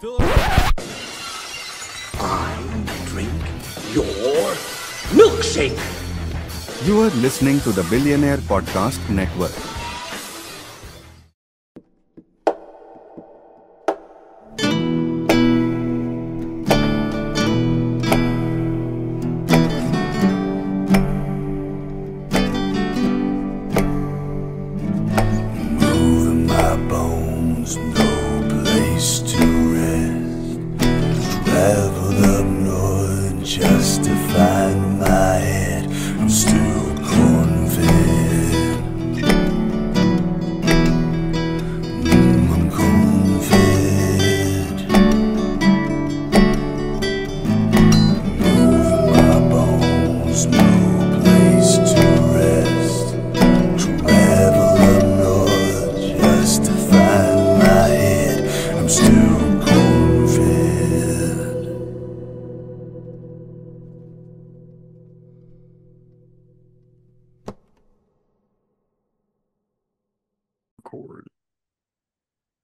Fill up. I drink your milkshake. You are listening to the Billionaire Podcast Network. Moving my bones, no place to rest. Traveled up north just to find my head. I'm still corn-fed. I'm corn-fed. Moving my bones, no place to rest. Travel up north just to find my head. I'm still corn-fed. Record.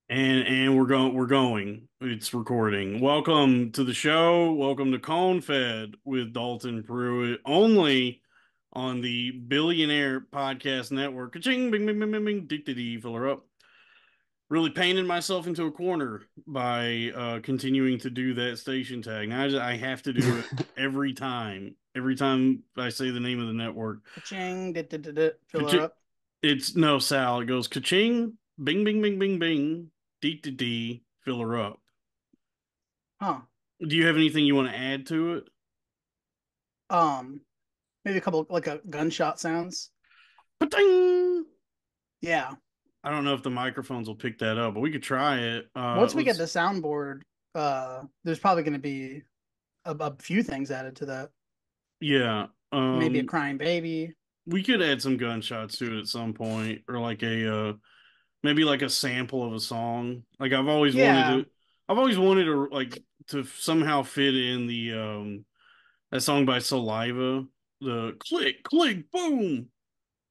And we're going. It's recording. Welcome to the show. Welcome to Cone Fed with Dalton Pruitt, only on the Billionaire Podcast Network. Ka-ching, bing, bing, bing, bing, bing, dee, fill her up. Really painted myself into a corner by continuing to do that station tag. Now I have to do it every time. Every time I say the name of the network. Ka-ching, fill her Ka-ching. up. It's no Sal. It goes ka-ching, bing, bing, bing, bing, bing, dee, fill her up. Huh. Do you have anything you want to add to it? Maybe a couple like a gunshot sounds. Pa-ting! Yeah. I don't know if the microphones will pick that up, but we could try it. Once we get the soundboard, there's probably going to be a few things added to that. Yeah. Maybe a crying baby. We could add some gunshots to it at some point, or like a maybe like a sample of a song. Like I've always wanted to like to somehow fit in the that song by Saliva, the click click boom.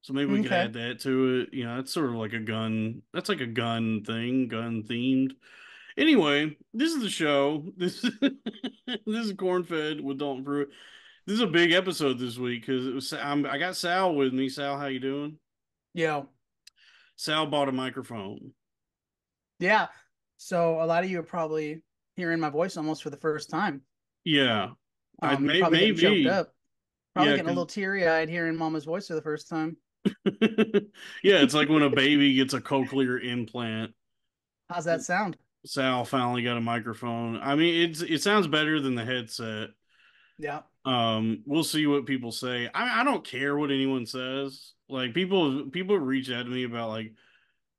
So maybe we could Okay. add that to it. You know, that's sort of like a gun. That's like a gun thing, gun themed. Anyway, this is the show. This this is Corn Fed with Dalton Pruitt. This is a big episode this week because it was I got Sal with me. Sal, how you doing? Yo. Sal bought a microphone. Yeah. So a lot of you are probably hearing my voice almost for the first time. Yeah, I You're probably getting choked maybe. up. Probably Yeah, getting a little teary-eyed hearing Mama's voice for the first time. yeah, it's like when a baby gets a cochlear implant. How's that sound? Sal finally got a microphone. I mean, it sounds better than the headset. Yeah. We'll see what people say. I don't care what anyone says. Like people reach out to me about like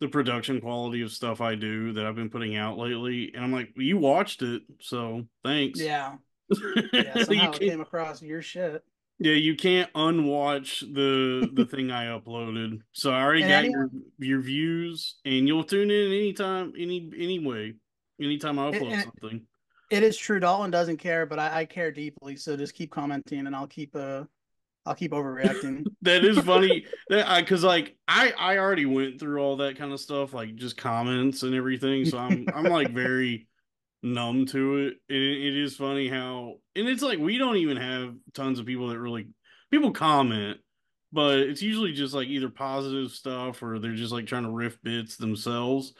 the production quality of stuff I do that I've been putting out lately, and I'm like, you watched it, so thanks. Yeah. Yeah. Somehow it can't, came across your shit. yeah, you can't unwatch the thing I uploaded. So I already And got anyone, your views, and you'll tune in anytime, anyway, anytime I upload and something. it is true. Dalton doesn't care, but I care deeply. So just keep commenting, and I'll keep overreacting. That is funny. Because like I already went through all that kind of stuff, like just comments and everything. So I'm like very numb to it. It is funny how, and it's like we don't even have tons of people that really people comment, but it's usually just like either positive stuff or they're just like trying to riff bits themselves.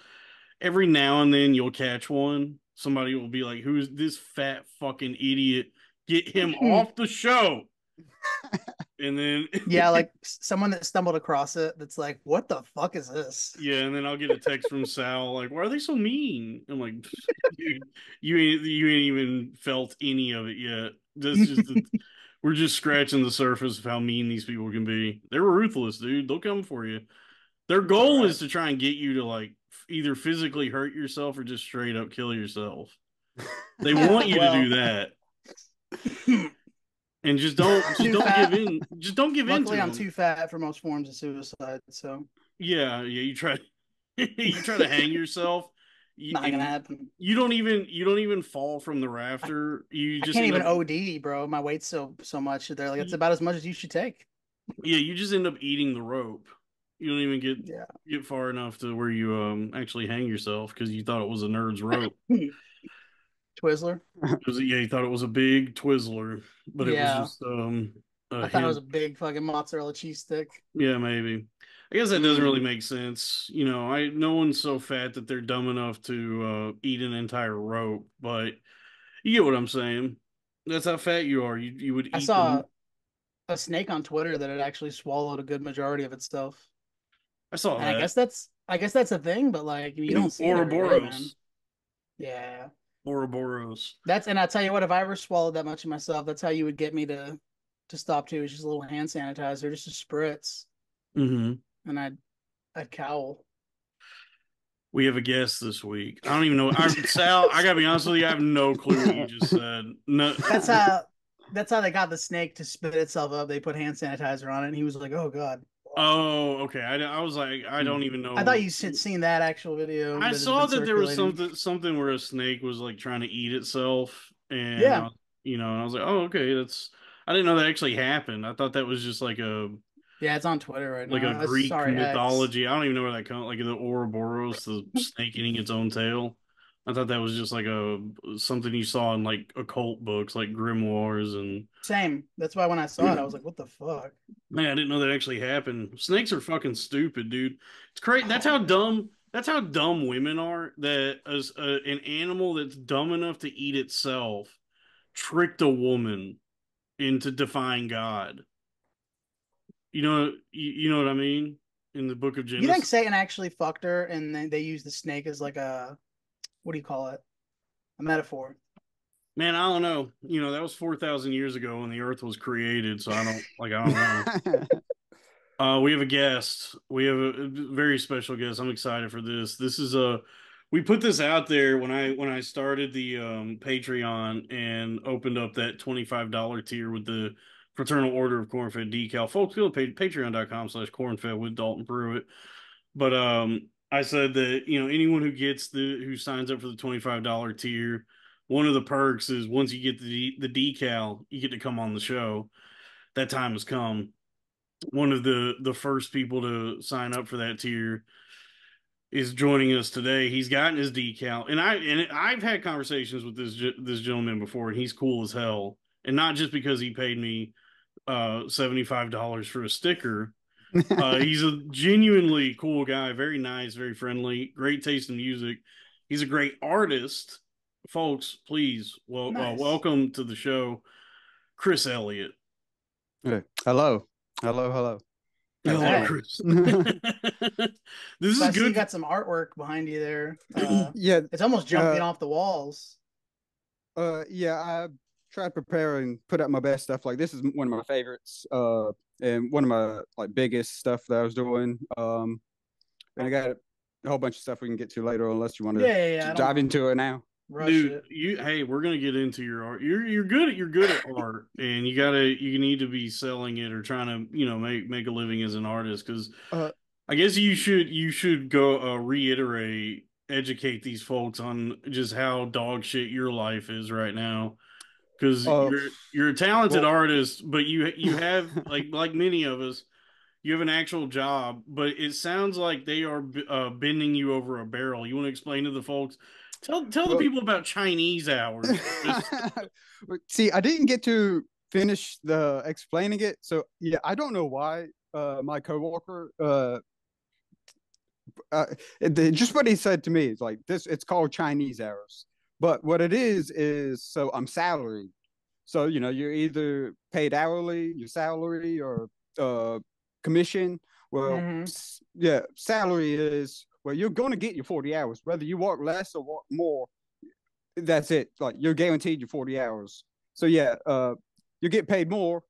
Every now and then you'll catch one. Somebody will be like, "Who's this fat fucking idiot? Get him off the show." And then Yeah, like someone that stumbled across it. That's like, what the fuck is this? yeah, and then I'll get a text from Sal like, "Why are they so mean?" I'm like, "Dude, you ain't even felt any of it yet. This just we're just scratching the surface of how mean these people can be. They're ruthless, dude. They'll come for you. Their It's all goal right. is to try and get you to like either physically hurt yourself or just straight up kill yourself. They want you to do that, and just Too don't fat. give in. Just don't give in to Luckily, I'm them. too fat for most forms of suicide, so Yeah. You try you try to hang yourself, not gonna and happen. you don't even fall from the rafter. You I just can't end even up OD, bro. My weight's so much. They're like, it's about as much as you should take. yeah, you just end up eating the rope. You don't even Yeah. get far enough to where you actually hang yourself because you thought it was a nerd's rope. Twizzler. Yeah, he thought it was a big Twizzler, but it was Yeah, just a I thought it was hint. a big fucking mozzarella cheese stick. Yeah, maybe. I guess that doesn't Mm. really make sense. No one's so fat that they're dumb enough to eat an entire rope, but you get what I'm saying. That's how fat you are. You would I eat them. saw a snake on Twitter that had actually swallowed a good majority of its stuff, I saw and that. I guess that's a thing, but like you don't see it every day, man. Ouroboros. Yeah, Ouroboros. that's and I tell you what, if I ever swallowed that much of myself, that's how you would get me to stop too. It's just a little hand sanitizer, just a spritz, Hmm. and I'd cowl. We have a guest this week. I don't even know. Sal, I gotta be honest with you. I have no clue what you just said. No. That's how that's how they got the snake to spit itself up. They put hand sanitizer on it, and he was like, "Oh God." Oh, okay. I was like, I Hmm. don't even I thought know. you had seen that actual video I that has saw been that there was circulating. something where a snake was like trying to eat itself, and Yeah, and I was like, oh, okay, that's. I didn't know that actually happened. I thought that was just yeah, it's on Twitter right like a now. Greek Sorry, X. mythology. I don't even know where that comes. Like the Ouroboros, the snake eating its own tail. I thought that was just like a something you saw in like occult books, like grimoires, and Same. That's why when I saw it, I was like, "What the fuck?" man, I didn't know that actually happened. Snakes are fucking stupid, dude. It's crazy. That's Oh how man, dumb. That's how dumb women are. That as an animal that's dumb enough to eat itself tricked a woman into defying God. You know what I mean? In the Book of you think Genesis. Satan actually fucked her, and then they used the snake as like a what do you call it? A metaphor. Man, I don't know. That was 4,000 years ago when the Earth was created. So I don't know. We have a guest. We have a very special guest. I'm excited for this. We put this out there when I started the Patreon and opened up that $25 tier with the Fraternal Order of Cornfed decal. Folks, go to patreon.com/cornfed with Dalton Pruitt. But I said that anyone who signs up for the $25 tier, one of the perks is once you get the decal, you get to come on the show. That time has come. One of the first people to sign up for that tier is joining us today. He's gotten his decal, and I've had conversations with this gentleman before, and he's cool as hell. And not just because he paid me $75 for a sticker. He's a genuinely cool guy, very nice, very friendly, great taste in music. He's a great artist. Folks, please Nice. welcome to the show, Chris Elliott. Hey, hello. Hello, hello. How's it Hello, Hey, going? Chris. This so is I see you good. got some artwork behind you there. Yeah, It's almost jumping uh off the walls. yeah, I try to prepare and put out my best stuff. Like this is one of my favorites, and one of my like biggest stuff that I was doing. And I got a whole bunch of stuff we can get to later, unless you want Yeah, yeah, yeah. to I don't dive want into it now. to rush Dude, it. hey, we're gonna get into your art. You're good at art, and you need to be selling it or trying to make a living as an artist. Because Uh, I guess you should go reiterate, educate these folks on just how dog shit your life is right now. Because uh, you're a talented well, artist, but you have like many of us, you have an actual job. But it sounds like they are bending you over a barrel. You want to explain to the folks? Tell the well, people about Chinese hours, Chris. see, I didn't get to finish the explaining it, so yeah, I don't know why. My coworker, uh, just what he said to me is like this. It's called Chinese hours, but what it is so I'm salaried. So you're either paid hourly, your salary, or uh, commission. Well, Hmm. yeah, salary is well, you're going to get your 40 hours, whether you work less or work more. That's it. Like you're guaranteed your 40 hours. So yeah, you get paid more,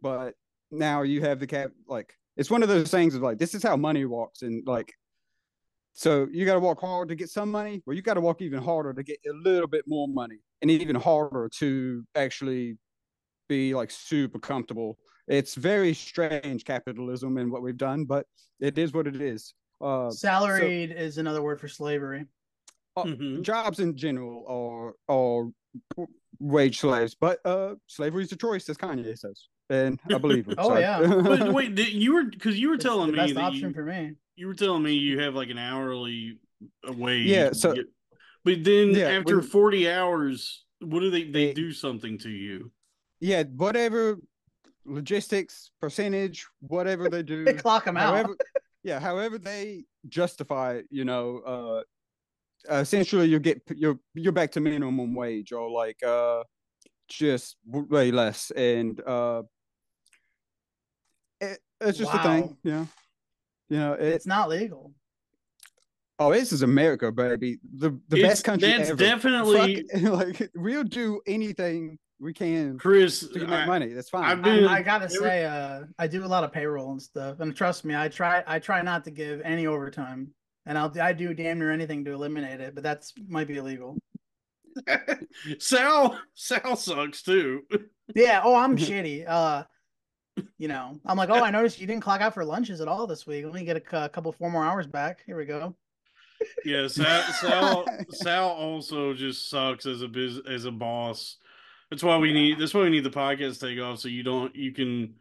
but now you have the cap. Like it's one of those things of like this is how money works, and like so you got to work hard to get some money. Well, you got to work even harder to get a little bit more money, and even harder to actually be like super comfortable. It's very strange capitalism and what we've done, but it is what it is. So Salaried is another word for slavery. Hmm. jobs in general are wage slaves, but slavery is a choice, as Kanye says, and I believe him. Oh So yeah, But wait, because you were it's telling the me best that option for me. you were telling me you have like an hourly wage. yeah, so But then Yeah, after when 40 hours, what do they it, do something to you? yeah, whatever logistics percentage, whatever they They do, clock them out. however, yeah, however they justify it, essentially you're back to minimum wage or like just way less, and it's just a thing, Wow. it. It's not legal. Oh, this is America, baby. The best It's country that's ever. Fuck, definitely like we'll do anything we can Chris. to make money. That's fine. I've I been gotta say, I do a lot of payroll and stuff, and trust me, I try not to give any overtime, and I do damn near anything to eliminate it, but that's might be illegal. Sal sucks too. Yeah. Oh, I'm shitty. I'm like, oh, I noticed you didn't clock out for lunches at all this week. Let me get a couple 4 more hours back. Here we go. Yeah, Sal also just sucks as a boss. Yeah. That's why we need the podcast to take off so you can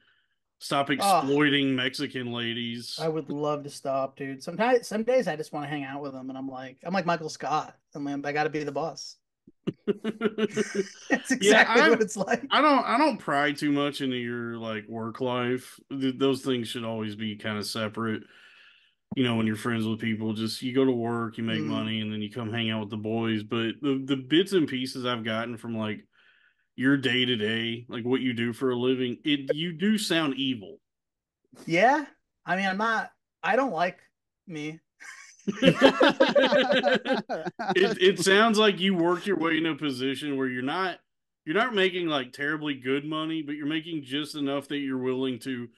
stop Oh, exploiting Mexican I ladies. would love to stop, dude. Sometimes, some days I just want to hang out with them, and I'm like Michael Scott. I'm like, I got to be the boss. That's Yeah, exactly what it's like. I don't pry too much into your like work life. Those things should always be kind of separate. When you're friends with people, just you go to work, you make Mm. money, and then you come hang out with the boys. But the bits and pieces I've gotten from like your day to day, like what you do for a living, you do sound evil. Yeah. I mean, I'm not. I don't like me. It sounds like you work your way in a position where you're not making like terribly good money, but you're making just enough that you're willing to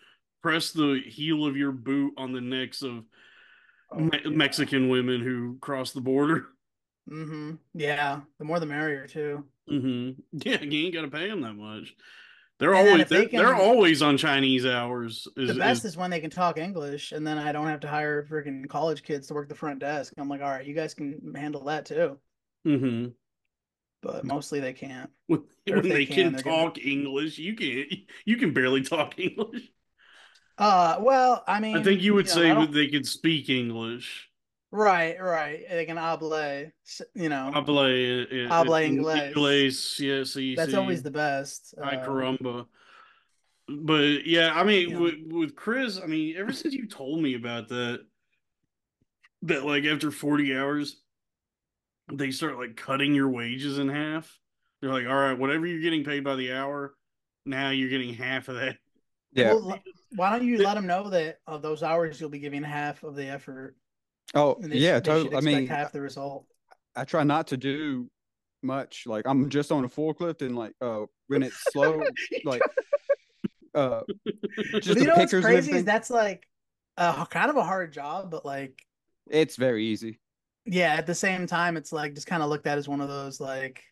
press the heel of your boot on the necks of Oh yeah. Mexican women who cross the border. Yeah. The more the merrier too. Yeah, you ain't got to pay them that much. And then if they They're can, always on Chinese hours. the Is best is when they can talk English, and then I don't have to hire freaking college kids to work the front desk. I'm like, all right, you guys can handle that too. mm-hmm. But mostly they can't. Or if When they they can, can they're gonna. talk English, you can barely talk English. Well, I I think mean, you would I say don't. that they could speak English. Right, right. They can habla, Habla habla inglés. inglés, yes, sí, That's always sí. the best. Ay, caramba. But yeah, I mean, You know, with Chris, I mean, ever since you told me about that like after 40 hours, they start like cutting your wages in half. They're like, all right, whatever you're getting paid by the hour, now you're getting half of that. Yeah. well, why don't you let them know that of those hours you'll be giving half of the effort, Oh, and yeah, they should totally. I expect mean, half the result. I try not to do much. Like I'm just on a forklift, and like when it's slow, like uh just the What's pickers and crazy is everything, that's like kind of a hard job, but like, it's very easy. yeah, at the same time, it's like just kind of looked at as one of those like,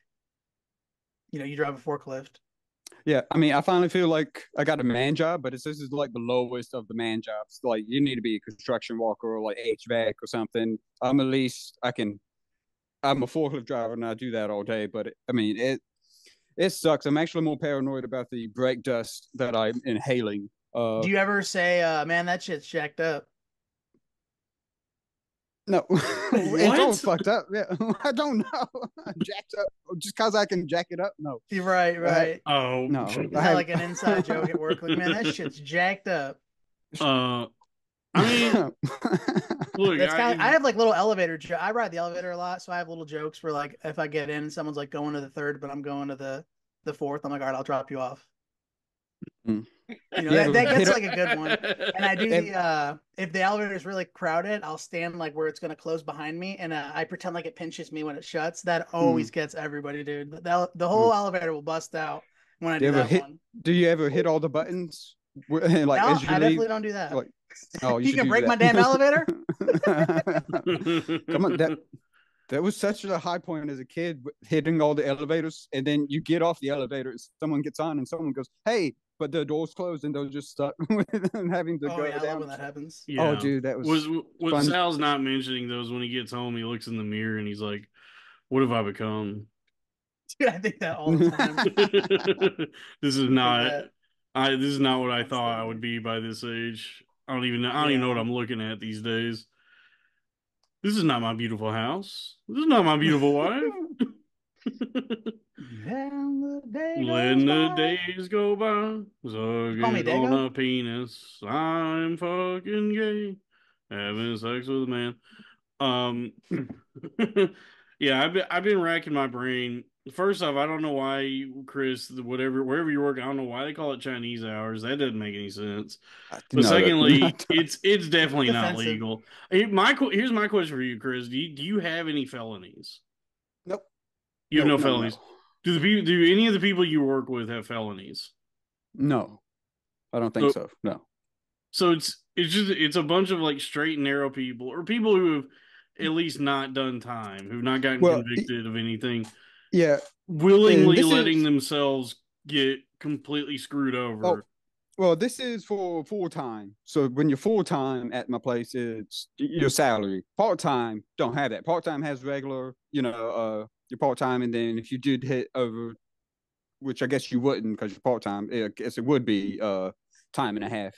you drive a forklift. Yeah, I mean, I finally feel like I got a man job, but this is like the lowest of the man jobs. Like you need to be a construction worker or like HVAC or something. I'm at least I can. I'm a forklift driver and I do that all day. But I mean, it sucks. I'm actually more paranoid about the brake dust that I'm inhaling. Do you ever say, man, that shit's jacked up? No, it's all What? fucked up. Yeah, I don't know. Jacked up just because I can jack it up. No, You're right, I, right. Oh, no, Is I that have. like an inside joke at work? Like, man, that shit's jacked up. uh, I mean, look, That's kind of. I have like little elevator. I ride the elevator a lot, so I have little jokes where like if I get in and someone's like going to the third, but I'm going to the fourth, I'm like, all right, I'll drop you off. Mm. You That ever gets hit like a good one. And I do a, the if the elevator is really crowded, I'll stand like where it's gonna close behind me, and I pretend like it pinches me when it shuts. That mm, always gets everybody, dude. The mm. whole elevator will bust out when I Do you do ever that hit? one. Do you ever hit all the buttons? Like No, as you I leave? definitely don't do that. Like, oh, you You should can do break my damn elevator. that. Come on, that was such a high point as a kid, hitting all the elevators, and then you get off the elevator, and someone gets on, and someone goes, "Hey," but the door's closed, and they're just stuck with having to Oh go yeah, I love down. when that happens. Oh, yeah. dude, that Was was what fun. Sal's not mentioning those when he gets home, he looks in the mirror and he's like, "What have I become?" Dude, I think that all the time. This is I think not that this is not what I thought I would constantly. be by this age. I don't even know what Yeah. I'm looking at these days. This is not my beautiful house. This is not my beautiful wife. And the day goes Letting the by. days go by, You call me sucking on Dago? a penis. I'm fucking gay, having sex with a man. Um, yeah, I've been racking my brain. First off, I don't know why, Chris, whatever wherever you work, I don't know why they call it Chinese hours. That doesn't make any sense. But No, that secondly, it's definitely not Defensive. legal. Here's my question for you, Chris. Do you have any felonies? nope, You have no no. felonies. Do any of the people you work with have felonies? No, I don't think So so. No. so it's a bunch of like straight and narrow people or people who have at least not done time, who've not gotten Well, convicted of anything, yeah, and willingly this letting is themselves get completely screwed oh, over. well, this is for full time. So when you're full time at my place, it's your salary. Part time don't have that. Part time has regular, your part time, and then if you did hit over, which I guess you wouldn't because you're part time, I guess it would be time and a half.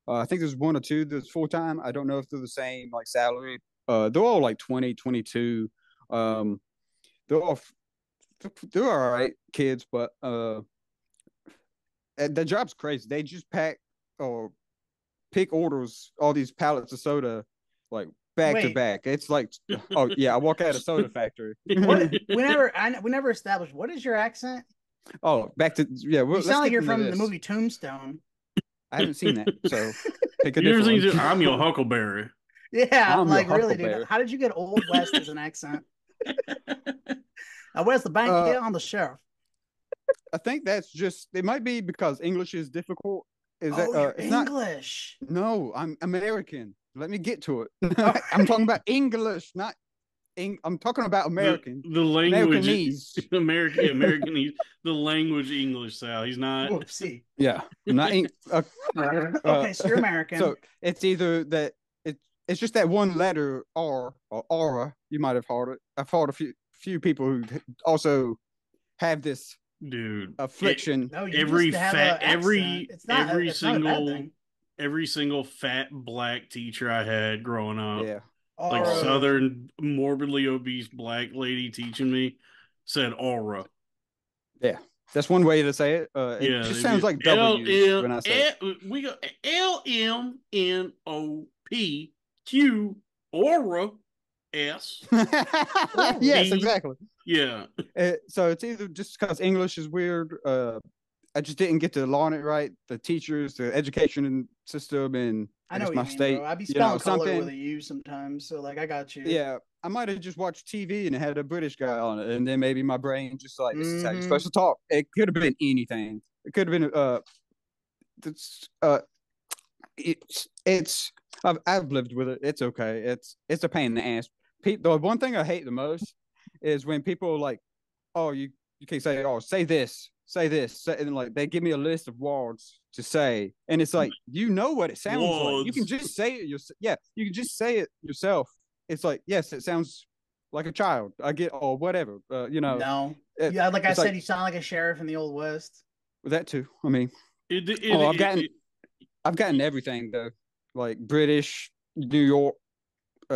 I think there's one or two that's full time. I don't know if they're the same like salary. They're all like 20, 22. Um, they're all they're all right kids, but the job's crazy. They just pack or pick orders all these pallets of soda like back to Wait, back. It's like, oh yeah, I walk out of soda factory. what? We never established. What is your accent? Oh, back to yeah. You Well, let's sound like get you're into from the this. movie Tombstone. I haven't seen that, so pick a You ever different seen? I'm your one. Huckleberry. Yeah, I'm your like really, dude. Huckleberry. How did you get Old West as an accent? Where's the bank Uh, here? On the sheriff. I think that's just it. Might be because English is difficult. Is that Oh, you're it's not? English. No, I'm American. Let me get to it. Oh. I'm talking about English, not I'm talking about the American. the language Americanese. American the language English Sal. He's not. Whoopsie. Yeah, not Okay, so you're American. so it's either that it's just that one letter R or aura. You might have heard it. I've heard a few people who also have this Dude, affliction. No, you every just have fat a accent. It's not. It's not a bad thing. every single fat black teacher I had growing up, Yeah. like Oh, southern morbidly obese black lady teaching me, said aura. Yeah, that's one way to say it. It Yeah, just they sounds be like L W's M when I say it. we go LMNOPQ aura S Yes, B. exactly. Yeah, So it's either just because English is weird. I just didn't get to learn it right. The teachers, the education system, and I I know guess what my you mean, state. bro. I be You know, spelling color with something. a U sometimes, so like I got you. Yeah, I might have just watched TV and it had a British guy on it, and then maybe my brain just like this is how you're Mm-hmm. supposed to talk. It could have been anything. It could have been it's it's I've lived with it. It's okay. It's a pain in the ass. The one thing I hate the most is when people are like, oh, you can't say, oh, say this, and like they give me a list of words to say, and it's like you know what it sounds like. You can words. just say it yourself. Yeah, you can just say it yourself. It's like yes, it sounds like a child. I get or whatever. No. it, Yeah, like I it's said, like you sound like a sheriff in the Old West. that too. I mean, It, it, oh, it, I've gotten everything though, like British, New York,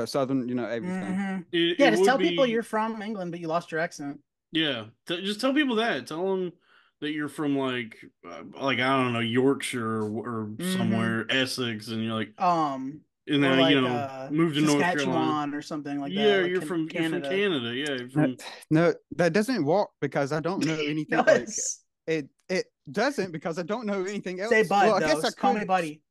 Southern, everything. Mm-hmm. it Yeah, just would tell people be you're from England, but you lost your accent. yeah. Just tell people that. Tell them that you're from like I don't know Yorkshire or Mm-hmm. somewhere Essex, and you're like, and Or then like moved to North Carolina. Saskatchewan or something like Yeah, that, like you're from Canada. Canada. Yeah, you're No, from no, that doesn't work because I don't know No, anything. Like it doesn't because I don't know anything say else. Well, bud I though. guess I Call me could. buddy.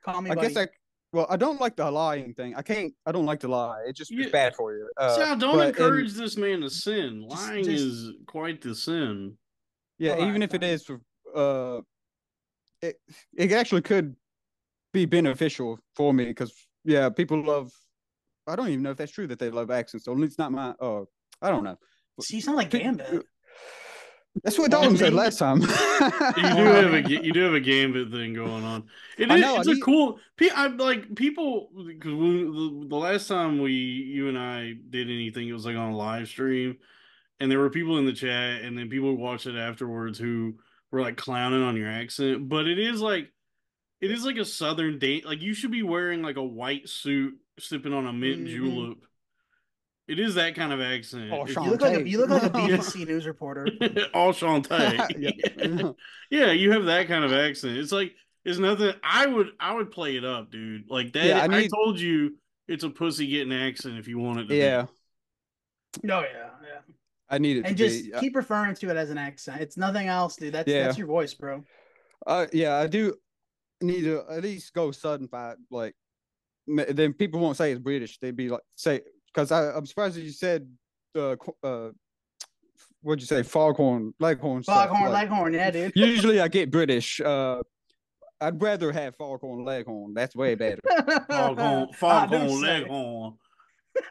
Call me I guess buddy. I. Well, I don't like the lying thing. I can't. I don't like to lie. It just yeah. is bad for you. Sal, don't But and encourage this man to sin. Just, Lying just. is quite the sin. yeah, All even right, if it fine. is for it it actually could be beneficial for me because yeah, people love. I don't even know if that's true that they love accents. Or at least not my. I don't know. See, you sound like Gambit. That's what Want one Dalton of said me? last time. You do have a gambit thing going on. I know. I It's a need. cool. I like people because the last time you and I did anything, it was like on a live stream, and there were people in the chat, and then people who watched it afterwards who were like clowning on your accent. But it is like a southern date. Like you should be wearing like a white suit, sipping on a mint Mm-hmm. julep, It is that kind of accent. Oh, It's Shantae. You look like a BBC news reporter. all Shantae. Yeah. Yeah, you have that kind of accent. It's like it's nothing. I would play it up, dude. Like Yeah, that. I I need. told you it's a pussy getting accent if you want it to be. Yeah, Oh yeah, yeah. I need it to And be. just keep referring to it as an accent. It's nothing else, dude. Yeah, That's your voice, bro. yeah, I do need to at least go Southern fight. Like, then people won't say it's British. They'd be like, say, because I'm surprised that you said, what'd you say, foghorn, leghorn stuff. Foghorn, Like, leghorn, yeah, dude. usually I get British. I'd rather have foghorn, leghorn. That's way better. Foghorn, I do foghorn, say. leghorn.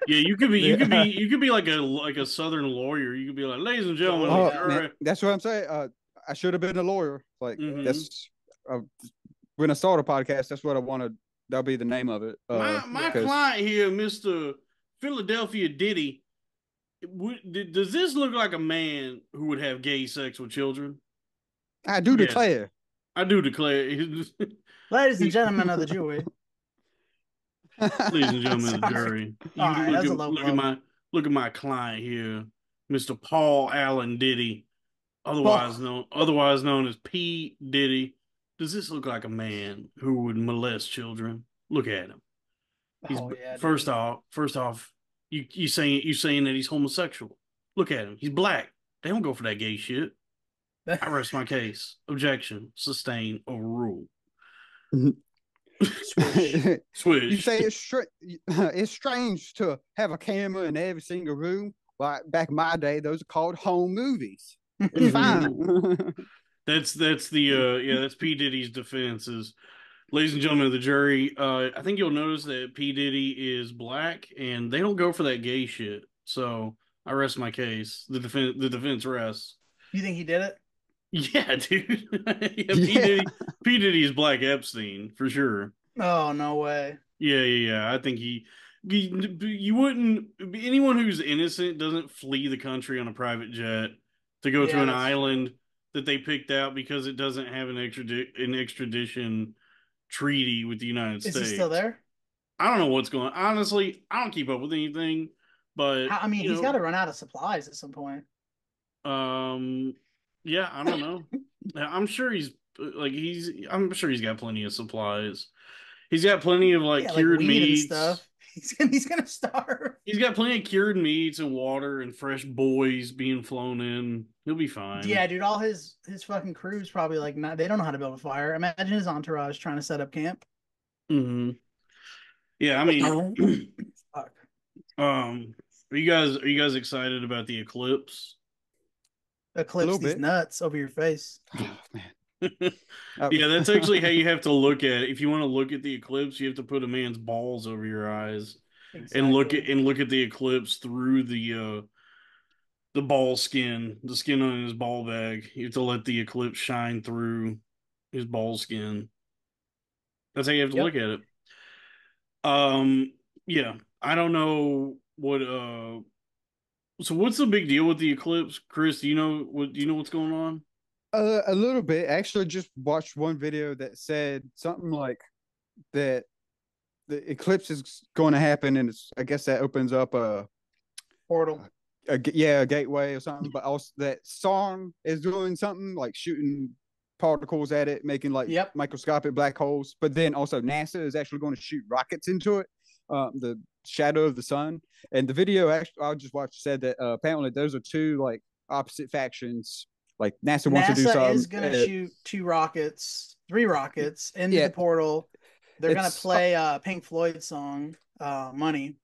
Yeah, you could be, Yeah. you could be like a Southern lawyer. You could be like, ladies and gentlemen Oh, of the yeah. Man, jury. that's what I'm saying. I should have been a lawyer. Like, Mm-hmm. that's uh, when I start a podcast. That's what I wanted. That'll be the name of it. My Yeah. Because client here, Mister Philadelphia Diddy, does this look like a man who would have gay sex with children? I do Yes, declare. I do declare. Ladies and gentlemen of the jury. Ladies and gentlemen of the Sorry. jury, All you right, that's a low blow. look at my client here, Mister Paul Allen Diddy, Oh, otherwise known as P Diddy. Does this look like a man who would molest children? Look at him. He's oh yeah, first dude. off, you saying that he's homosexual. Look at him. He's black. They don't go for that gay shit. I rest my case. Objection. Sustain. Overrule. Swish. You Swish. say it's strange to have a camera in every single room. Like back in my day, those are called home movies. It's fine. That's that's P Diddy's defense is, ladies and gentlemen of the jury. I think you'll notice that P Diddy is black and they don't go for that gay shit. So I rest my case. The defense rests. You think he did it? Yeah, dude. Yeah, Yeah. P Diddy is Black Epstein for sure. Oh, no way. Yeah. I think you wouldn't, anyone who's innocent doesn't flee the country on a private jet to go to Yeah, an that's island true. that they picked out because it doesn't have an extradition treaty with the United Is he still States. there? I don't know what's going on. Honestly, I don't keep up with anything, but I mean, he's got to run out of supplies at some point. um, yeah, I don't know. I'm sure I'm sure he's got plenty of supplies. He's got plenty of like Yeah, like cured weed and meats. stuff. He's gonna starve. He's got plenty of cured meats and water and fresh boys being flown in. He'll be fine. Yeah, dude, all his fucking crew's probably like not. They don't know how to build a fire. Imagine his entourage trying to set up camp. Hmm. Yeah, I mean, Fuck. are you guys excited about the eclipse? Eclipse these bit. nuts over your face. Oh, man. Yeah, that's actually how you have to look at it. If you want to look at the eclipse, you have to put a man's balls over your eyes and Exactly. look at the eclipse through the ball skin, the skin on his ball bag. You have to let the eclipse shine through his ball skin. That's how you have to Yep. look at it. Um, yeah, I don't know what. So what's the big deal with the eclipse, Chris? Do you know what's going on? A little bit. Actually, just watched one video that said something like that the eclipse is going to happen, and I guess that opens up Portal. a gateway or something. But also that song is doing something like shooting particles at it, making like Yep. microscopic black holes. But then also NASA is actually going to shoot rockets into it, the shadow of the sun. And the video actually I just watched said that apparently those are two like opposite factions. Like NASA wants to do NASA something. is gonna shoot three rockets into Yeah. the portal. They're gonna It's play Pink Floyd song, "Money,"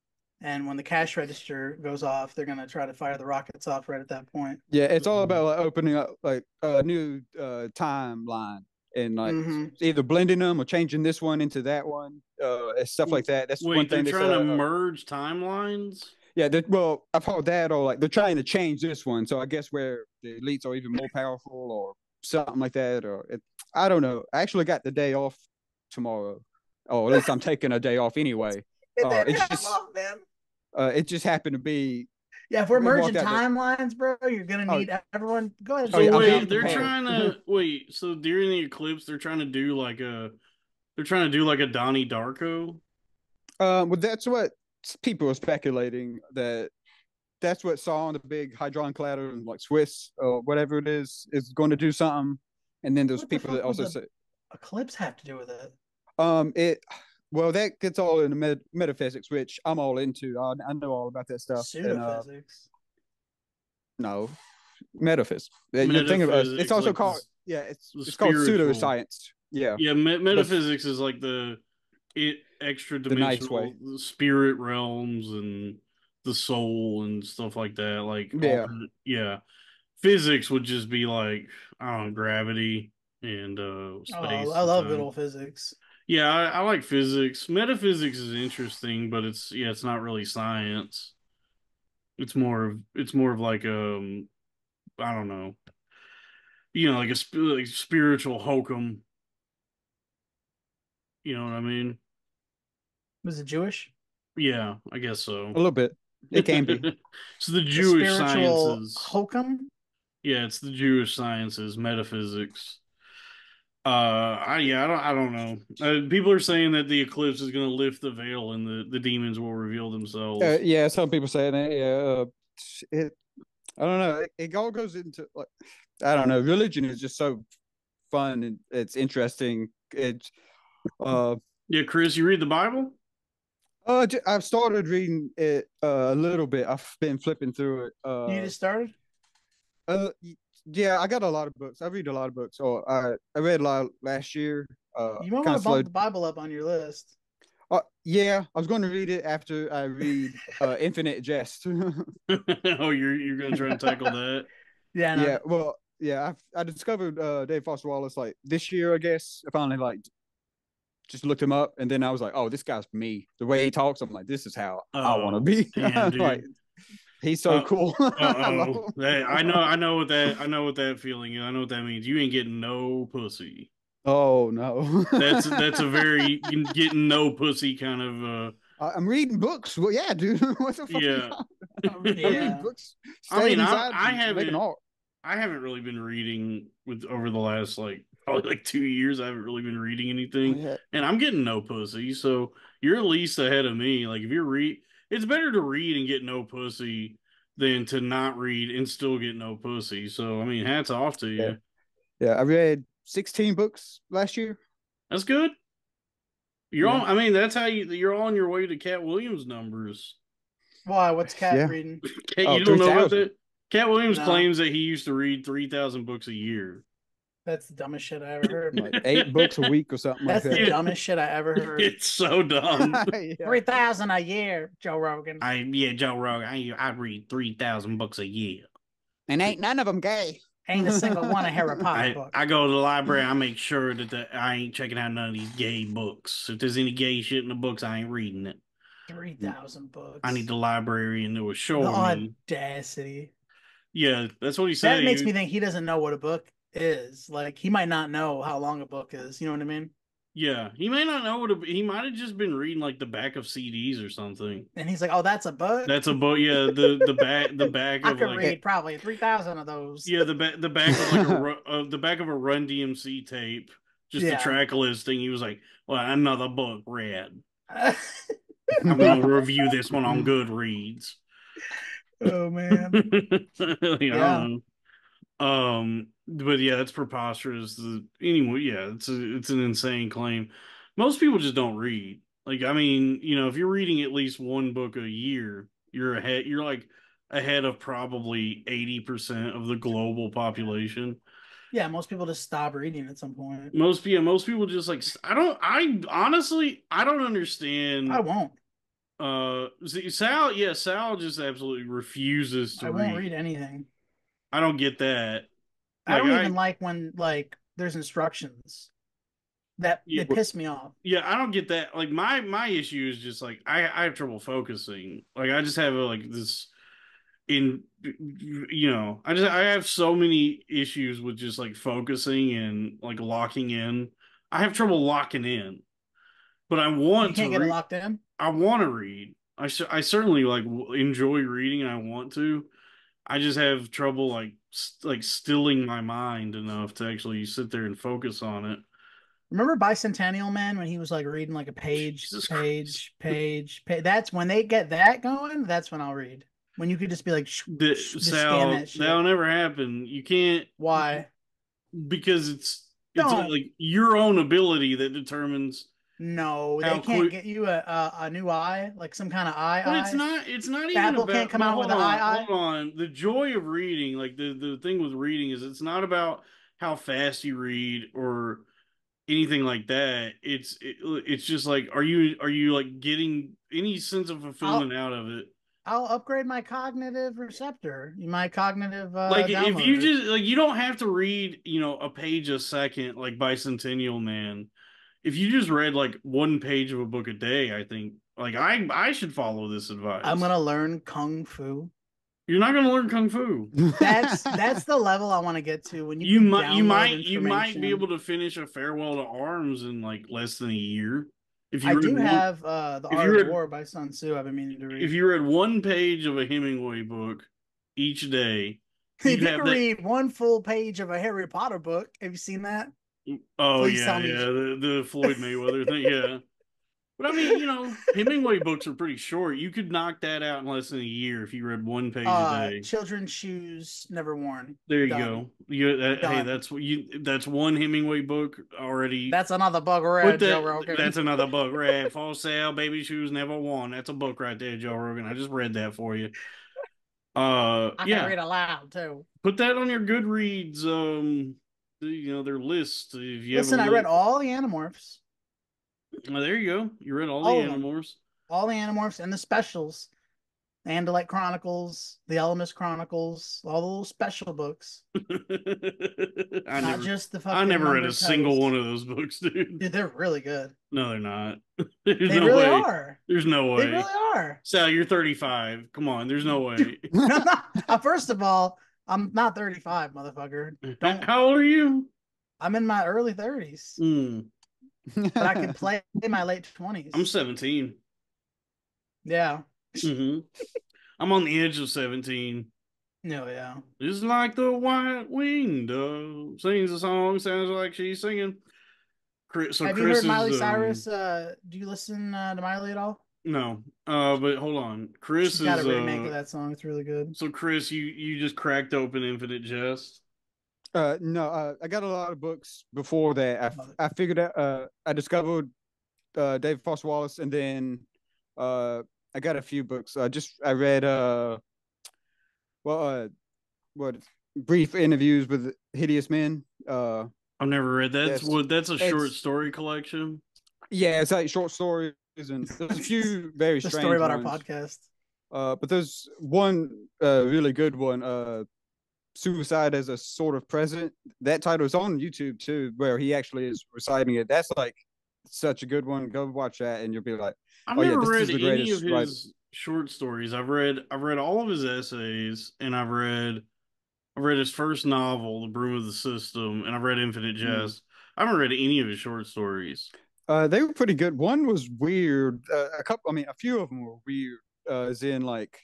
and when the cash register goes off, they're gonna try to fire the rockets off right at that point. Yeah, it's all about like opening up like a new timeline and like Mhm. either blending them or changing this one into that one, and stuff like that. That's one Wait, they're thing they trying to said. merge timelines? Yeah, well, I've heard that, or like they're trying to change this one. So I guess where the elites are even more powerful, or something like that, I don't know. I actually got the day off tomorrow, or at least I'm taking a day off anyway. It just happened to be. Yeah, if we're we merging walked out timelines, bro, you're gonna Oh. need everyone. Go ahead. Oh, So yeah, I'm wait, being they're prepared. trying to wait. So during the eclipse, they're trying to do like a Donnie Darko. Well, that's what people are speculating that that's what saw on the big hadron collider in like Swiss or whatever it is going to do something. And then there's What the people that fuck would also the say, eclipse have to do with it? it. Well, that gets all into metaphysics, which I'm all into. I know all about that stuff. And Pseudophysics. no, metaphysics. You're thinking about it's Metaphysics, also like called the it's called spiritual. pseudoscience. Yeah, Yeah, but metaphysics is like the extra the nice dimensional way. spirit realms and the soul and stuff like that. Like Yeah, alternate, yeah. Physics would just be like I don't know, gravity and Oh, space I and love good time. old physics. Yeah, I like physics. Metaphysics is interesting, but it's not really science. It's more of like I don't know, like a like spiritual hokum. You know what I mean? Was it Jewish? Yeah, I guess so. a little bit. It can be. So the A Jewish spiritual sciences. hokum? Yeah, it's the Jewish sciences, metaphysics. I don't know. People are saying that the eclipse is going to lift the veil and the demons will reveal themselves. Yeah, some people say that. Yeah, it. I don't know. It all goes into like I don't know. Religion is just so fun and it's interesting. It's uh Yeah, Chris, you read the Bible? I've started reading it a little bit. I've been flipping through it. You just started? Uh, yeah, I got a lot of books. I read a lot of books. Oh, I read a lot last year. You might want Kind to of bump slowed. the Bible up on your list. Yeah, I was going to read it after I read Infinite Jest. Oh, you're going to try and tackle that? Yeah, no, Yeah, well, yeah, I discovered Dave Foster Wallace like this year, I guess. I finally like just looked him up, and then I was like, oh, this guy's me. The way he talks, I'm like, this is how I want to Oh, be. damn, Like, dude. he's so Uh, cool. I love uh-oh. him. I know what that feeling is. I know what that means. You ain't getting no pussy. Oh no. That's a very getting no pussy kind of I'm reading books. Well, yeah, dude. What the fuck are you yeah. talking about? I'm reading yeah. books, I staying mean, inside, making art. I haven't really been reading with over the last like probably like 2 years. I haven't really been reading Oh, anything, yeah. and I'm getting no pussy. So you're at least ahead of me. Like if you're it's better to read and get no pussy than to not read and still get no pussy. So I mean, hats off to Yeah. you. Yeah. I read 16 books last year. That's good. You're Yeah. on. I mean, that's how you're on your way to Cat Williams numbers. Why? What's Cat Yeah. reading? Cat, Oh, you don't know about 3,000. that? Cat Williams No, claims that he used to read 3,000 books a year. that's the dumbest shit I ever heard. Like 8 books a week or something like That's the that. dumbest shit I ever heard. It's so dumb. Yeah. 3,000 a year, Joe Rogan. Joe Rogan. I read 3,000 books a year. And ain't none of them gay. Ain't a single one a Harry Potter book. I go to the library. I make sure that I ain't checking out none of these gay books. If there's any gay shit in the books, I ain't reading it. 3,000 books. I need the librarian to The assure me. audacity. Yeah, that's what he said. That makes me think he doesn't know what a book is. Like, he might not know how long a book is. You know what I mean? Yeah, he may not know he might have just been reading like the back of CDs or something. And he's like, "Oh, that's a book. That's a book. Yeah, the back I of could like read probably 3,000 of those." yeah the back of like the back of a Run DMC tape, just the Yeah. track listing. He was like, "Well, another book read. I'm gonna review this one on Goodreads." Oh man. Yeah. But yeah, it's preposterous. Anyway, yeah, it's an insane claim. Most people just don't read. Like, I mean, if you're reading at least one book a year, you're ahead. You're like ahead of probably 80% of the global population. Yeah, most people just stop reading at some point. Most people just like I honestly I don't understand. I won't. See, Sal just absolutely refuses to I won't read anything. I don't get that. I Like don't even like when there's instructions. That yeah, they piss me off. yeah, I don't get that. Like my issue is just like I have trouble focusing. Like I just have like this in I have so many issues with just like focusing and like locking in. I have trouble locking in, but I You want to can't get it read. locked in. I want to read. I certainly like enjoy reading and I want to. I just have trouble like stilling my mind enough to actually sit there and focus on it. Remember Bicentennial Man when he was like reading like a page, Jesus Christ. page, page, page. That's when they get that going. That's when I'll read. when you could just be like, just scan Sal, that shit? that'll never happen. You can't. Why? Because it's Don't. like your own ability that determines No, they how can't quick. get you a new eye, like some kind of But it's eye. not. It's not even Apple can't about. come But out with hold an on, eye. hold on. The joy of reading, like the thing with reading, is it's not about how fast you read or anything like that. It's just like, are you like getting any sense of I'll fulfillment out of it? I'll upgrade my cognitive receptor, my cognitive Like if you downloader. just like you don't have to read, a page a second like Bicentennial Man. If you just read like one page of a book a day, I think like I should follow this I'm advice. gonna learn kung fu. You're not going to learn kung fu. That's the level I want to get to when you You can might you download might you might be information. able to finish a Farewell to Arms in like less than a year if I you read do one. have The If Art you of read War by Sun Tzu. I've been meaning to if read. you read one page of a Hemingway book each day, If you'd you have can that. read one full page of a Harry Potter book, have you seen that? Oh Please yeah, tell me. yeah, the Floyd Mayweather thing, yeah. But I mean, Hemingway books are pretty short. You could knock that out in less than a year if you read one page a day. Children's shoes never worn. There you Done. go. Hey, Done. that's one Hemingway book already. That's another book Put read, Joe that Rogan. that's another book. Right, for sale, baby shoes never worn. That's a book right there, Joe Rogan. I just read that for you. I can Yeah. read aloud too. Put that on your Goodreads their list. If you have a Listen, I read list. all the Animorphs, There you go. You read all the all of them, Animorphs. all the Animorphs and the specials, the Andalite Chronicles, the Elemis Chronicles, all the little special books, I not never just the I fucking never read a numbered single one titles. of those books, dude. Dude, they're really good. No, they're not. There's They no really way. are. There's no They way. really are. Sal, you're 35. Come on, there's no way. First of all, I'm not 35, motherfucker. Don't. How old are you? I'm in my early 30s, Hmm. but I could play my late I'm 20s. 17. Yeah. Hmm. I'm on the edge of 17. No, yeah. Just like the white winged dove sings a song, sounds like she's singing. So Have you Chris heard is Miley Cyrus? Do you listen to Miley at all? no. But hold on. Chris She's got a is remake of that song. It's really good. so Chris, you just cracked open Infinite Jest. No, I got a lot of books before that. I figured out. I discovered David Foster Wallace, and then I got a few books. I read well what brief interviews with hideous men. I've never read that. That's That's a short it's story collection. yeah, it's like short stories, and there's a few very The strange story about ones. our podcast. But there's one really good one. Suicide as a Sort of President. That title is on YouTube too, where he actually is reciting it. That's like such a good one. Go watch that, and you'll be like, I've "Oh yeah, never this read is the any of greatest writer." his short stories. I've read all of his essays, and I've read his first novel, The Broom of the System, and I've read Infinite Mm. Jest. I haven't read any of his short stories. They were pretty good. One was weird. A few of them were weird. As in, like,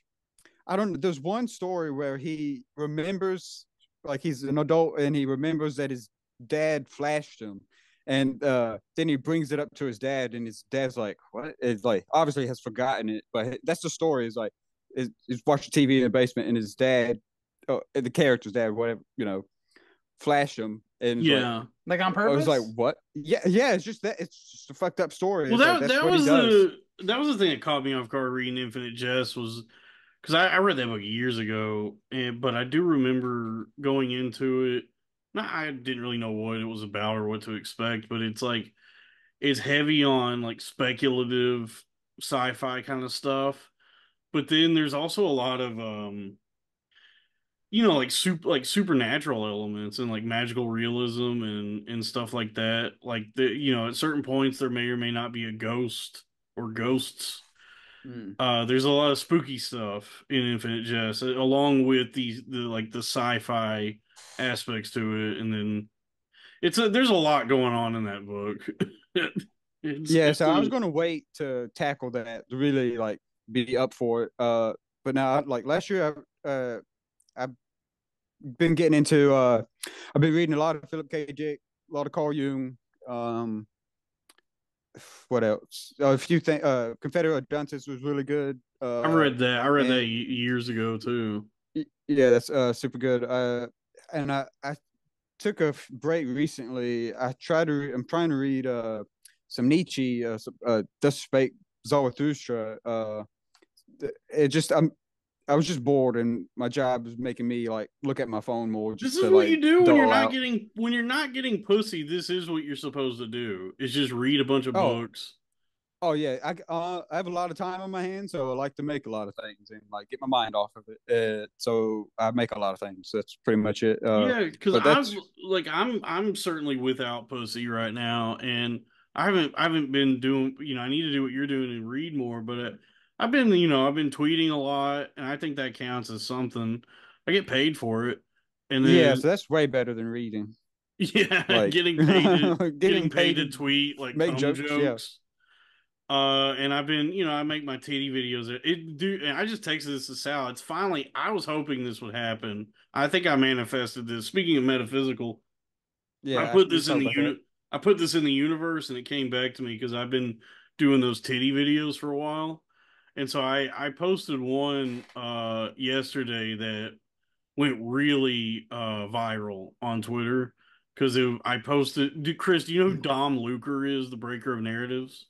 I don't know. There's one story where he remembers, like, he's an adult and he remembers that his dad flashed him, and then he brings it up to his dad, and his dad's like, "What?" It's like obviously has forgotten it, but that's the story. Is like, is watching TV in the basement, and his dad, the character's dad, whatever, flash him, and it's like, Yeah. Like on I was like, purpose? "What?" Yeah, yeah. It's just that. It's just a fucked up story. Well, It's like that that's that what he was does. the thing that caught me off guard reading Infinite Jest was because I read that book years ago, but I do remember going into it. I didn't really know what it was about or what to expect, but it's like it's heavy on like speculative sci-fi kind of stuff. But then there's also a lot of like supernatural elements and like magical realism and stuff like that. Like at certain points there may or may not be a ghost or ghosts. Mm. There's a lot of spooky stuff in Infinite Jest, along with the sci-fi aspects to it, and then there's a lot going on in that book. Yeah, it's so I was a gonna wait to tackle that to really like be up for it. But now like last year, I've been getting into. I've been reading a lot of Philip K. Dick, a lot of Carl Jung. What else? A few things. Confederate Dunces was really good. I've Uh, read that. I read that and years ago too. yeah, that's super good. And I took a break recently. I'm trying to read some Nietzsche, Das spake Zarathustra. It just I was just bored, and my job was making me like look at my phone more This just is to what like you do dull out. when you're not getting pussy. This is what you're supposed to do. Is just read a bunch of Oh, books. oh yeah, I have a lot of time on my hands, so I like to make a lot of things and like get my mind off of it. So I make a lot of things. That's pretty much it. Yeah, because But that's I'm certainly without pussy right now, and I haven't been doing. I need to do what you're doing and read more. But I've been I've been tweeting a lot, and I think that counts as something. I get paid for it, and yeah, then so that's way better than reading. yeah, Like getting getting paid paid to to tweet like make cum jokes. Yeah, jokes. And I've been, I make my titty videos. And I just texted this to Sal. It's finally, I was hoping this would happen. I think I manifested this. Speaking of metaphysical, I yeah. put We this in talk the about that. I put this in the universe and it came back to me because I've been doing those titty videos for a while. And so I posted one yesterday that went really viral on Twitter because I posted Chris, do you know who Dom Luker is, the breaker of narratives?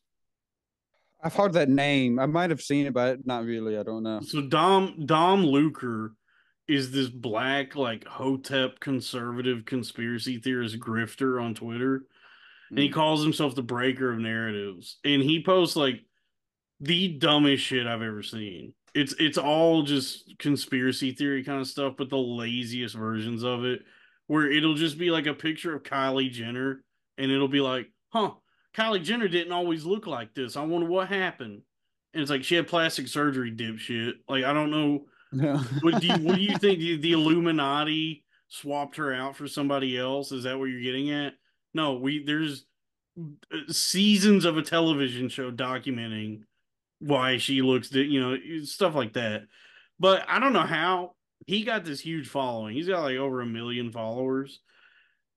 I've heard that name. I might have seen it, but not really. I don't know. So Dom Luker is this black like Hotep conservative conspiracy theorist grifter on Twitter, and he Mm. calls himself the breaker of narratives. And he posts like the dumbest shit I've ever seen. It's all just conspiracy theory kind of stuff, but the laziest versions of it, where it'll just be like a picture of Kylie Jenner, and it'll be like, huh, Kylie Jenner didn't always look like this. I wonder what happened. And it's like she had plastic surgery, dipshit. Like I don't know. Yeah. What do you think? The Illuminati swapped her out for somebody else? Is that what you're getting at? No, we there's seasons of a television show documenting why she looks, stuff like that. But I don't know how he got this huge following. He's got like over 1 million followers,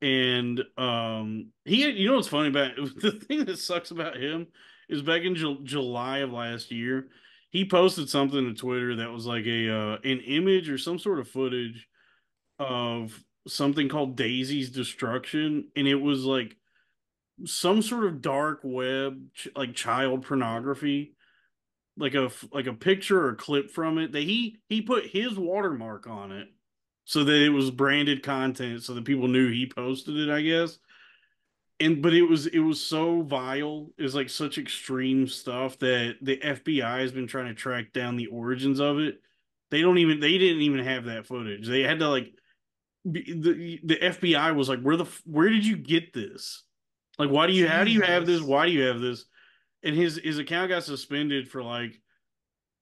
and what's funny about the thing that sucks about him is back in July of last year, he posted something to Twitter that was like a an image or some sort of footage of something called Daisy's destruction, and it was like some sort of dark web like child pornography, like a picture or clip from it that he put his watermark on it so that it was branded content so that people knew he posted it, I guess. And but it was so vile. It was like such extreme stuff that the FBI has been trying to track down the origins of it. They didn't even have that footage. They had to like the FBI was like, where did you get this? Like, how do you have this? Jesus. Why do you have this? And his account got suspended for like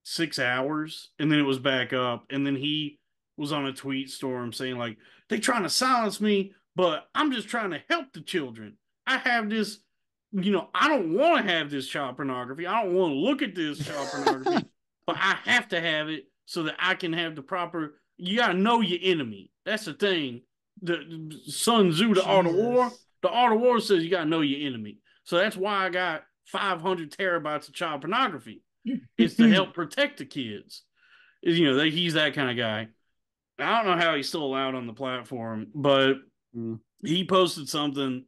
6 hours, and then it was back up, and then he was on a tweet storm saying like, they trying to silence me, but I'm just trying to help the children. I have this, I don't want to have this child pornography. I don't want to look at this child pornography, but I have to have it so that I can have the proper. You gotta know your enemy. That's the thing. The Sun Tzu, Jesus. the art of war says you gotta know your enemy. So that's why I got 500 terabytes of child pornography. It's to help protect the kids. He's that kind of guy. I don't know how he's still allowed on the platform, but Mm. he posted something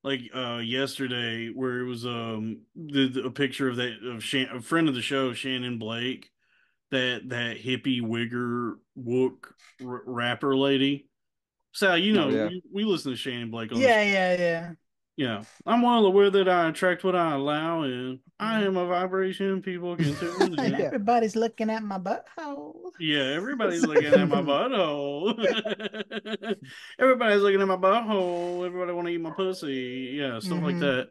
like yesterday where it was a picture of a friend of the show, Shannon Blake, that hippie wigger wook rapper lady. Sal, Oh yeah. we listen to Shannon Blake on the Yeah, show. yeah, yeah. Yeah, I'm well aware that I attract what I allow, and I Mhm. am a vibration people can tune And in. Yeah. everybody's looking at my butthole. Yeah, everybody's looking at my butthole. Everybody's looking at my butthole. Everybody want to eat my pussy. Yeah, stuff like Hmm. that.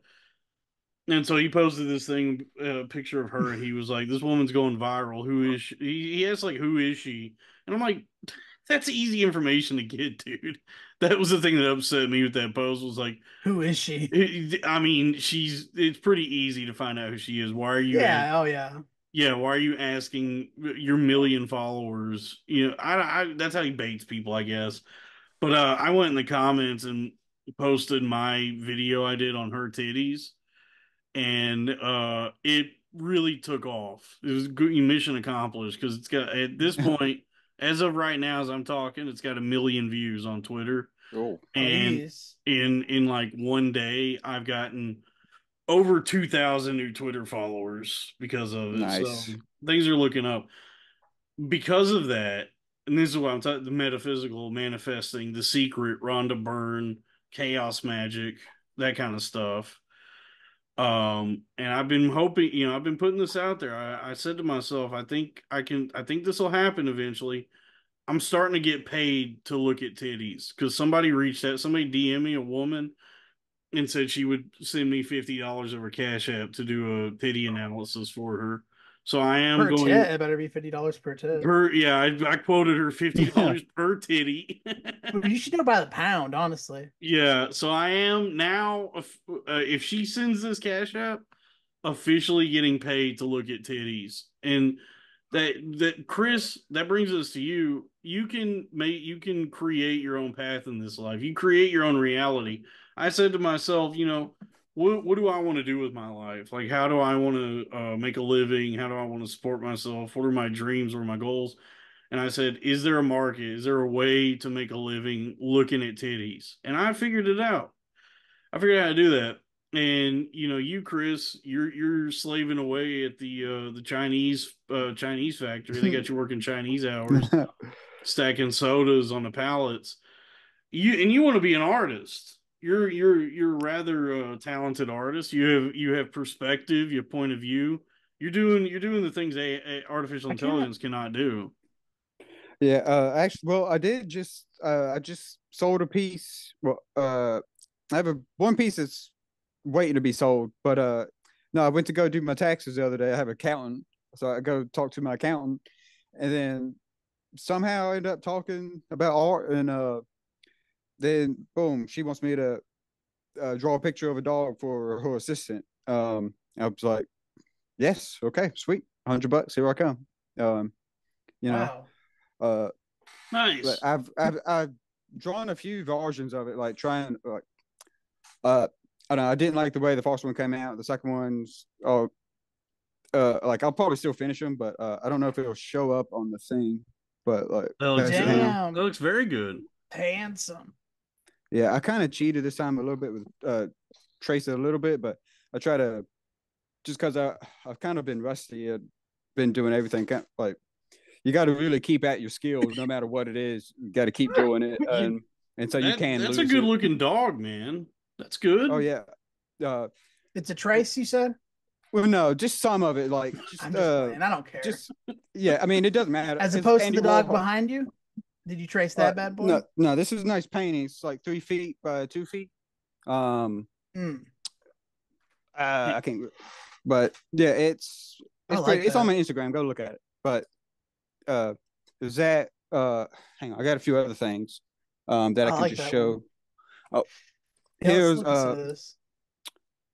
And so he posted this thing, picture of her, and he was like, "This woman's going viral. Who is she?" He asked like, "Who is she?" And I'm like, "That's easy information to get, dude." That was the thing that upset me with that post was like, Who is she? I mean, it's pretty easy to find out who she is. Why are you at? Yeah, oh yeah. Yeah, why are you asking your 1 million followers? That's how he baits people, I guess. But I went in the comments and posted my video I did on her titties, and really took off. It was good, mission accomplished because it's got at this point, as of right now, as I'm talking, it's got 1 million views on Twitter, Oh, and Jeez. in like one day, I've gotten over 2,000 new Twitter followers because of it. So nice. things are looking up because of that. And this is what I'm talking the metaphysical manifesting, the secret, Rhonda Byrne, chaos magic, that kind of stuff. And I've been hoping, I've been putting this out there. I said to myself, I think this will happen eventually. I'm starting to get paid to look at titties because somebody reached out, somebody DM me, a woman, and said she would send me $50 over Cash App to do a titty analysis for her. So I am Per going tit, it better be $50 per tit. per, yeah, I quoted her Yeah. $50 per titty. But you should do it by the pound, honestly. Yeah, so I am now, if she sends this Cash App, officially getting paid to look at titties. And that Chris, that brings us to you. You can create your own path in this life. You create your own reality. I said to myself, what do I want to do with my life? Like, how do I want to make a living? How do I want to support myself? What are my dreams? What are my goals? And I said, is there a market? Is there a way to make a living looking at titties? And I figured it out. I figured out how to do that. And you, Chris, you're slaving away at the Chinese factory. They got you working Chinese hours, stacking sodas on the pallets. You want to be an artist. You're rather a talented artist. You have perspective, you have point of view. You're doing the things artificial I can't. intelligence cannot do. Yeah, actually, well, I just sold a piece. Well, I have one piece that's waiting to be sold, but no, I went to go do my taxes the other day. I have an accountant, so I go talk to my accountant, and then somehow I end up talking about art, and then boom, she wants me to draw a picture of a dog for her assistant. I was like, yes, okay, sweet, $100, here I come. Um, you know, Wow. uh, but Nice. I've drawn a few versions of it, like trying like I don't know, I didn't like the way the first one came out. The second one's like I'll probably still finish them, but I don't know if it'll show up on the thing. But like That looks as of good. now, That Damn. looks very good. Handsome. yeah, I kind of cheated this time a little bit with trace it a little bit, but I try to just because I've kind of been rusty. I've been doing everything like you got to really keep at your skills no matter what it is. You got to keep doing it, and so you can That's a lose good it. looking dog, man. That's Oh good. yeah. Uh, It's a trace, you said? well, no, just some of it, like I'm just playing. I don't care. just yeah. I mean, it doesn't matter As because opposed to Andy the dog Warhol. behind you? Did you trace that bad boy? No, no, this is a nice painting. It's like 3 feet by 2 feet. Um, Mm, I can't, but yeah, I it's like pretty. It's on that. my Instagram. Go look at it. But uh, is that hang on, I got a few other things that I I can like just that one. show. Oh, Yeah, let's here's look at some a of this.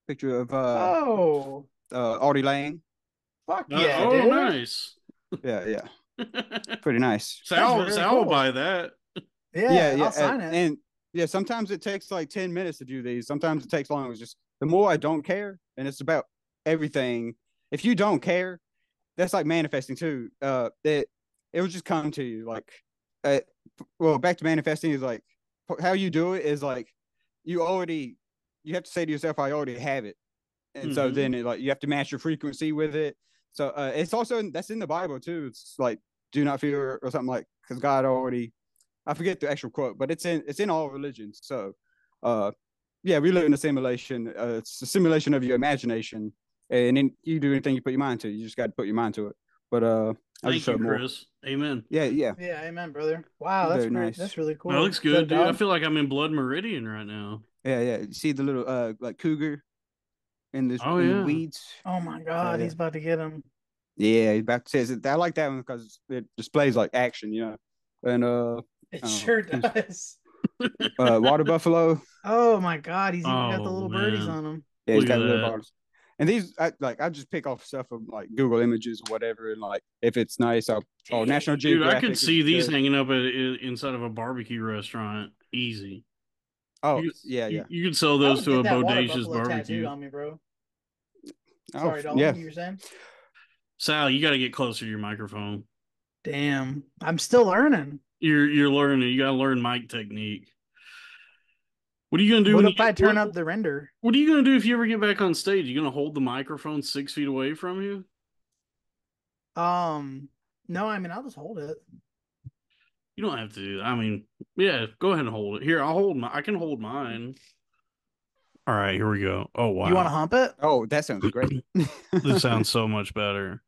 picture of Oh, Artie Lang. fuck yeah, Oh, dude. nice. Yeah, yeah, pretty nice. That's really Sal will cool. buy that. Yeah, Yeah, yeah, I'll sign it. and yeah. Sometimes it takes like 10 minutes to do these. Sometimes it takes longer. It's just the more I don't care, and it's about everything. If you don't care, that's like manifesting too. It will just come to you. Like, uh, well, back to manifesting is like how you do it is like you already you have to say to yourself, I already have it, and so Hmm. then like you have to match your frequency with it. So it's also that's in the Bible too. It's like do not fear or something like because God already I forget the actual quote, but it's in all religions. So, uh, yeah, we live in a simulation. It's a simulation of your imagination, and then you do anything you put your mind to. You just got to put your mind to it. But I'll just Thank show you, more. Chris. Amen. Yeah, yeah, Yeah, amen, brother. Wow, it's that's very great. That's nice. really That cool. looks Is that a good, dude. I dog? feel like I'm in Blood Meridian right now. Yeah, yeah. You see the little like cougar in this Oh in the yeah. weeds. Oh my Yeah, God, yeah, he's about to get him. yeah. He's about to say it. I like that one because it displays like action, And It I don't know, sure does. water buffalo. Oh my God, he's even got the Oh little birdies man. on him. Yeah, he's Look at got little that. bars. And these, I just pick off stuff from like Google Images or whatever, and like if it's nice, oh, National Dang. Dude, I could Geographic is see these good. hanging up inside of a barbecue restaurant. Easy. Oh, You could yeah, yeah. you could sell I those would to get a that water bodacious buffalo tattooed barbecue. on me, bro. Oh Sorry, yeah. Dalton, you were saying? Sal, you got to get closer to your microphone. Damn, I'm still learning. You're learning. You got to learn mic technique. What are you gonna do What when you if get I turn up the render? what are you gonna do if you ever get back on stage? You gonna hold the microphone 6 feet away from you? Um, no, I mean I'll just hold it. You don't have to do that. I mean, yeah, go ahead and hold it. Here, I can hold mine. All right, here we go. Oh You want to wow. hump it? Oh, that sounds great. This sounds so much better.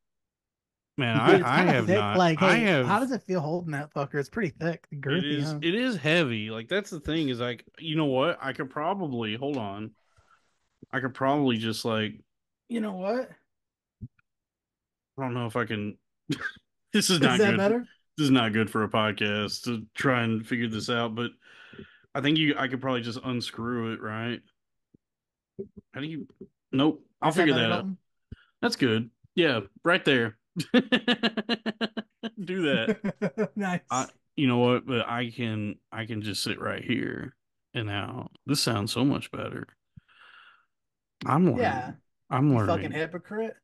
Man, Dude, it's I kind of have thick. not. Like, I hey, how have does it feel holding that fucker? It's pretty thick, girthy, huh? it is heavy. Like that's the thing is like, you know what? I could probably hold on. I could probably just like You know what? I don't know if I can this is Is not that good. better? This is not good for a podcast to try and figure this out, but I could probably just unscrew it, right? How do you Nope. I'll Is that figure better, that out. Dalton? That's good. Yeah, right there. Do that. I Nice. you know what, but I can just sit right here and now this sounds so much better. I'm Yeah, learning. I'm you fucking learning. hypocrite.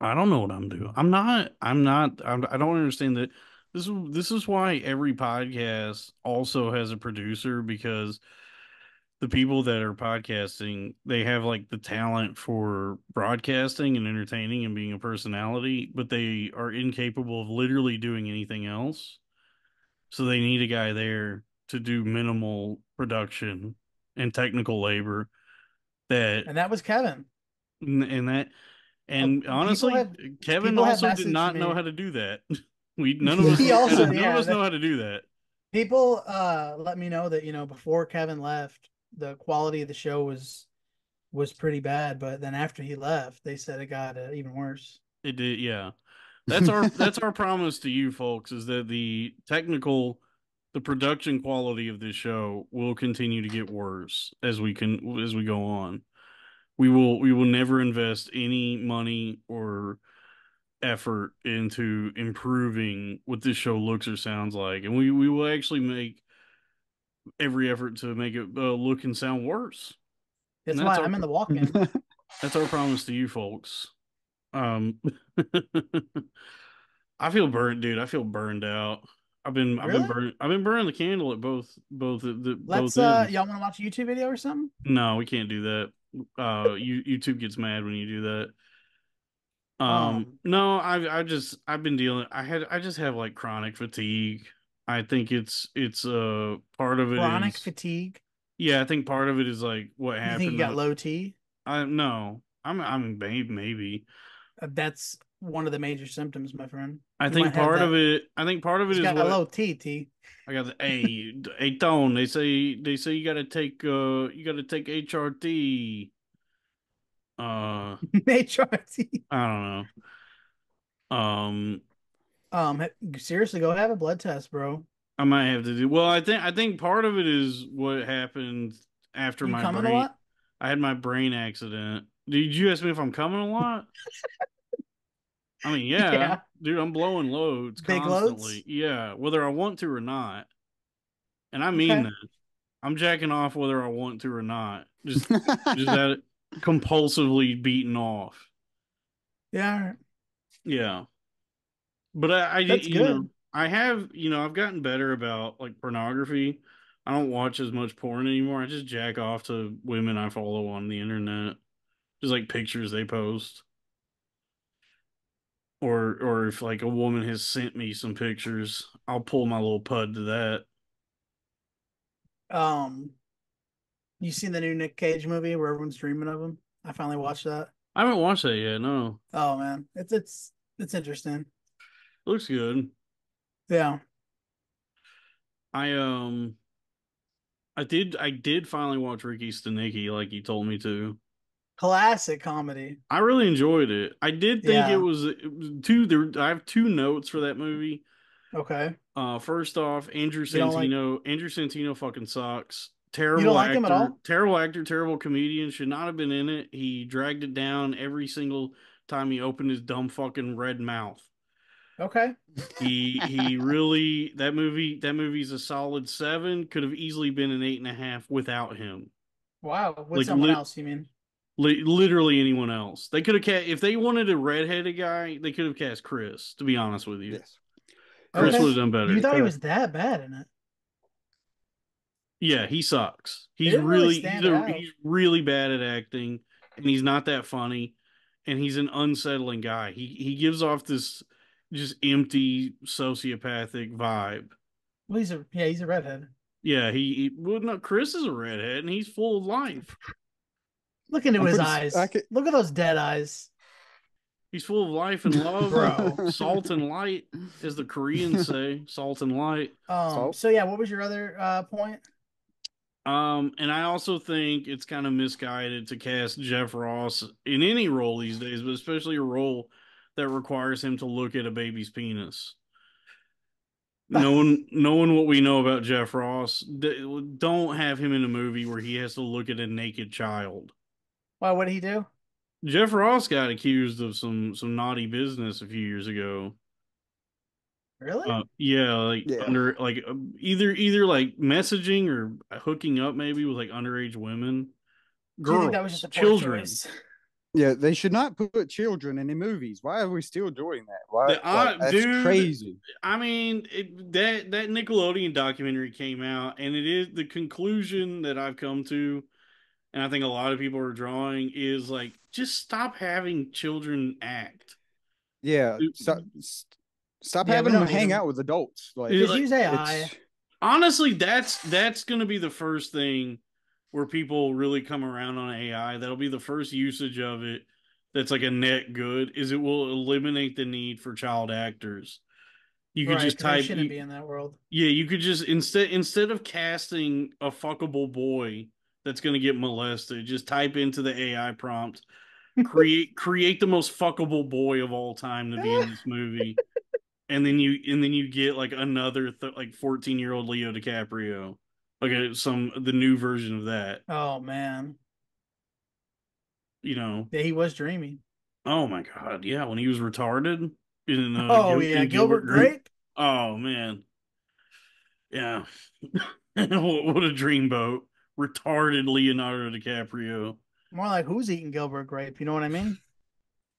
I don't know what I'm doing. I don't understand that this is why every podcast also has a producer because the people that are podcasting, they have like the talent for broadcasting and entertaining and being a personality, but they are incapable of literally doing anything else. So they need a guy there to do minimal production and technical labor that And that was Kevin. and that and People honestly, have Kevin people have also did messaged not know how me. to do that. We He also, none of yeah, us know how to do that. people let me know that, before Kevin left, the quality of the show was pretty bad, but then after he left, they said it got even worse. It did, yeah. That's our promise to you folks is that the production quality of this show will continue to get worse as we go on. We will never invest any money or effort into improving what this show looks or sounds like, and we will actually make every effort to make it look and sound worse. And That's why I'm in the walk-in. that's our promise to you folks. Um, I feel burnt, dude. I feel burned out. Really? I've been burning the candle at both Let's ends. y'all want to watch a YouTube video or something? No, we can't do that. YouTube gets mad when you do that. Um, No, I've been dealing. I just have like chronic fatigue. I think it's part of it chronic is fatigue. yeah. I think part of it is like what You think you happened. got low T? I no. I'm maybe. That's one of the major symptoms, my friend. I You might think have part of that. it. I think part of it He's is got a what low T, T. I got. Hey Tone. They say you got to take HRT. Uh, HRT. I don't know. Seriously, go have a blood test, bro. I might have to do. Well, I think part of it is what happened after You my coming a brain. lot? I had my brain accident. Did you ask me if I'm coming a lot? I mean, yeah, Yeah. dude, I'm blowing loads Big constantly. loads? Yeah, whether I want to or not, and I mean Okay. that. I'm jacking off whether I want to or not. Just that compulsively beaten off. Yeah, all right. Yeah, but That's you know, good. I have, you know, I've gotten better about like pornography. I don't watch as much porn anymore. I just jack off to women I follow on the internet, just like pictures they post, or if like a woman has sent me some pictures, I'll pull my little pud to that. Um, you seen the new Nick Cage movie where everyone's dreaming of him? I finally watched that. I haven't watched that yet. No, Oh man, it's interesting. looks good. Yeah. I I did finally watch Ricky Stenicki like you told me to. Classic comedy. I really enjoyed it. I did think Yeah. it was two. There, I have two notes for that movie. Okay. First off, You don't like Andrew Santino fucking sucks. you don't like him at all? Terrible actor, terrible comedian. Should not have been in it. He dragged it down every single time he opened his dumb fucking red mouth. Okay. He really that movie's a solid 7. Could have easily been an 8.5 without him. Wow. With Like someone else, you mean? Literally anyone else. They could have cast if they wanted a redheaded guy. They could have cast Chris. To be honest with you, Yes. Chris Okay. would have done You better. thought he was that bad in it? Yeah, he sucks. It He's didn't really really stand out. he's really bad at acting, and he's not that funny, and he's an unsettling guy. He gives off this just empty sociopathic vibe. Well, he's a redhead. Yeah, well, no, Chris is a redhead, and he's full of life. Look into I'm his pretty eyes. I could- Look at those dead eyes. He's full of life and love, Bro. salt and light, as the Koreans say, salt and light. Salt. So yeah, what was your other point? And I also think it's kind of misguided to cast Jeff Ross in any role these days, but especially a role that requires him to look at a baby's penis. Knowing what we know about Jeff Ross, don't have him in a movie where he has to look at a naked child. Why? What did he do? Jeff Ross got accused of some naughty business a few years ago. Really? Yeah, like Yeah. under like either like messaging or hooking up maybe with like underage women, Do you think girls, that was just a poor children. choice? Yeah, they should not put children in the movies. Why are we still doing that? Why? That's Dude, crazy. I mean, that Nickelodeon documentary came out, and it is the conclusion that I've come to, and I think a lot of people are drawing is like just stop having children act. Yeah, stop Yeah, having we them don't need hang them. out with adults. Like, Just like, use AI. it's honestly, that's going to be the first thing where people really come around on AI. That'll be the first usage of it. That's like a net good. Is it will eliminate the need for child actors. You could Right, just 'cause they type. shouldn't be in that world. Yeah, you could just instead of casting a fuckable boy that's going to get molested, just type into the AI prompt, create the most fuckable boy of all time to be in this movie, and then you get like another like 14-year-old Leo DiCaprio, like the new version of that. Oh man, You know, yeah, he was dreaming. oh my god, yeah, when he was retarded in Oh yeah, in Gilbert Grape. Grape. Oh man, yeah. What a dreamboat. Retarded Leonardo DiCaprio. More like who's eating Gilbert Grape? You know what I mean?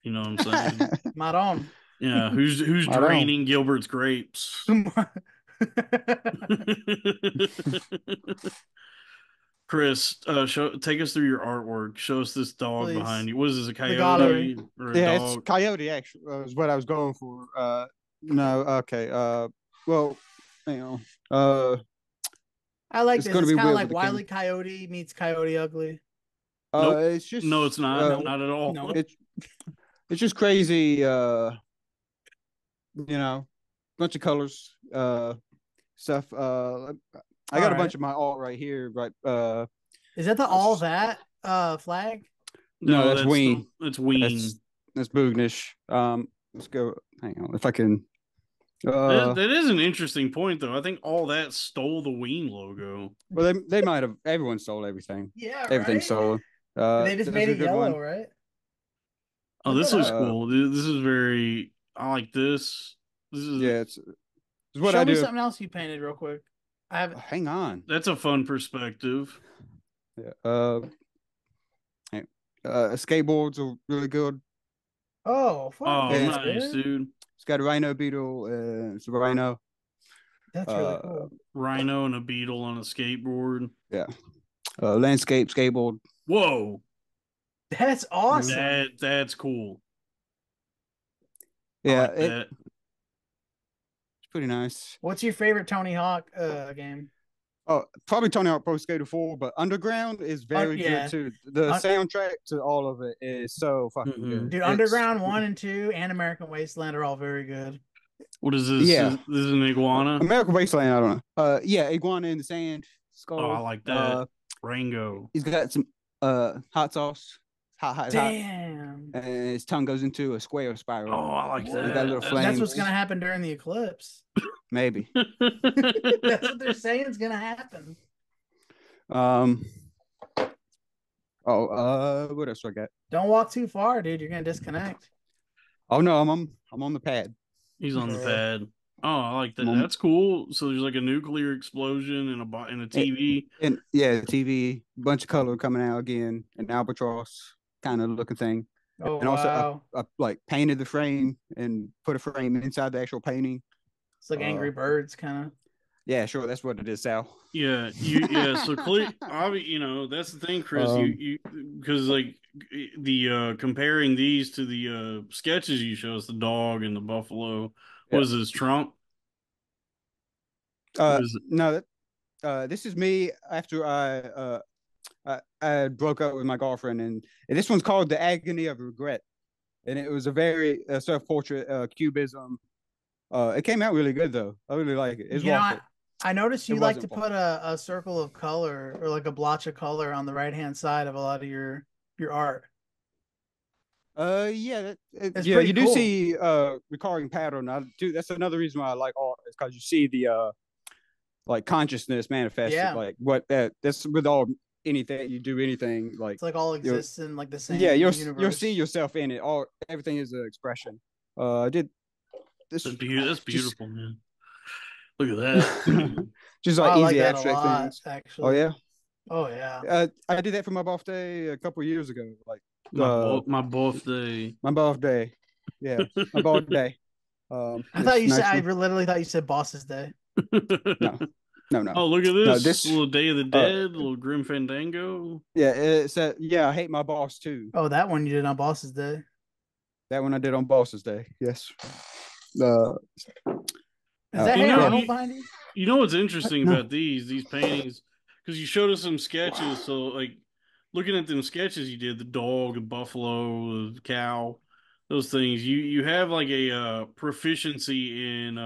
You know what I'm saying? Madon. Yeah, who's I don't. draining Gilbert's grapes? Chris, take us through your artwork. Show us this dog Please. behind you. What is this, a gallery. coyote or a Yeah, dog? it's coyote. Actually, is what I was going for. No, okay. Well, you know, I like It's this. gonna It's be kind of weird like with the Wile E. Coyote meets Coyote Ugly. Nope. it's just No, it's not. uh, Not at all. No. it's just crazy. You know, bunch of colors. Stuff. I got a bunch of my art right here. Right. Is that the all that flag? No, that's Ween. That's Ween. That's Boognish. Let's go. Hang on, if I can. That is an interesting point, though. I think all that stole the Ween logo. Well, they might have. Everyone stole everything. Yeah, Everything's right? stolen. They just there's made a it good yellow, one. right? Oh, Look this at looks that. cool. This is very. I like this. This is Yeah, it's what Show I me do. something else you painted real quick. I have Hang on. That's a fun perspective. Yeah. Skateboards are really good. Oh, fuck. Oh, yeah, nice, dude. dude. It's got a rhino beetle. It's a rhino. That's really cool. Rhino and a beetle on a skateboard. Yeah. Landscape skateboard. Whoa, That's awesome. that's cool. I Yeah, like it's that. pretty nice. What's your favorite Tony Hawk game? Oh, probably Tony Hawk Pro Skater 4, but Underground is very yeah. good too. The soundtrack to all of it is so fucking Mhm. good. Dude, Underground 1 and 2 and American Wasteland are all very good. What is this? Yeah. This is an iguana. American Wasteland, I don't know. Yeah, iguana in the sand. Skull. Oh, I like that. Rango. He's got some hot sauce. Hot. Damn. And his tongue goes into a square spiral. Oh, I like He's got that. little That's flames. what's gonna happen during the eclipse. Maybe. That's what they're saying is gonna happen. What else do I got? Don't walk too far, dude. You're gonna disconnect. Oh no, I'm on the pad. He's on the pad. Oh, I like that. Mom. That's cool. So there's like a nuclear explosion in a TV. And yeah, TV, bunch of color coming out again, an albatross. kind of looking thing. Oh And also, wow. I like painted the frame and put a frame inside the actual painting. It's like Uh, Angry Birds kind of. yeah, sure, that's what it is, Sal. Yeah. So clear, that's the thing, Chris. Um, Because like the comparing these to the sketches you show us, the dog and the buffalo. What yeah. is this, Trump? Or is it? No, this is me after I broke up with my girlfriend, and this one's called "The Agony of Regret," and it was a very self-portrait cubism. It came out really good though. I really like it. It's You know, worth I it. I noticed It you like to wasn't fun. put a circle of color or like a blotch of color on the right hand side of a lot of your art. Yeah, It's yeah, pretty you do cool. see recurring pattern. I do. That's another reason why I like art is because you see the like consciousness manifested. Yeah. Like what that's with all anything you do anything like It's like all you exists in like the yeah same you'll see universe. yourself in it. All everything is an expression. I did this That's just beautiful, man. Look at that. just Oh, like I like easy that a abstract lot, things. Oh actually. yeah, Oh yeah. I did that for my birthday a couple of years ago. Like My birthday. my birthday, yeah, my birthday. I thought This you said nice I one. literally thought you said Boss's Day. No, no, no, Oh, look at no. this This little Day of the uh Dead, little Grim Fandango. yeah, it's yeah. I hate my boss too. Oh, that one you did on Boss's Day. That one I did on Boss's Day. Yes. Uh, Is that You Hey know, yeah. Arnold you, behind you? you know what's What? interesting No. about these paintings, because you showed us some sketches. So, like, looking at them sketches you did, the dog, the buffalo, the cow, those things. You have like a proficiency in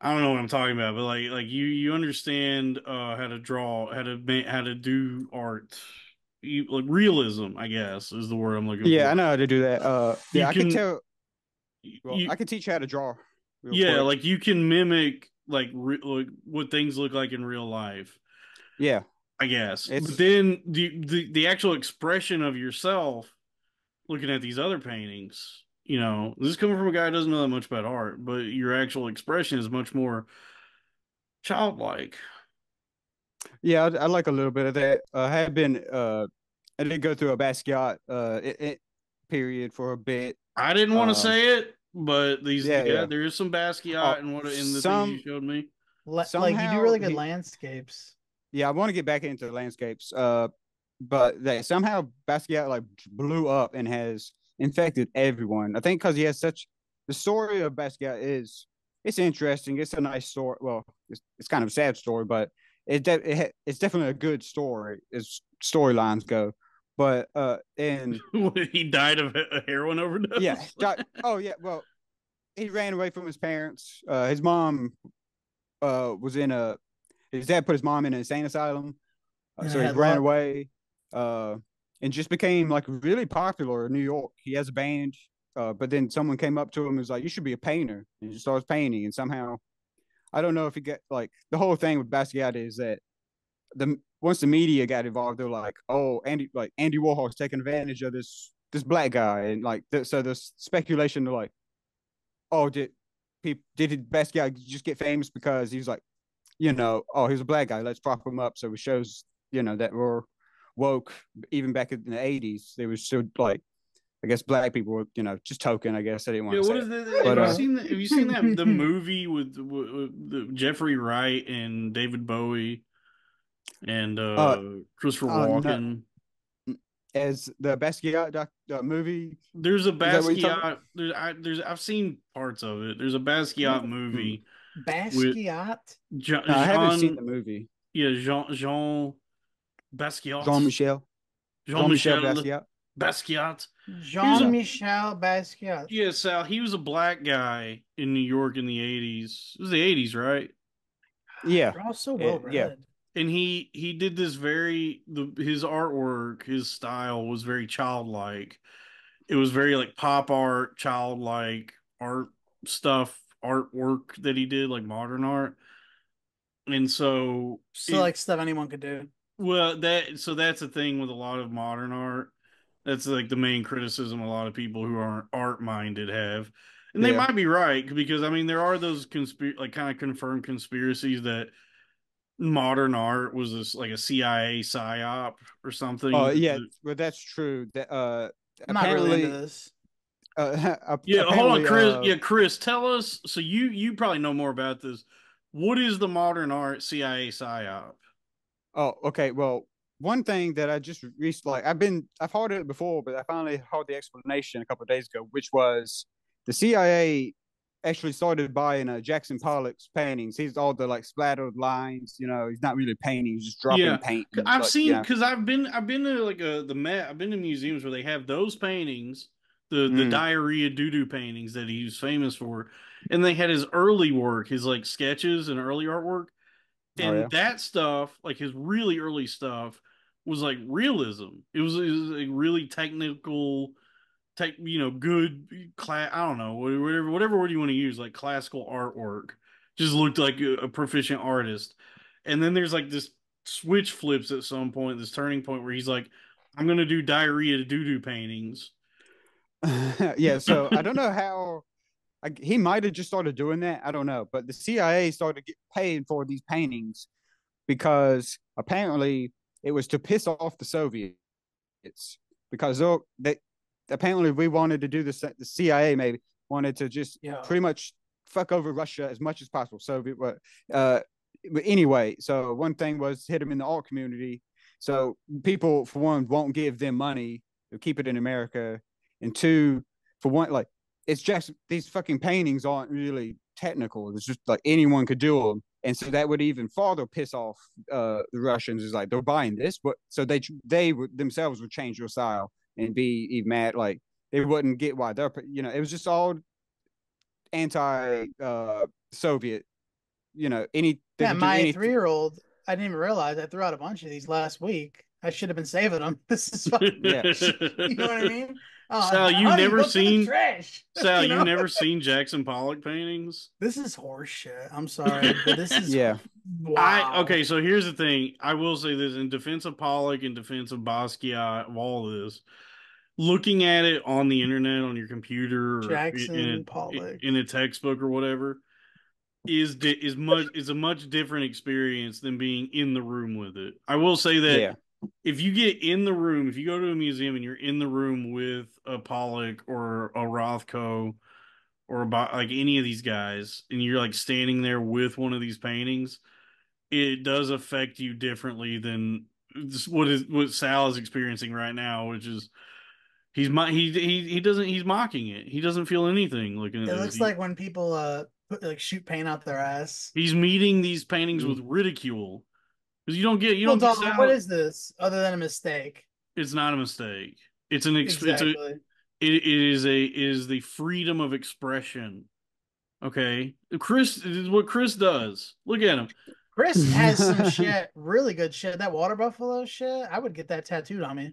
I don't know what I'm talking about, but like you understand how to draw, how to do art. Like realism, I guess, is the word I'm looking Yeah, I for. know how to do that. You Yeah, I could can tell. Well, I you could teach you how to draw real Yeah, quick. like you can mimic like what things look like in real life, Yeah, I guess. But it's then the actual expression of yourself looking at these other paintings, this is coming from a guy who doesn't know that much about art, but your actual expression is much more childlike. yeah. I like a little bit of that. I had been. I did go through a Basquiat period for a bit. I didn't want to Um, say it, but yeah, yeah. there is some Uh, Basquiat in the things you some showed me. Like you do really somehow good he. landscapes. Yeah, I want to get back into the landscapes. But they somehow Basquiat like blew up and has infected everyone. I think because he has such the story of Basquiat is it's interesting. It's a nice story. Well, it's kind of a sad story, but it's definitely a good story as storylines go. But and He died of a heroin yeah, overdose. oh yeah, well he ran away from his parents. His mom was in a his dad put his mom in an insane asylum. And I So he had ran luck. away uh, and just became like really popular in New York. He has a band, but then someone came up to him and was like, "You should be a painter." And he starts painting, and somehow I don't know if he got like the whole thing with Basquiat is that the once the media got involved, they're like, "Oh, Andy Warhol's taking advantage of this black guy," and like so there's speculation to like, "Oh, did Basquiat just get famous because he was like, oh, he was a black guy. Let's prop him up." So it shows, that we're woke. Even back in the 80s, they were still like, I guess black people were, just token. I guess I didn't Yeah, want to what say is it, that? Hey, but bro. Have you seen that the movie with Jeffrey Wright and David Bowie and uh, Christopher no, Walken? as the Basquiat movie, There's a is that what you're talking about? Basquiat. I've seen parts of it. There's a Basquiat Mm. movie with Basquiat? No, I haven't seen the Jean. movie. Yeah, Jean Basquiat. Jean Michel, Jean Jean Michel Michel Basquiat. Basquiat. He was a Yeah, Jean-Michel Basquiat. Yeah, Sal. He was a black guy in New York in the '80s. It was the '80s, right? yeah, You're all so well yeah, read. And he did this his artwork, his style was very childlike. It was very like pop art, childlike art artwork that he did, like modern art. And so So like stuff anyone could do. that's the thing with a lot of modern art. That's like the main criticism a lot of people who aren't art minded have. And they yeah, might be right because I mean there are those like kind of confirmed conspiracies that modern art was this like a CIA psyop or something. Yeah, but that's true. That I'm not really into apparently this. Yeah, hold on, apparently Chris. Yeah, Chris, tell us. So you probably know more about this. What is the modern art CIA psyop? oh, okay. Well, one thing that I just recently, like, I've heard it before, but I finally heard the explanation a couple of days ago, which was the CIA actually started buying Jackson Pollock's paintings. He's all the like splattered lines, he's not really painting, he's just dropping Yeah, paint and I've like, seen because I've been to like the Met. I've been to museums where they have those paintings, the mm, diarrhea doo doo paintings that he was famous for, and they had his early work, his like sketches and early artwork, oh and yeah. that stuff, like his really early stuff, was like realism. It was like really technical, good class. I don't know, whatever word you want to use, like classical artwork. Just looked like a proficient artist. And then there's like this switch flips at some point, this turning point where he's like, "I'm gonna do diarrhea doo doo paintings." Yeah, so I don't know how he might have just started doing that. I don't know, but the CIA started to get paid for these paintings because apparently it was to piss off the Soviets because they apparently we wanted to do this. The CIA maybe wanted to just Yeah. pretty much fuck over Russia as much as possible. Uh, but anyway, so one thing was hit them in the art community. So people, for one, won't give them money to keep it in America, and two, for one, like it's just these fucking paintings aren't really technical. It's just like anyone could do them. And so that would even further piss off the Russians. Is like they're buying this, but so they would themselves would change their style and be even mad. Like they wouldn't get why they're it was just all anti Soviet. Any they Yeah, would do my anything. 3-year-old, I didn't even realize I threw out a bunch of these last week. I should have been saving them. This is fucking, Yeah, you know what I mean? Sal, you Honey, never look in the seen trash. Sal, You you know? never seen Jackson Pollock paintings? This is horse shit. I'm sorry, but this is yeah. wow. Okay, so here's the thing. I will say this in defense of Pollock, in defense of Basquiat, of all of this, looking at it on the internet, on your computer, or Jackson Pollock. in a textbook or whatever, is a much different experience than being in the room with it. I will say that Yeah. if you get in the room, if you go to a museum and you're in the room with a Pollock or a Rothko or about like any of these guys, and you're like standing there with one of these paintings, it does affect you differently than what Sal is experiencing right now, which is he doesn't he's mocking it. He doesn't feel anything looking at It this. looks like when people put like shoot paint out their ass. He's meeting these paintings with Mm. ridicule because you Well, don't get Dalton, what Sal. is this other than a mistake? It's not a mistake. Exactly. It is the freedom of expression. Okay, Chris is what Chris does. Look at him. Chris has some shit, really good shit. That water buffalo shit, I would get that tattooed on me.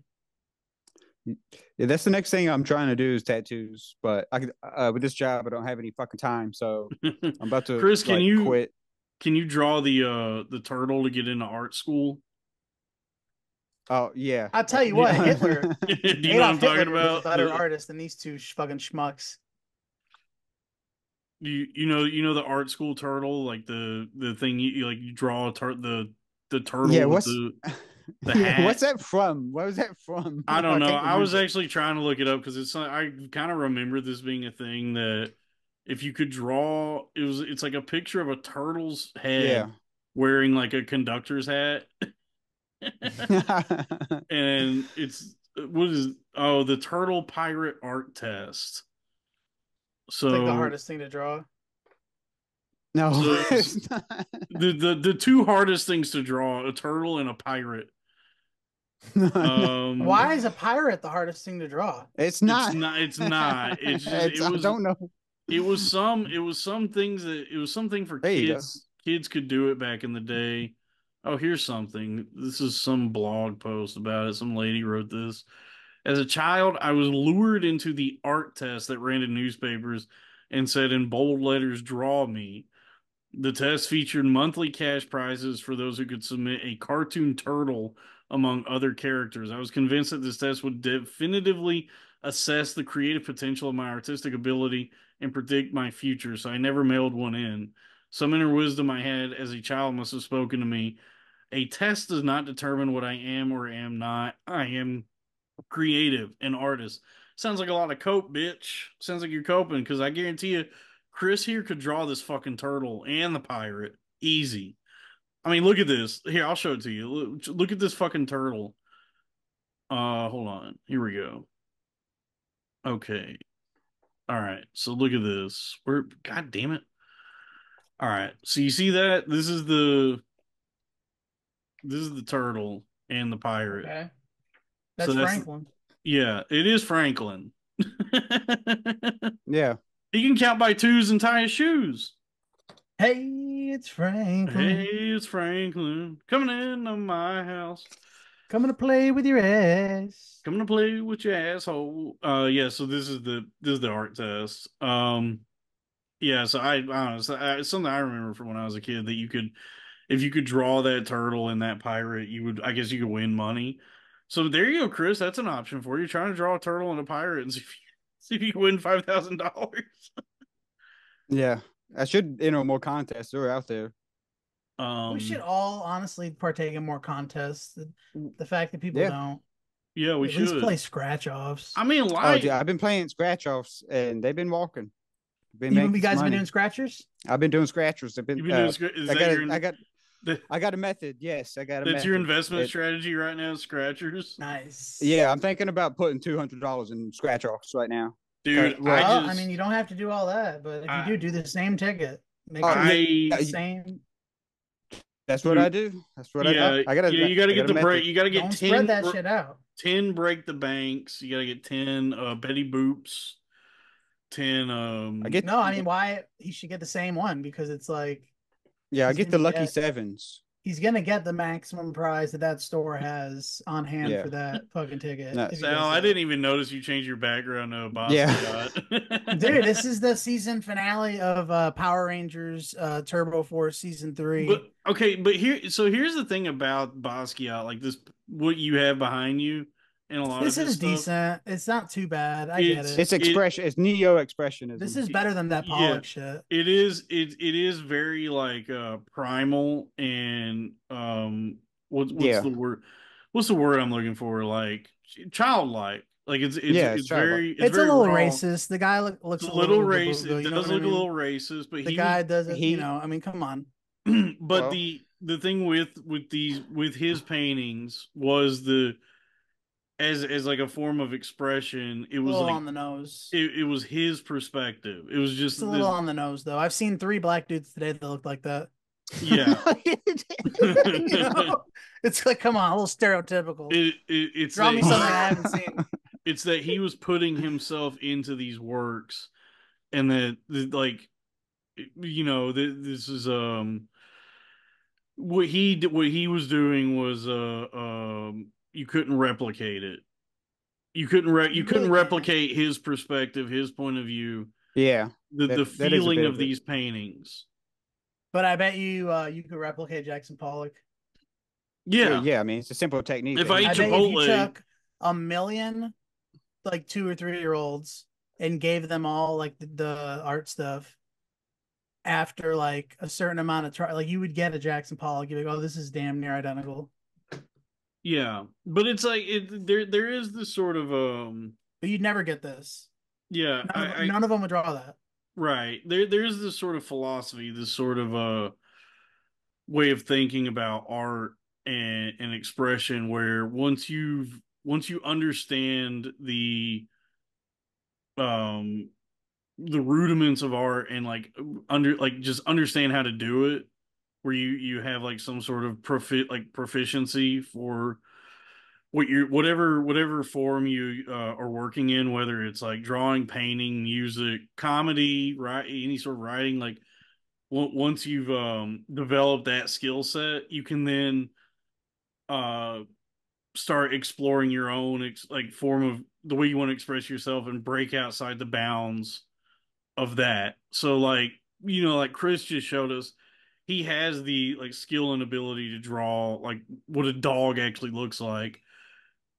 Yeah, that's the next thing I'm trying to do is tattoos. But with this job, I don't have any fucking time, so I'm about to Chris, like quit. can you draw the turtle to get into art school? Oh yeah, I'll tell you what, Hitler, Do you know what I'm Adolf talking Hitler was a about? better artist than these two fucking schmucks. You know the art school turtle, like the thing like you draw the yeah. turtle with What's the yeah? What's hat. that from? What was that from? I don't I know. can't I was remember. actually trying to look it up because I kind of remember this being a thing that if you could draw, it's like a picture of a turtle's head Yeah. wearing like a conductor's hat, and it's what is the turtle pirate art test. It's like the So hardest thing to draw. No, so it's not. the two hardest things to draw, a turtle and a pirate. No, no. Um, Why is a pirate the hardest thing to draw? It's not. it's not. It's just I don't know. it was something for There you go. kids could do it back in the day. Oh, here's something. This is some blog post about it. Some lady wrote this. As a child, I was lured into the art test that ran in newspapers and said in bold letters, "Draw me." The test featured monthly cash prizes for those who could submit a cartoon turtle among other characters. I was convinced that this test would definitively assess the creative potential of my artistic ability and predict my future, so I never mailed one in. Some inner wisdom I had as a child must have spoken to me. A test does not determine what I am or am not. I am creative and artist. Sounds like a lot of cope, bitch. Sounds like you're coping, because I guarantee you, Chris here could draw this fucking turtle and the pirate easy. I mean, look at this. Here, I'll show it to you. Look at this fucking turtle. Hold on. Here we go. Okay. All right. So look at this. Where? God damn it. All right. So you see that? This is the turtle and the pirate. Okay. So That's Franklin. yeah, it is Franklin. Yeah. He can count by twos and tie his shoes. Hey, it's Franklin. Hey, it's Franklin coming into my house. Coming to play with your ass. Coming to play with your asshole. Yeah. So this is the art test. Yeah. So I don't know. It's something I remember from when I was a kid, that you could, if you could draw that turtle and that pirate, you would. I guess you could win money. So there you go, Chris. That's an option for you. Trying to draw a turtle and a pirate and see if you can win $5,000. Yeah. I should enter more contests. They're out there. We should all honestly partake in more contests. The fact that people Yeah. don't. Yeah, we At should least play scratch offs. I mean, Oh, like, dude, I've been playing scratch offs and they've been walking. You making guys some been money. doing scratchers? I've been doing scratchers. I've been. you've been doing. Is that your? I got a method. Yes, I got a That's method. your investment strategy right now, scratchers. Nice. Yeah, I'm thinking about putting $200 in scratch offs right now. Dude. Well, I mean, you don't have to do all that, but if you do the same ticket, make sure the same. That's what I do. That's what I do. You got to get the break. You got to get Don't 10. spread that shit out. 10 break the banks. You got to get 10 Betty Boops. 10. I mean, why he should get the same one, because it's like. Yeah, I get the lucky sevens. He's gonna get the maximum prize that store has on hand for that fucking ticket. No. Sal, I didn't even notice you changed your background to a boss. Yeah. Dude, this is the season finale of Power Rangers Turbo Force Season 3. But here's the thing about Basquiat, like this, what you have behind you, and a lot this of this is stuff, decent. It's not too bad. I get it. It's expression. It's neo expressionism. This is better than that Pollock shit. It is. It is very like primal and what's the word? What's the word I'm looking for? Like childlike. Like it's very. It's very a little raw. racist. The guy looks a little racist. It does look a little racist, but the guy doesn't. I mean, come on. But the thing with his paintings was as like a form of expression, it was like on the nose. It was his perspective. It was just a little on the nose, though. I've seen 3 black dudes today that look like that. Yeah. It's like, come on, a little stereotypical. It's draw me something I haven't seen. It's that he was putting himself into these works, and that like, this is what he was doing was you couldn't replicate it. You couldn't replicate his perspective, his point of view. Yeah. The feeling of these paintings. But I bet you could replicate Jackson Pollock. Yeah. Yeah, I mean, it's a simple technique. If I eat Chipotle, if you took 1 million like 2 or 3 year olds and gave them all like the art stuff, after like a certain amount of try, like you would get a Jackson Pollock. You'd be like, oh, this is damn near identical. Yeah, but it's like there is this sort of But you'd never get this. Yeah, none of them would draw that. Right. There's this sort of philosophy, this sort of way of thinking about art and expression, where once you understand the rudiments of art, and like just understand how to do it, where you have like some sort of proficiency for whatever form you are working in, whether it's like drawing, painting, music, comedy, right, any sort of writing. Like once you've developed that skill set, you can then start exploring your own form of the way you want to express yourself and break outside the bounds of that. So like Chris just showed us, he has the like skill and ability to draw like what a dog actually looks like,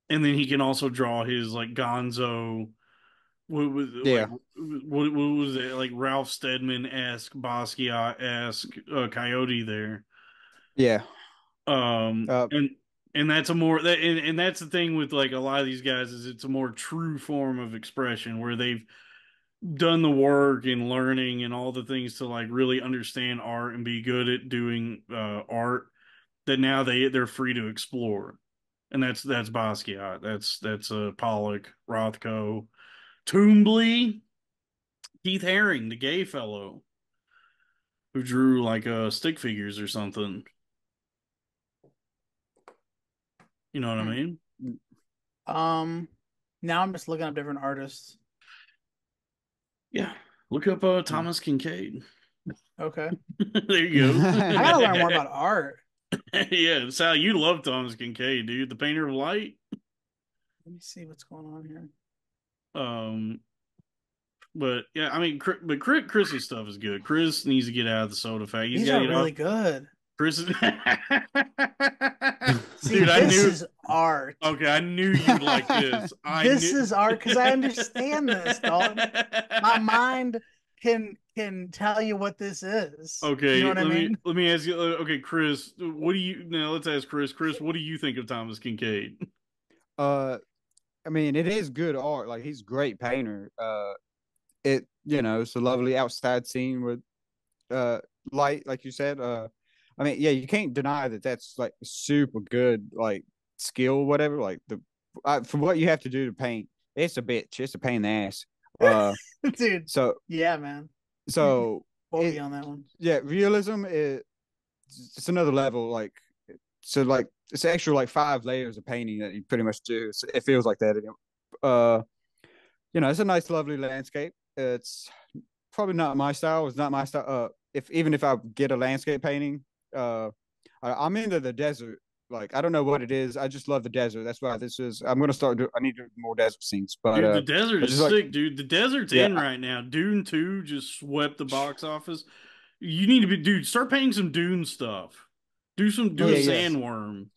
and then he can also draw his like gonzo what was like Yeah, what was it like Ralph Steadman esque Basquiat esque Coyote there. yeah. Um Uh, and and that's a more that and that's the thing with like a lot of these guys is it's a more true form of expression where they've done the work and learning and all the things to like really understand art and be good at doing art that now they're free to explore. And that's Basquiat. That's Pollock, Rothko, Toombley, Keith Haring, the gay fellow who drew like stick figures or something. You know what I Hmm. mean? Um, now I'm just looking up different artists. Yeah. Look up Thomas Kincaid. Okay. There you go. I gotta learn more about art. Yeah, Sal, you love Thomas Kincaid, dude. The painter of light. Let me see what's going on here. Um, but yeah, I mean, but Chris's stuff is good. Chris needs to get out of the soda factory. He's These got to are get off. really good. Chris is, See, dude. I this knew. is art. Okay, I knew you'd like this. I This knew. is art because I understand this, dog. My mind can tell you what this is. You know Okay, what I mean? let me ask you. Okay, Chris, what do you now? Let's ask Chris. Chris, what do you think of Thomas Kincaid? uh, I mean, it is good art. Like he's a great painter. It's a lovely outside scene with uh light, like you said. I mean, yeah, you can't deny that that's like super good, like skill, whatever. Like for what you have to do to paint, it's a bitch. It's a pain in the ass. Uh, Dude. so Yeah, man. You so quote me it on that one. yeah, realism is it's another level. Like it's actual like 5 layers of painting that you pretty much do. So it feels like that. Uh, it's a nice, lovely landscape. It's probably not my style. It's not my style. If even if I get a landscape painting, uh, I'm into the desert. Like I don't know what it is. I just love the desert. That's why this is. I'm gonna start. I need to do more desert scenes. But Dude, the desert I is just like sick, dude. The desert's yeah. in right now. Dune 2 just swept the box office. You need to be, dude, start painting some Dune stuff. Do a Yeah, yeah. sandworm.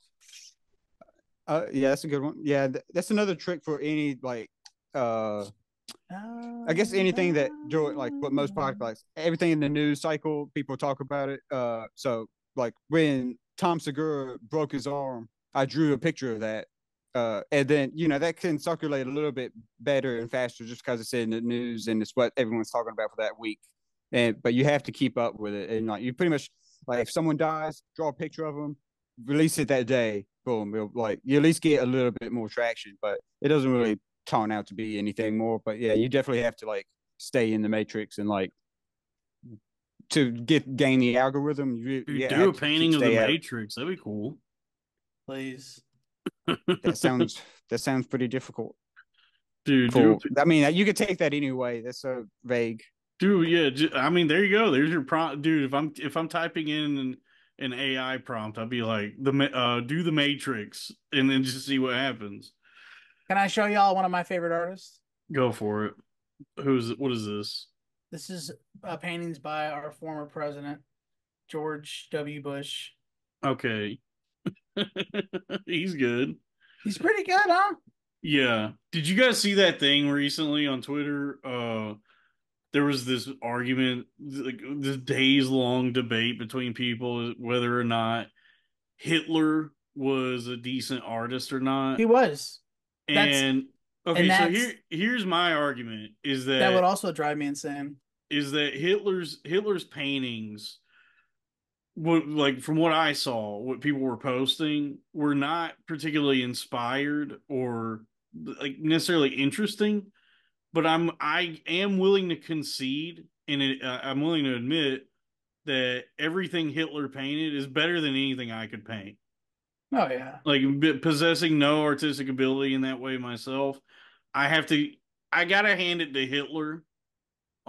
Yeah, that's a good one. Yeah, that's another trick for any like uh I guess anything that do it like what most podcasts like everything in the news cycle, people talk about it. So like when Tom Segura broke his arm, I drew a picture of that. And then that can circulate a little bit better and faster just because it's in the news and it's what everyone's talking about for that week. And but you have to keep up with it, and like you pretty much like if someone dies, draw a picture of them, release it that day. Boom, like you at least get a little bit more traction, but it doesn't really turn out to be anything more. But yeah, you definitely have to like stay in the matrix and like to gain the algorithm. You Dude, do have a to keep painting of the stay at it. Matrix. That'd be cool. Please. That sounds pretty difficult. Dude, For I mean, you could take that anyway. That's so vague. yeah. I mean, there you go. There's your prompt, dude. If I'm typing in an AI prompt, I'd be like do the Matrix and then just see what happens. Can I show y'all one of my favorite artists? Go for it. What is this? This is paintings by our former president, George W. Bush. Okay. He's good. He's pretty good, huh? Yeah. Did you guys see that thing recently on Twitter? There was this argument, like this days long debate between people whether or not Hitler was a decent artist or not. He was. That's And and okay, so that's here's my argument that would also drive me insane. is that Hitler's paintings, what like from what I saw, what people were posting were not particularly inspired or like necessarily interesting. But I am willing to concede, and I'm willing to admit that everything Hitler painted is better than anything I could paint. Oh yeah. Like possessing no artistic ability in that way myself, I have to. I gotta hand it to Hitler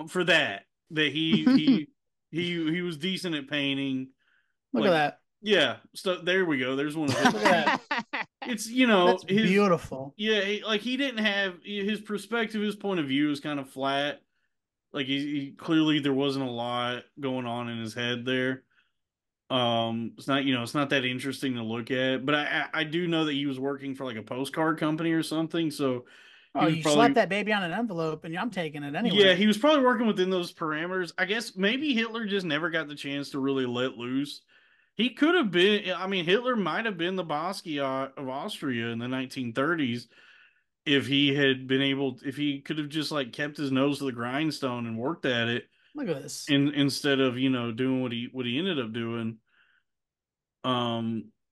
for that. That he was decent at painting. Look at Like that. yeah, so there we go. There's one of his. Look at that. It's That's his beautiful. yeah, like he didn't have his perspective, his point of view is kind of flat. Like he clearly there wasn't a lot going on in his head there. It's not that interesting to look at, but I do know that he was working for like a postcard company or something. So Oh, you slap that baby on an envelope, and I'm taking it anyway. Yeah, he was probably working within those parameters. I guess maybe Hitler just never got the chance to really let loose. He could have been. I mean, Hitler might have been the Basquiat of Austria in the 1930s if he had been able. If he could have just like kept his nose to the grindstone and worked at it. Look at this. Instead of doing what he ended up doing.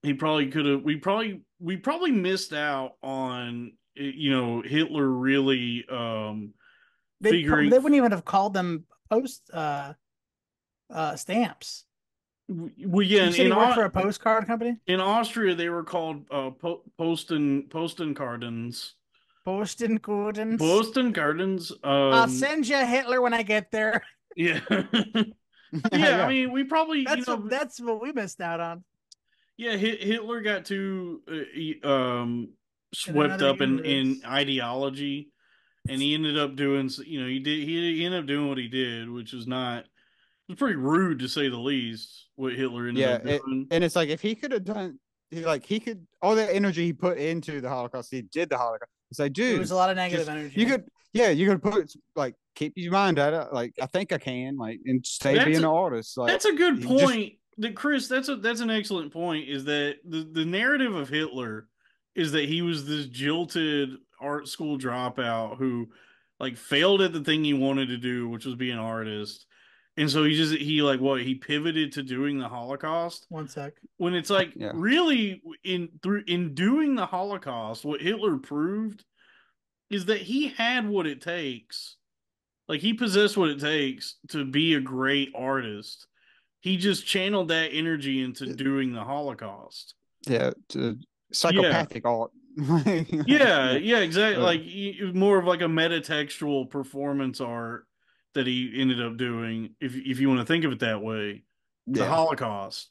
He probably could have. We probably missed out on Hitler really figuring. They wouldn't even have called them post stamps. Well, yeah, You said he worked for a postcard company. In Austria, they were called Postenkardens. Postenkardens. Postenkardens. I'll send you Hitler when I get there. Yeah. Yeah, I mean, we probably that's what we missed out on. Yeah, Hitler got too swept up in ideology, and he ended up doing he ended up doing what he did, which was not. It was pretty rude to say the least. What Hitler ended up doing, and it's like if he could have done, he could all that energy he put into the Holocaust, he did the Holocaust. It's like, dude, it was a lot of negative energy. You could put like keep your mind at it. Like I think I can, like, and stay being an artist. Like that's a good point. Chris, that's an excellent point. Is that the narrative of Hitler is that he was this jilted art school dropout who like failed at the thing he wanted to do, which was be an artist. And so he pivoted to doing the Holocaust. One sec. When it's like really in doing the Holocaust, what Hitler proved is that he had what it takes. Like he possessed what it takes to be a great artist. He just channeled that energy into doing the Holocaust. Yeah, psychopathic art. yeah, exactly. Like more of like a metatextual performance art that he ended up doing, if you want to think of it that way, the Holocaust.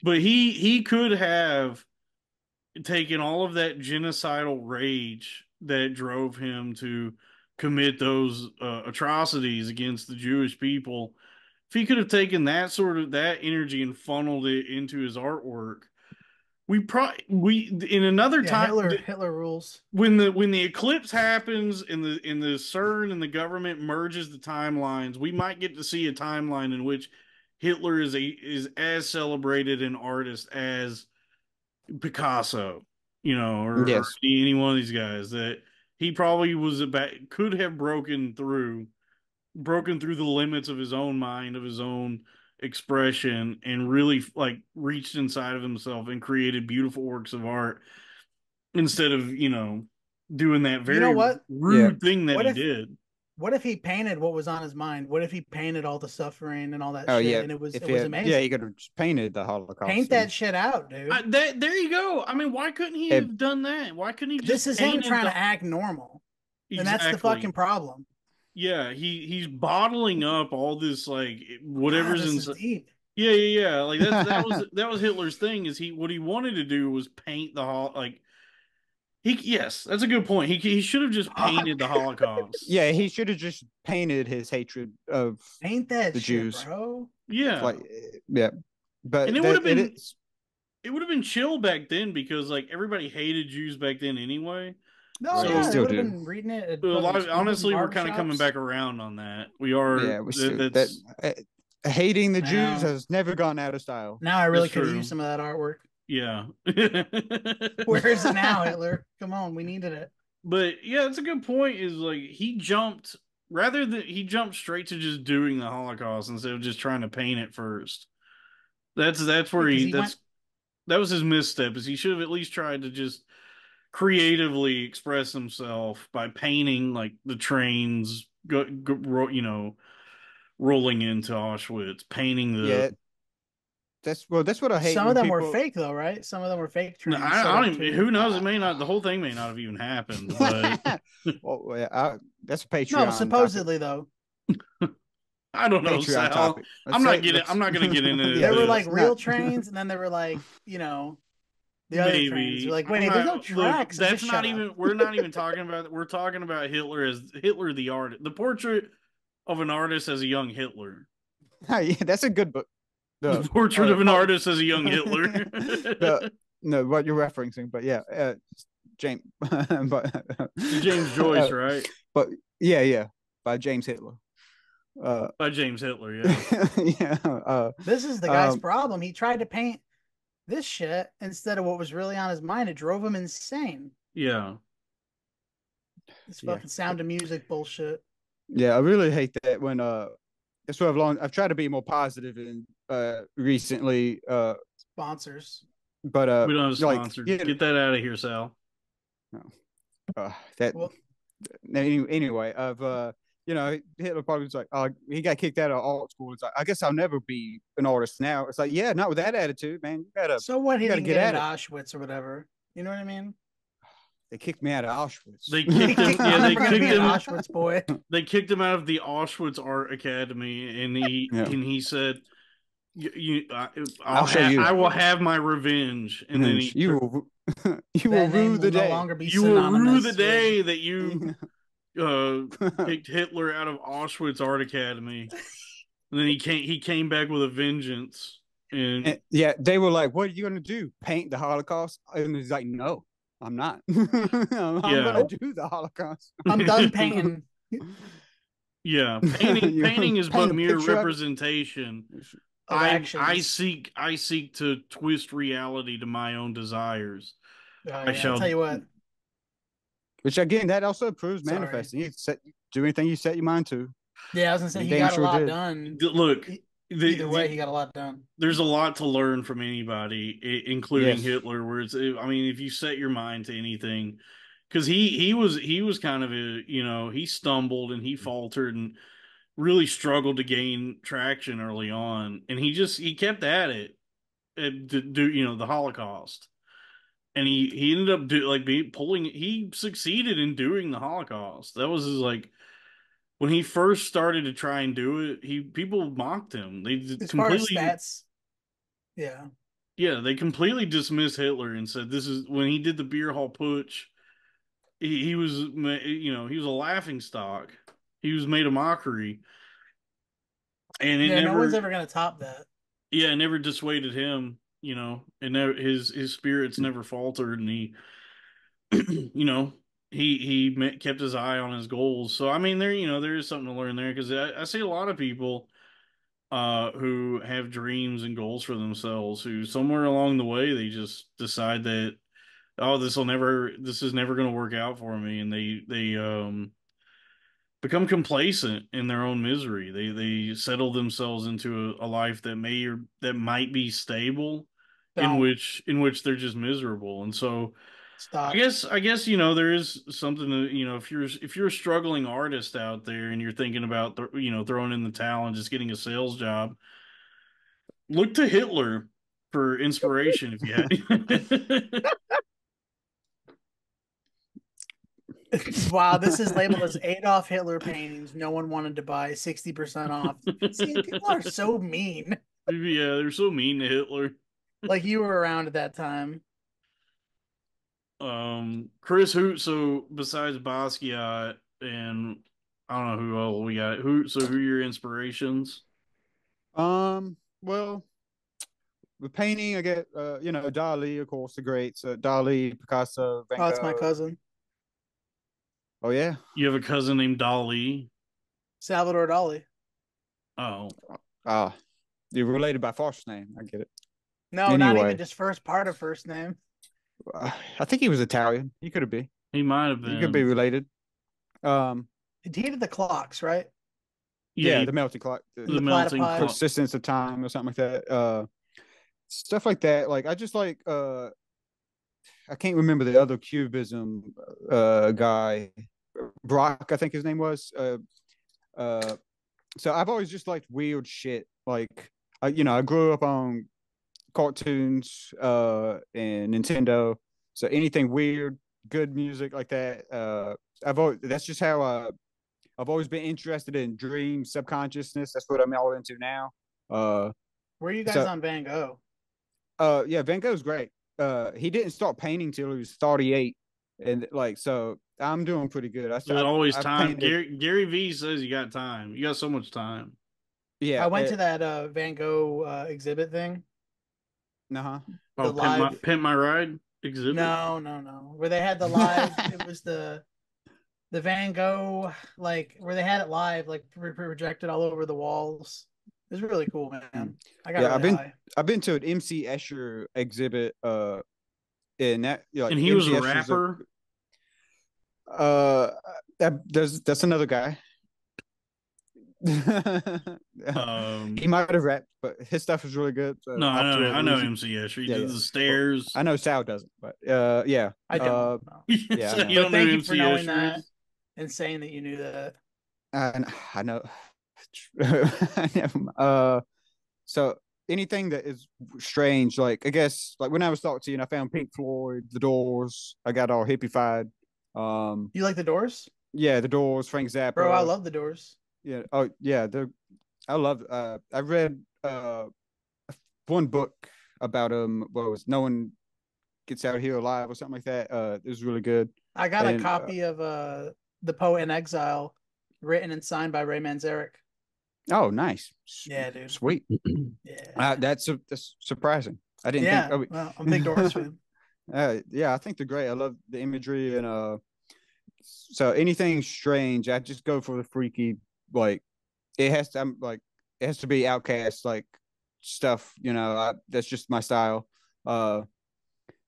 But he could have taken all of that genocidal rage that drove him to commit those atrocities against the Jewish people. If he could have taken that energy and funneled it into his artwork, in another time Hitler rules. When the eclipse happens and the CERN and the government merges the timelines, we might get to see a timeline in which Hitler is as celebrated an artist as Picasso, or any one of these guys. That he probably could have broken through the limits of his own mind, of his own expression, and really like reached inside of himself and created beautiful works of art instead of doing that very rude thing that he did. What if he painted what was on his mind? What if he painted all the suffering and all that shit? Yeah. And it was amazing. Yeah, he could have just painted the Holocaust. Paint that shit out, dude. There you go. I mean, why couldn't he have done that? Why couldn't he just This is him trying to act normal. Exactly. And that's the fucking problem. Yeah, he's bottling up all this like whatever's inside. Yeah. Like that was Hitler's thing. Is what he wanted to do was paint yes, that's a good point. He should have just painted the Holocaust. Yeah, he should have just painted his hatred of the Jews, bro. Yeah, but and it would have been chill back then because like everybody hated Jews back then anyway. No, so still would have been reading it. Honestly, we're kind of coming back around on that. We are. Yeah, hating the Jews has never gone out of style. Now I really could use some of that artwork. Yeah. Where is it now, Hitler? Come on, we needed it. But yeah, that's a good point. Is like he jumped straight to just doing the Holocaust instead of just trying to paint it first. That's where that was his misstep. Is he should have at least tried to just creatively express himself by painting like the trains, rolling into Auschwitz, painting the. That's what I hate. Some of them were fake, though, right? Some of them were fake trains. No, I don't even. Who knows? It may not. The whole thing may not have even happened. But that's a Patreon. No, supposedly though. I don't know, Sal. I'm not going to get into. There were like real trains, and then there were like the other trains. You're like, wait, there's no tracks. That's not even. We're not even talking about. We're talking about Hitler as Hitler the artist. The portrait of an artist as a young Hitler. Yeah, that's a good book. The portrait of an artist as a young Hitler. No, what you're referencing, but yeah, James, but James Joyce, right? But yeah, by James Hitler. By James Hitler, yeah. Yeah. This is the guy's problem. He tried to paint this shit instead of what was really on his mind. It drove him insane. Yeah. This Yeah. fucking Sound of Music bullshit. Yeah, I really hate that when that's what I've tried to be more positive in recently Sponsors. but We don't have a like sponsor. yeah, Get that out of here, Sal. that Well, anyway of Hitler probably was like, oh, he got kicked out of art school. It's like, I guess I'll never be an artist now. It's like, yeah, not with that attitude, man. so what? He you gotta didn't get get into at it. Auschwitz or whatever. You know what I mean? They kicked me out of Auschwitz. They kicked him. Yeah, they Never gonna kicked be an him. Auschwitz boy. They kicked him out of the Auschwitz Art Academy, and he said, I'll show you. I will have my revenge." And then you will you will That name rue the will no day. longer be you will rue synonymous the with- day that you kicked Hitler out of Auschwitz Art Academy. And then he came back with a vengeance. And yeah, they were like, "What are you gonna do? Paint the Holocaust?" And he's like, "No, I'm not. I'm gonna do the Holocaust. I'm done painting. yeah, painting is Paint but a mere picture of it. representation. Of actions. I seek to twist reality to my own desires. Yeah, shall- I'll tell you what. Which again, that also proves Sorry. manifesting. You do anything you set your mind to. Yeah, I was gonna say You he damn got a sure lot did. done. Look, Either way, he got a lot done. there's a lot to learn from anybody, including Yes. Hitler. Where I mean, if you set your mind to anything, because he was kind of he stumbled and he faltered and really struggled to gain traction early on, and he kept at it to do the Holocaust, and he ended up he succeeded in doing the Holocaust. That was his when he first started to try and do it, people mocked him. They As far as completely stats, yeah. Yeah, they completely dismissed Hitler and said this is when he did the beer hall putsch. He was he was a laughing stock. He was made a mockery, and it No one's ever gonna top that. Yeah, it never dissuaded him. And his spirits never faltered, and he kept his eye on his goals. So I mean, there is something to learn there, because I see a lot of people who have dreams and goals for themselves, who somewhere along the way they just decide that, oh, this is never going to work out for me, and they become complacent in their own misery. They settle themselves into a life that might be stable, in which they're just miserable. And so Stop. I guess there is something to, if you're a struggling artist out there and you're thinking about throwing in the towel and just getting a sales job, look to Hitler for inspiration if you had. Wow, this is labeled as Adolf Hitler paintings no one wanted to buy, 60% off. See, people are so mean. Yeah, they're so mean to Hitler. Like, you were around at that time. Chris, so besides Basquiat and I don't know who else we got, who are your inspirations? Well, the painting, I get Dali, of course, the greats, Dali, Picasso, Van Gogh. Oh, that's my cousin. Oh yeah, You have a cousin named Dali. Salvador Dali. Oh, you're related by first name. I get it. No, not even just first part of first name. I think he was Italian. He could have been. he might have been. He could be related. He did the clocks, right? Yeah, the melting clock, the melting platypi. clock. persistence of time or something like that. Stuff like that. Like I just like I can't remember the other Cubism guy, Brock, I think his name was. So I've always just liked weird shit. Like I grew up on cartoons and Nintendo. So anything weird, good music like that. That's just how I've always been interested in dreams, subconsciousness. That's what I'm all into now. Where are you guys on Van Gogh? Yeah, Van Gogh's great. He didn't start painting till he was 38, and so I'm doing pretty good. There's always time. Painted... Gary V says you got time. You got so much time. Yeah, I went to that Van Gogh exhibit thing. Uh-huh. Oh, Pimp My Ride. exhibit? No. Where they had the live, it was the Van Gogh, like where they had it live, like projected all over the walls. It was really cool, man. I got Yeah, really high. I've been to an MC Escher exhibit. In that, like And he was MC a Escher's rapper. uh, that's another guy. He Um, might have rapped, but his stuff is really good. no, So I I'll know, throw it I know easy. MC Escher. He Yeah, did yeah. the Well, stairs. I know Sal doesn't, but yeah. I don't know. Yeah, I So you know. But don't know thank who you for MC knowing Escher that is? and saying that you knew that. I know. So anything that is strange, like I guess, like when I was talking to you, and I found Pink Floyd, The Doors. I got all hippified. Um, You like the Doors? yeah, The Doors, Frank Bro, I Zappa. love the Doors. Yeah. Oh, yeah. I love. I read one book about what was No One Gets Out Here Alive or something like that. It was really good. I got a And copy of The Poet in Exile, written and signed by Ray Manzarek. oh, nice. Yeah, dude. Sweet. Yeah. That's surprising. I didn't think. Yeah. Oh, Well, I'm a big Doors fan. yeah, I think they're great. I love the imagery and so anything strange, I just go for the freaky. Like it has to. I'm like it has to be outcast like stuff. That's just my style. Uh,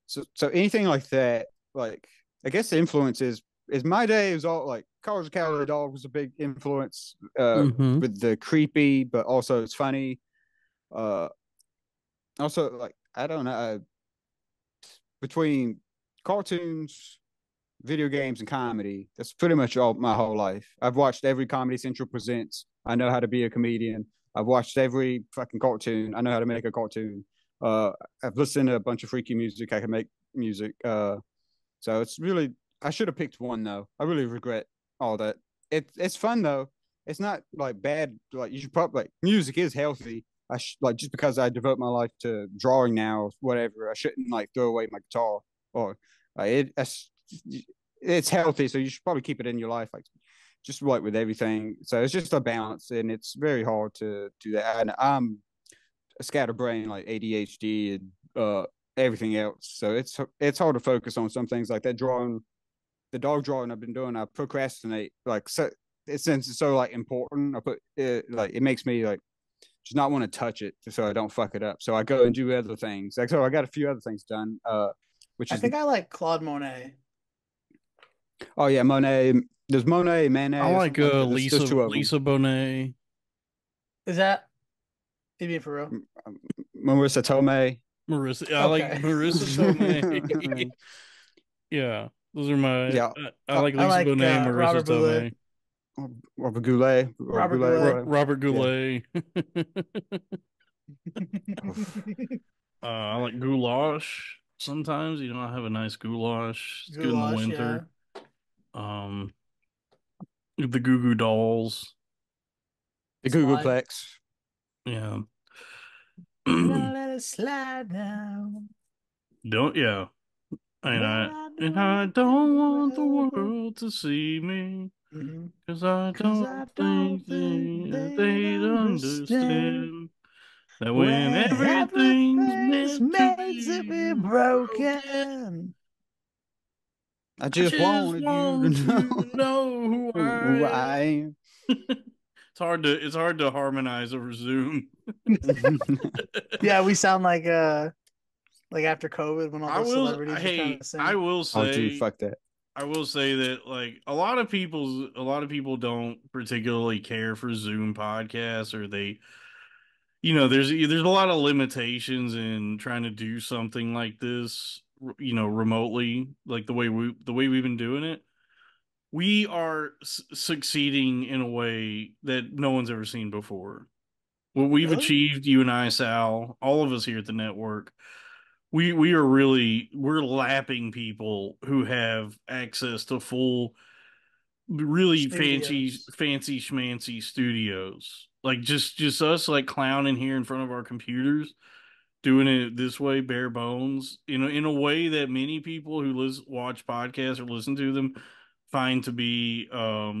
so anything like that. Like I guess the influence is my day is all like College Cowboy Dog was a big influence. Mm-hmm. With the creepy, but also it's funny. Uh, Also like I don't know between cartoons, video games, and comedy. That's pretty much all my whole life. I've watched every Comedy Central presents. I know how to be a comedian. I've watched every fucking cartoon. I know how to make a cartoon. I've listened to a bunch of freaky music. I can make music. So it's really I should have picked one though. I really regret all that. It's fun though. It's not like bad. Like you should probably like music is healthy. Like just because I devote my life to drawing now, or whatever. I shouldn't like throw away my guitar or it's healthy. So you should probably keep it in your life, like just like with everything. So it's just a balance, and it's very hard to do that. And I'm a scatterbrain, like ADHD and everything else. So it's hard to focus on some things like that. Drawing, the dog drawing I've been doing, I procrastinate. Like so, since it's so like important, I put it like it makes me like just not want to touch it so I don't fuck it up. So I go and do other things. Like so, I got a few other things done. Which I is think I like Claude Monet. oh yeah, Monet. There's Monet, I Manet, or like something like that. Lisa There's two of them. Lisa Bonet. Is that maybe for real? Marissa Tomei. Marissa. I like Okay. Marissa Tomei. Yeah, those are my. Yeah, I like I Lisa like Bonet, Marissa Robert Boulet. Tomei, Robert Goulet. Robert Goulet. Robert Yeah. Goulet. I like goulash. Sometimes I have a nice goulash. It's good in the Goulash, yeah. winter. Um, the Goo Goo Dolls. The Slide. Googleplex. Yeah. Don't let it slide down. Don't yeah. And I don't want the world to see me, Mhm. 'cause I 'Cause don't I don't think think they'd they'd understand understand that when when everything's everything's meant to meant to be be broken, broken. I I just just wanted you to want you know to know who who I I am. am. It's hard to harmonize over Zoom. Yeah, we sound like after COVID when all I those will celebrities were trying hey, to sing. Oh, dude, fuck that. I will say that like a lot of people don't particularly care for Zoom podcasts, or there's a lot of limitations in trying to do something like this, remotely, like the way we've been doing it. We are succeeding in a way that no one's ever seen before. What we've Really? achieved, you and I, Sal, all of us here at the network, we're lapping people who have access to full, really Studios. fancy schmancy studios. Like just us like clowning here in front of our computers, doing it this way, bare bones, in a way that many people who watch podcasts or listen to them find to be I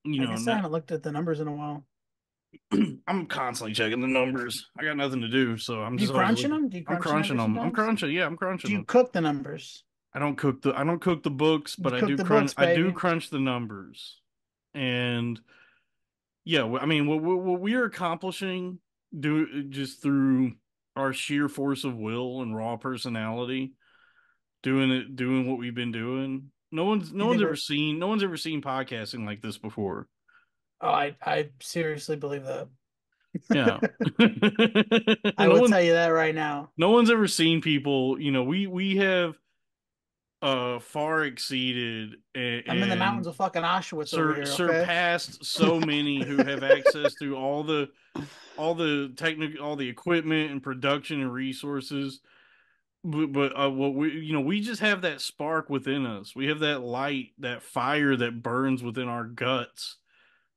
guess I not haven't looked at the numbers in a while. I'm constantly checking the numbers. I got nothing to do, so I'm Do you just always crunching looking. them? Do you I'm crunch the crunching numbers them. I'm sometimes? crunching. Yeah, I'm Do crunching you them. cook the numbers? I don't cook the books, You but I cook do the crunch. books, I do baby. crunch the numbers, and yeah, I mean, what we are accomplishing do just through our sheer force of will and raw personality, doing what we've been doing. Do you think we're? No one's ever seen podcasting like this before. Oh, I seriously believe that. Yeah. I no will one tell you that right now. no one's ever seen people, we have far exceeded I'm in the mountains and of fucking Auschwitz over here. Okay. surpassed so many who have access to all the equipment and production and resources. But what we just have that spark within us. We have that light, that fire that burns within our guts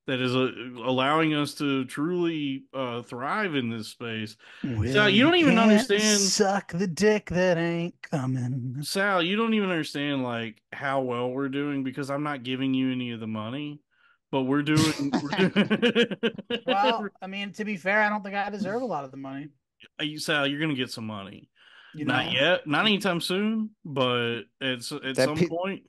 that is allowing us to truly thrive in this space. So Well, you you don't even can't understand, suck the dick that ain't coming. Sal. You don't even understand like how well we're doing because I'm not giving you any of the money, but we're doing. Well, I mean, to be fair, I don't think I deserve a lot of the money. Sal, you're gonna get some money. You Not know, yet, not anytime soon, but at That some pi- point.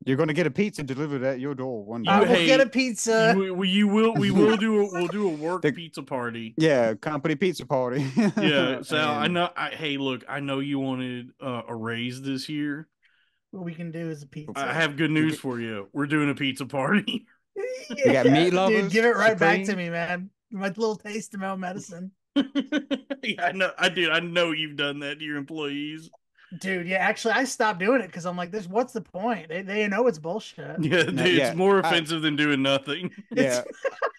you're gonna get a pizza delivered at your door one I day. will get a Hey, pizza. we'll do a work The pizza party. Yeah, company pizza party. Yeah, Sal, I And know. Hey, look, I know you wanted a raise this year. What we can do is a I pizza. have good we news get, for you. We're doing a pizza party. we got Yeah, meat dude, give lovers, it right back to supreme. me, man. My little taste of my own medicine. Yeah, I know. I know you've done that to your employees. Dude, yeah, actually, I stopped doing it because I'm like, this. What's the point? They know it's bullshit. Yeah, dude, No, it's yeah, more I offensive than doing nothing. It's yeah,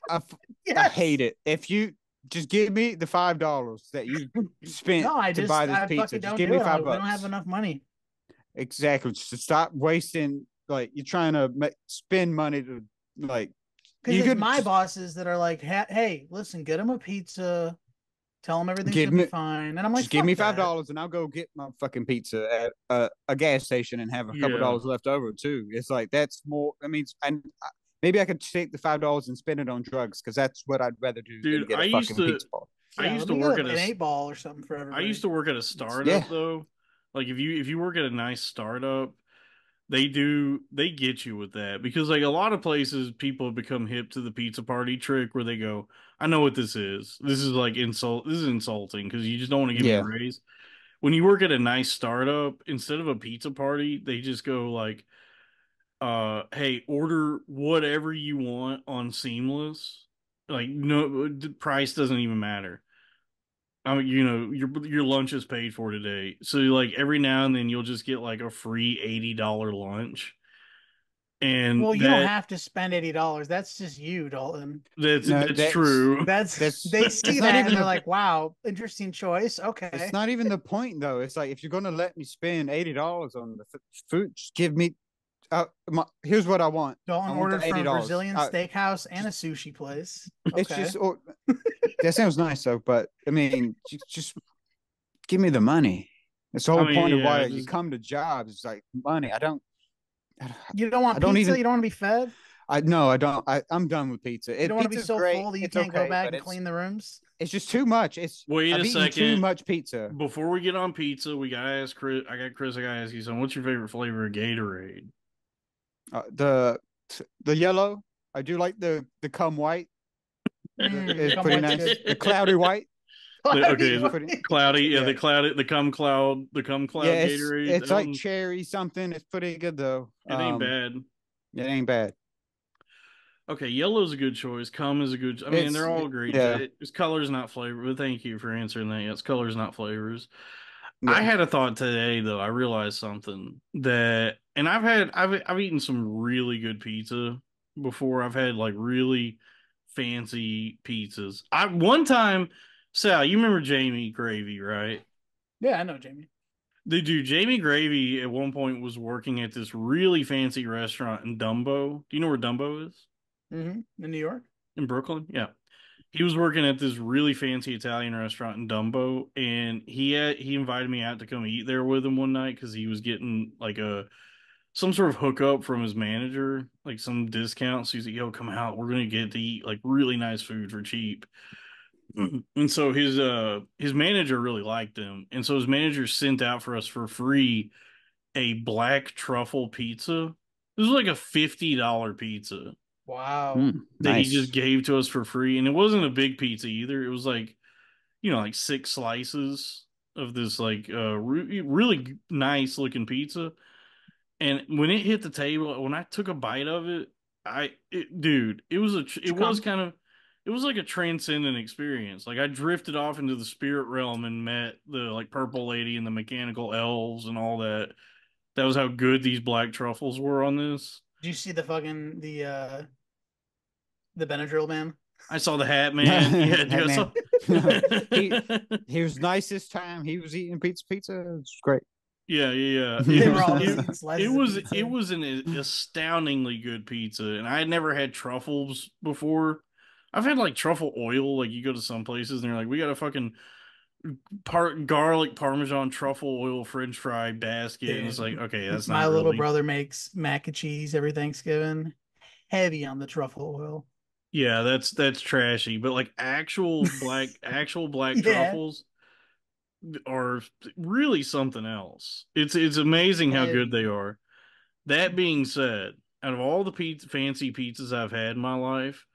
I, I yes. hate it. If you just give me the $5 that you spent No, to buy this I pizza, fucking just don't give do me it. I'm five like, we don't have bucks. enough money. Exactly. Just stop wasting. Like you're trying to spend money to like Because you it's could my just bosses that are like, hey, listen, get him a pizza. Tell him everything's give gonna be me fine. And I'm like, just give me fuck five that. dollars and I'll go get my fucking pizza at a gas station and have a couple Yeah, dollars left over too. It's like that's more. I mean, and maybe I could take the $5 and spend it on drugs because that's what I'd rather do than dude, get a fucking pizza party. I Yeah, used let to me get work at an 8 ball or something for I used everybody. to work at a Yeah, startup though. Like if you work at a nice startup, they get you with that because like a lot of places people have become hip to the pizza party trick where they go, I know what this is. This is insulting because you just don't want to give me a yeah. raise. When you work at a nice startup, instead of a pizza party, they just go like, hey, order whatever you want on Seamless. Like no the price doesn't even matter. I mean, your lunch is paid for today. So like every now and then you'll just get like a free $80 lunch. And Well, you don't have to spend $80. That's just you, Dalton. No, that's true. That's that's they that's see not that and even they're the like, wow, interesting choice. it's Okay. not even the point though. It's like if you're gonna let me spend $80 on the food, just give me. Here's what I want. I Dalton want ordered the from a $80. Brazilian steakhouse and a Just sushi place. it's Okay. just that sounds nice though, but I mean, just give me the money. It's the I whole mean, point of yeah, why you come to jobs. It's like money. You don't want I don't pizza? even. You don't want to be fed? I no, I don't. I'm done with pizza. You don't want to be Pizza's so great. full that you It's can't go okay, back but and clean the rooms? it's just too much. wait I've a eaten too second. much pizza. Before we get on pizza, we gotta ask Chris. I gotta ask you something. What's your favorite flavor of Gatorade? Uh, the the yellow. I do like the cum white. It's Come pretty white's nice. good. The cloudy white Okay, Cloudy is the pretty. white. cloudy, yeah, Yeah, the cum cloud yeah. Gatorade. It's like cherry something. It's pretty good though. It ain't bad. It ain't bad. Okay, yellow's a good choice. Cum is a good. I mean, It's they're all great. yeah, It's colors, not flavor. But thank you for answering that. Yeah, it's colors, not flavors. I yeah. had a thought today though. I realized something that, and I've eaten some really good pizza before. I've had like really fancy pizzas. I one time, Sal, you remember Jamie Gravy, right? Yeah, I know, Jamie. The dude Jamie Gravy at one point was working at this really fancy restaurant in Dumbo. Do you know where Dumbo is? In New York. In Brooklyn? Yeah. He was working at this really fancy Italian restaurant in Dumbo, and he invited me out to come eat there with him one night because he was getting like some sort of hookup from his manager, like some discount. So he's like, "Yo, come out. We're gonna get to eat like really nice food for cheap." And so his manager really liked him, and so his manager sent out for us for free a black truffle pizza. This was like a $50 pizza Wow. that he just Nice. gave to us for free, and it wasn't a big pizza either. It was like like 6 slices of this like really nice looking pizza. And when it hit the table, when I took a bite of it, dude, it You was come. kind of, it was like a transcendent experience. Like I drifted off into the spirit realm and met the like purple lady and the mechanical elves and all that. That was how good these black truffles were on this. Did you see the Benadryl man? I saw the Hat Man. Yeah, Hey dude, I man, saw. he he was nice this time. He was eating pizza. Pizza. It's great. Yeah, yeah, yeah. They It were was all just it eating slices of it pizza. was an astoundingly good pizza, and I had never had truffles before. I've had like truffle oil, like you go to some places and they're like, we got a fucking garlic parmesan truffle oil French fry basket, and it's like, Dude, okay, that's my not little really. brother makes mac and cheese every Thanksgiving. Heavy on the truffle oil. Yeah, that's trashy, but like actual black Yeah. truffles are really something else. It's amazing how good they Heavy. are. That being said, out of all the fancy pizzas I've had in my life,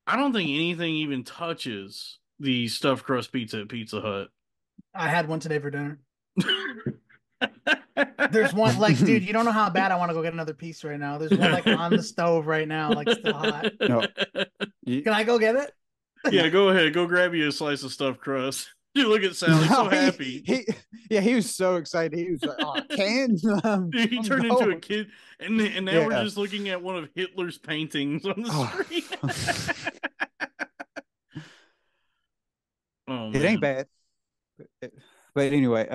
I don't think anything even touches the stuffed crust pizza at Pizza Hut. I had one today for dinner. There's one like, dude, you don't know how bad I want to go get another piece right now. There's one like on the stove right now, like still hot. No, you, Can I go get it? Yeah, go ahead. Go grab you a slice of stuffed crust. Dude, look at Sally. So no, happy. yeah, he was so excited. He was like, "Oh, can Dude, he I'm turned into a going." kid, and now we're Yeah. just looking at one of Hitler's paintings on the Oh, screen. Oh it ain't man, bad. But anyway,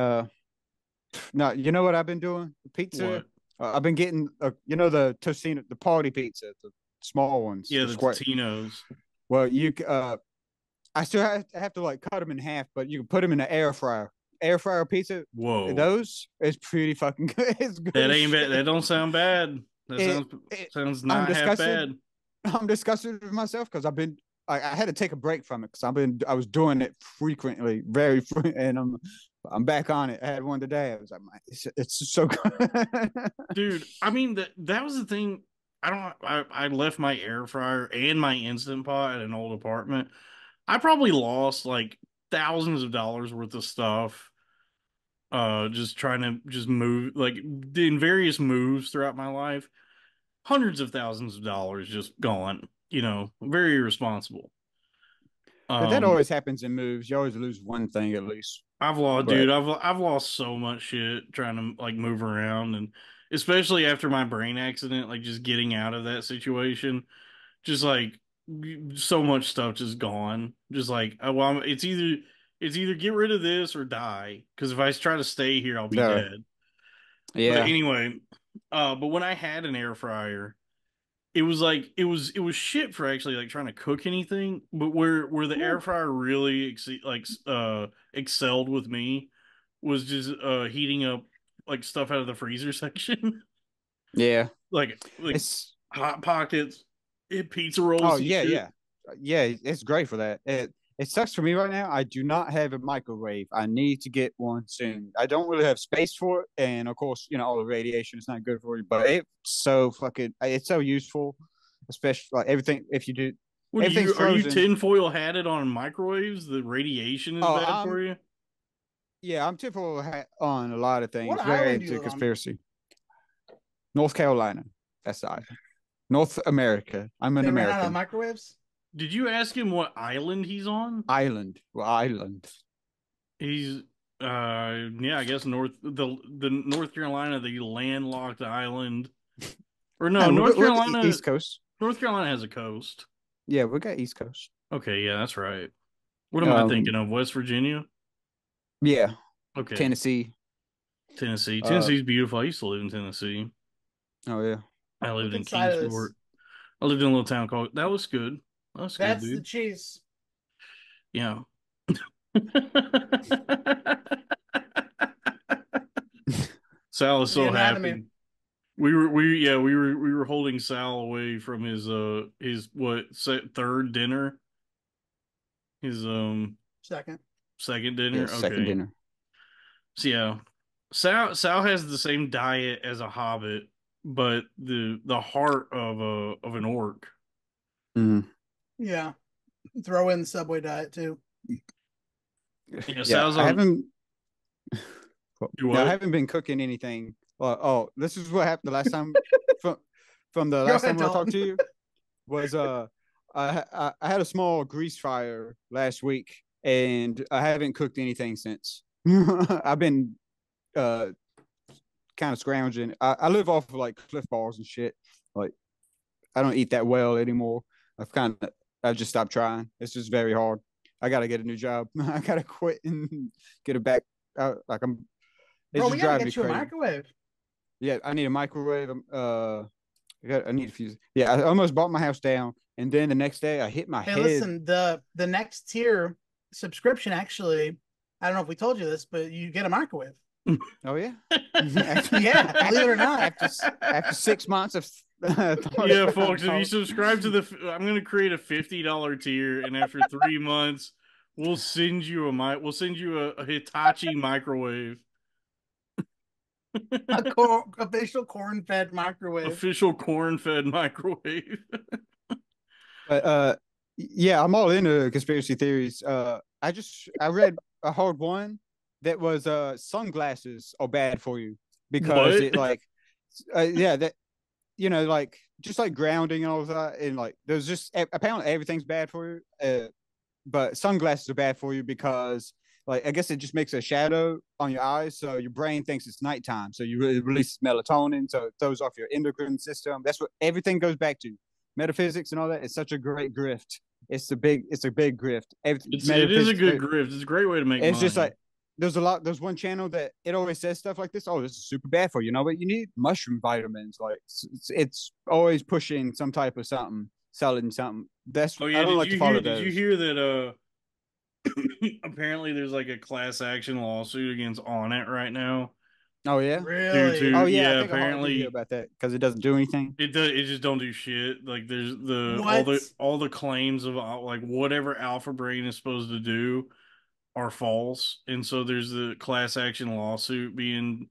no, you know what I've been doing? Pizza. what? I've been getting, the Tostino, the party pizza, the small ones, Yeah, the the square. Totino's. Well, I still have to like cut them in half, but you can put them in the air fryer. Air fryer pizza, Whoa, those is pretty fucking good. It's good that as ain't bad. shit. That don't sound bad. That It, sounds it sounds I'm not half disgusted. bad. I'm disgusted with myself because I had to take a break from it because I was doing it frequently, very and I'm back on it. I had one today. I was like, it's so good. Dude, I mean that was the thing. I left my air fryer and my instant pot at an old apartment. I probably lost like thousands of dollars worth of stuff just trying to just move like in various moves throughout my life. Hundreds of thousands of dollars just gone, very irresponsible. But that Um always happens in moves. You always lose one thing at least. I've lost, But dude. I've lost so much shit trying to like move around, and especially after my brain accident, like just getting out of that situation, just like so much stuff just gone. Just like, well, it's either get rid of this or die. Because if I try to stay here, I'll be no, dead. But yeah, anyway, but when I had an air fryer, it was like it was shit for actually like trying to cook anything, but where the air fryer really excelled with me was just heating up like stuff out of the freezer section, yeah. like It's hot pockets, pizza rolls Oh and yeah, shit. yeah, yeah. It's great for that. It sucks for me right now. I do not have a microwave. I need to get one soon. I don't really have space for it, and of course, all the radiation is not good for you. But it's so useful, especially like everything. If you do, What everything's are you frozen. tinfoil hatted on microwaves? The radiation is Oh, bad for you. yeah, I'm typical on a lot of What things. Very island do you into live on? conspiracy. North Carolina. That's the island. North America. I'm an They ran out of American. microwaves? Did you ask him what island he's on? Island. Well, island. He's yeah, I guess the North Carolina, the landlocked island. Or no, And North we're the Carolina East Coast. North Carolina has a coast. Yeah, we got East Coast. Okay, yeah, that's right. What am I thinking Um, of? West Virginia? yeah, Okay. Tennessee. Tennessee. Uh, Tennessee's beautiful. I used to live in Tennessee. oh yeah. I lived in What side of Kingsport. this? I lived in a little town called that was good. That was good, That's the dude. cheese. Yeah. Sal is The so anatomy. happy. we were holding Sal away from his third dinner, his Second. second Yeah, dinner. second Okay. dinner. So yeah. Sal has the same diet as a hobbit, but the heart of an orc. Mm. Yeah. Throw in the Subway diet too. Yeah, Yeah, Sal's I on haven't. do Yeah, I what? haven't been cooking anything. Oh, this is what happened the last time from the Go last ahead, time when I talked Dalton. to you was I had a small grease fire last week and I haven't cooked anything since. I've been uh kind of scrounging. I live off of like Cliff Bars and shit. Like I don't eat that well anymore. I've just stopped trying. It's just very hard. I gotta get a new job. I gotta quit and get it back. Like I'm, it's Bro, we just gotta driving me get you a crazy. microwave. Yeah, I need a microwave. I need a fuse. Yeah, I almost bought my house down, and then the next day I hit my Hey, head. listen, the next tier subscription actually, I don't know if we told you this, but you get a microwave. Oh yeah, after, Yeah, believe it or not. after 6 months of thought Yeah, about folks, if you thought, subscribe to I'm gonna create a $50 tier, and after 3 months, we'll send you a Hitachi microwave, Official corn-fed microwave. official corn-fed microwave. but yeah, I'm all into conspiracy theories. I read a hard one that was sunglasses are bad for you because What? it like yeah that like just like grounding and all of that and like there's just apparently everything's bad for you. But sunglasses are bad for you because like I guess it just makes a shadow on your eyes, so your brain thinks it's nighttime. So you release melatonin, so it throws off your endocrine system. That's what everything goes back to. Metaphysics and all that. It's such a great grift. It's a big grift. It is a Metaphysics. good grift. It's a great way to make It's just money. like there's one channel that it always says stuff like this. Oh, this is super bad for you. Know what you need? Mushroom vitamins. Like it's always pushing some type of something, selling something. That's Oh I yeah, don't like to follow did you those. hear that apparently there's like a class action lawsuit against On It right now Oh yeah. due Oh to, Really? yeah, I yeah, think I did hear apparently about that because it doesn't do anything. it just don't do shit. Like there's What? all the claims of like whatever Alpha Brain is supposed to do are false. And so there's the class action lawsuit being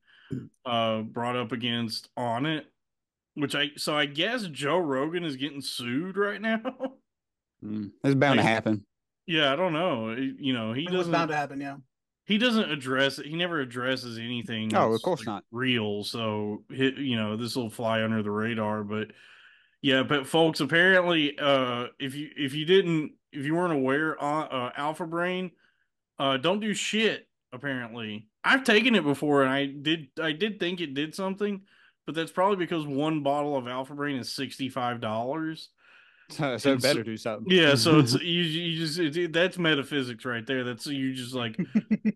brought up against On It, which I guess Joe Rogan is getting sued right now. It's bound to Like, happen. yeah, I don't know. It was bound to happen, yeah. He doesn't address it. He never addresses anything Oh, of that's course like not. real. So this will fly under the radar. But yeah, but folks, apparently, if you weren't aware, Alpha Brain, don't do shit. Apparently, I've taken it before, and I did think it did something, but that's probably because one bottle of Alpha Brain is $65. So And so, better do something. yeah, so it's you just that's metaphysics right there. That's you just like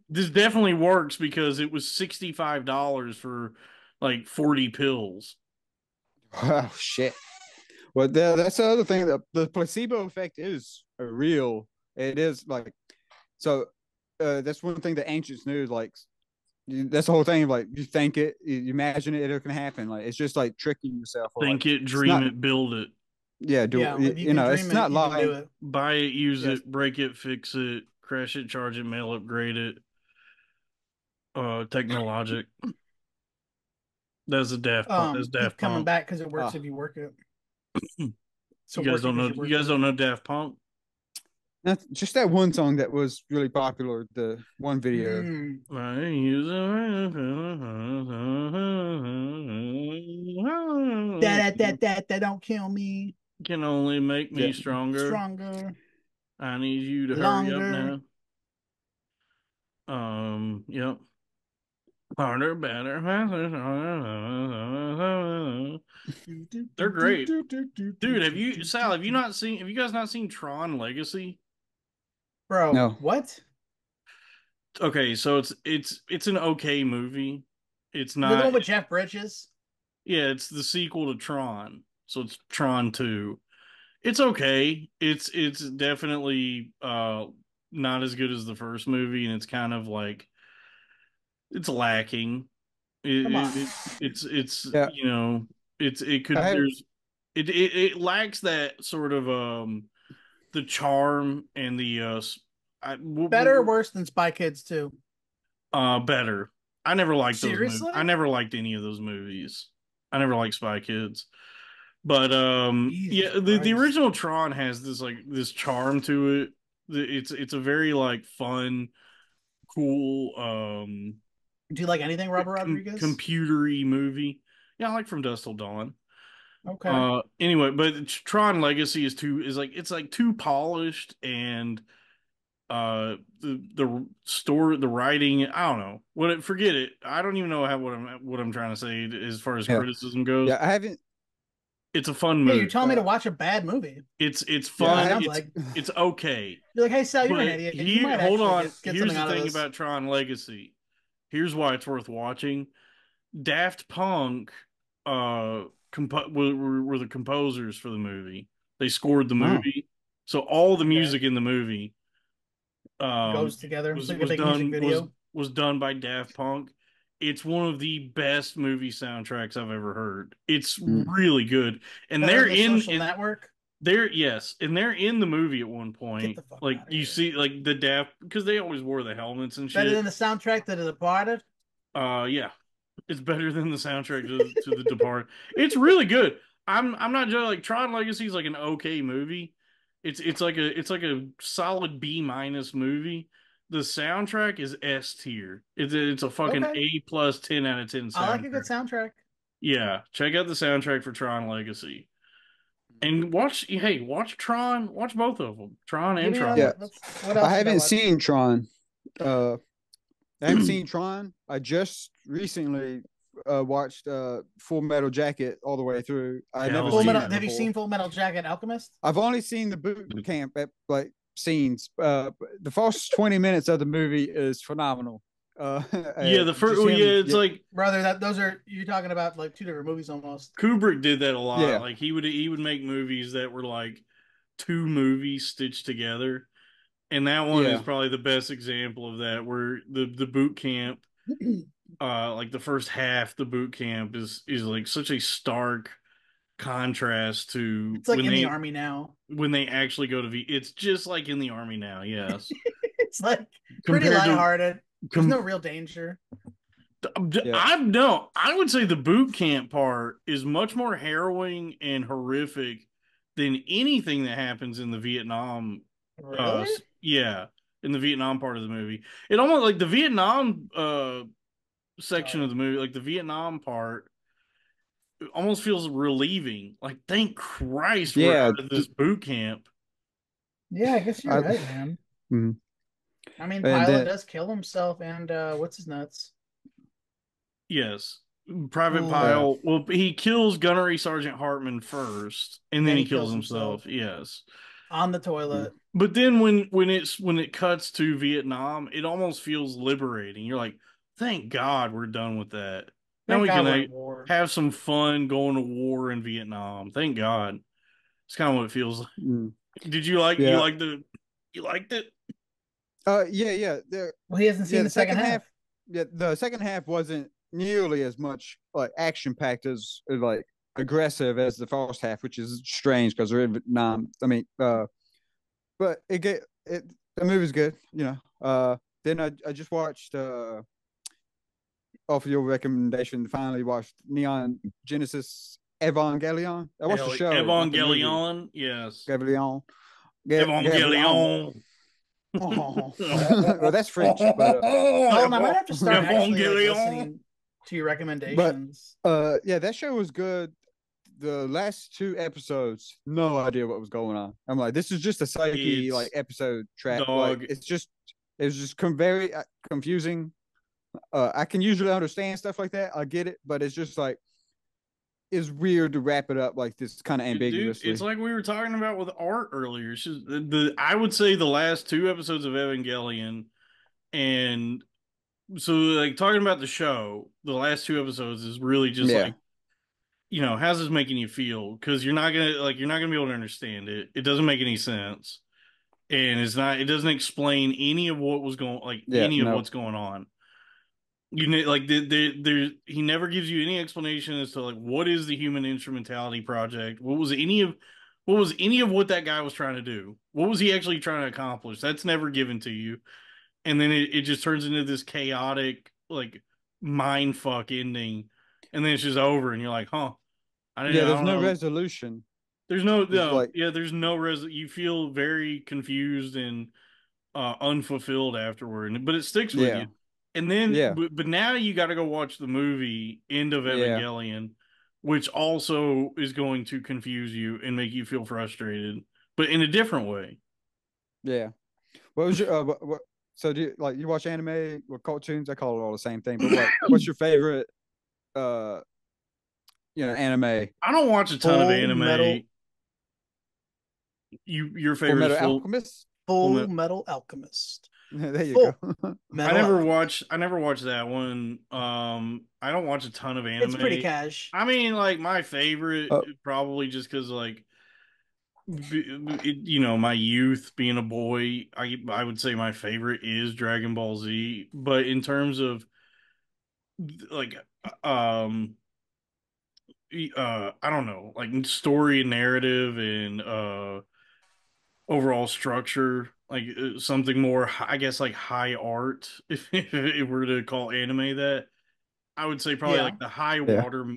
this definitely works because it was $65 for like 40 pills. Oh shit. Well, that's the other thing. The placebo effect is a real. It is like so. That's one thing the ancients knew. Like that's the whole thing. Like you think it, you imagine it, it can happen. Like it's just like tricking yourself. Or like Think it, it's dream not. it, build it. Yeah, Yeah, if you can it's dream it, not you can do lying. it. Buy it, use Yes. it, break it, fix it, crash it, charge it, mail, upgrade it. Technologic. That's Keep Daft coming Punk. back because it works Ah, if you work it. So You guys work it don't because know you you worked guys it. don't know Daft Punk? that's just that one song that was really popular. The one video. Mm. I use That don't kill me. can only make Yeah. me stronger. Stronger, I need you to hurry up longer. now. Yep. Harder, better, faster, stronger. They're great. Dude, have you guys not seen Tron Legacy? Bro, No. what? Okay, so it's an okay movie. It's The not one with Jeff Bridges? Yeah, it's the sequel to Tron. So it's Tron 2. It's okay. It's definitely not as good as the first movie, and it's kind of like it's lacking. Come on. It's Yeah, you know it I could have. there's it lacks that sort of the charm and the Better or worse than Spy Kids 2? better. I never liked those movies. I Seriously? never liked any of those movies. I never liked Spy Kids. But Jesus yeah, the Christ. original Tron has this charm to it. It's a very like fun, cool Do you like anything Robert Rodriguez? computery movie. Yeah, I like From Dusk Till Dawn. Okay. Anyway, but Tron Legacy is like it's like too polished and the story, the writing, I don't know. Forget it. I don't even know what I'm trying to say as far as Yeah, criticism goes. yeah. I haven't. It's a fun Yeah, you're movie. telling me to Uh, watch a bad movie. It's yeah, I It fun. have. sounds like It's okay. you're like, hey Sal, you're an But idiot. You here, might hold actually on. get Here's something the out of thing this. about Tron Legacy. Here's why it's worth watching. Daft Punk were the composers for the movie. They scored the Oh, movie. So all the Okay. music in the movie um Goes together. It's was like a was big music done video. was done by Daft Punk. It's one of the best movie soundtracks I've ever heard. It's mm. really good. And Better they're than the in social network. they're yes, and they're in the movie at one Get point. the fuck Like out of you here. see like the Daft because they always wore the helmets and Better shit. than the soundtrack that is a part of. Yeah. It's better than the soundtrack to The Departed. It's really good. I'm not joking. Like Tron Legacy is like an okay movie. It's like a solid B minus movie. The soundtrack is S tier. It's a fucking Okay. A plus 10 out of 10 I like a good soundtrack. soundtrack. Yeah, check out the soundtrack for Tron Legacy and watch Tron. Watch both of them, Tron Give and me Tron Yeah, another. Legacy. What I else should I haven't watch? seen Tron. Uh, I haven't seen Tron. I just recently watched Full Metal Jacket all the way through. I'd never Hell Full seen Metal. it yeah. Have you before. seen Full Metal Jacket Alchemist? I've only seen the boot camp like scenes. The first 20 minutes of the movie is phenomenal. Yeah, the first Just him. it's Yeah, like Brother, that those are you're talking about like two different movies almost. Kubrick did that a lot. yeah, Like he would make movies that were like two movies stitched together. And that one is yeah, probably the best example of that where the boot camp like the first half the boot camp is like such a stark contrast to It's like in the army now. when they actually go to it's just like in the army now, yes. It's like pretty Compared to lighthearted. There's no com- real danger. yeah, I no, I would say the boot camp part is much more harrowing and horrific than anything that happens in the Vietnam. Really? Yeah, in the Vietnam part of the movie, it almost like the Vietnam section of Sorry. the movie, like the Vietnam part, it almost feels relieving. Like, thank Christ we're yeah. out of this boot camp. Yeah, I guess you're I, right, man. mm. I mean, And Pilot then does kill himself, and what's his nuts? Yes, Private Ooh. Pile. Well, he kills Gunnery Sergeant Hartman first, and then Then he he kills kills himself himself. Yes. on the toilet. But then when it cuts to Vietnam, it almost feels liberating. You're like, thank God we're done with that. Now Thank we can God we're at war. have some fun going to war in Vietnam. Thank God. It's kind of what it feels like. mm, Did yeah, you liked it? yeah, yeah. Well, he hasn't Yeah, seen the the second second half. half. Yeah, the second half wasn't nearly as much like action packed as like aggressive as the first half, which is strange because they're in Vietnam. I mean, but it. The movie's good, you know. Then I just watched off of your recommendation. Finally watched Neon Genesis Evangelion. I watched the show, not the movie. Evangelion, yes. Evangelion. Gavilion. Evangelion. Oh. Well, that's French, but Colin, I might have to start actually like Evangelion. listening to your but recommendations. yeah, that show was good. The last two episodes, no idea what was going on. I'm like, this is just a psyche like It's episode track. Like, dog. it's just very confusing. I can usually understand stuff like that. I get it, but it's just like it's weird to wrap it up like this kind of Dude, it's ambiguously. like we were talking about with art earlier. It's just I would say the last two episodes of Evangelion, and so like talking about the show, the last two episodes is really just Yeah, like, how's this making you feel? Because you're not gonna be able to understand it. It doesn't make any sense, and it doesn't explain any of what was going like yeah, any of no, what's going on. You know, like he never gives you any explanation as to like what is the Human Instrumentality Project. What was any of what that guy was trying to do? What was he actually trying to accomplish? That's never given to you. And then it just turns into this chaotic like mind fuck ending, and then it's just over, and you're like, huh? Yeah, I there's don't no know. resolution. There's no It's no like, yeah. There's no You feel very confused and unfulfilled afterward, but it sticks with yeah, you. And then, yeah, but now you got to go watch the movie End of yeah, Evangelion, which also is going to confuse you and make you feel frustrated, but in a different way. yeah. What was your so do you, like you watch anime or cartoons? I call it all the same thing. But what's your favorite uh anime? I don't watch a ton of Full Metal anime. Your Full favorite is Metal Alchemist? Full Full Metal. Metal Alchemist. There you go. Full Metal Alchemist. I never watched that one. I don't watch a ton of It's pretty anime. cash. I mean, like my favorite, uh, probably just because like you know, my youth being a boy, I would say my favorite is Dragon Ball Z. But in terms of like um I don't know, like story and narrative and overall structure, like something more, I guess, like high art, if we're to call anime that. I would say probably Yeah. like yeah,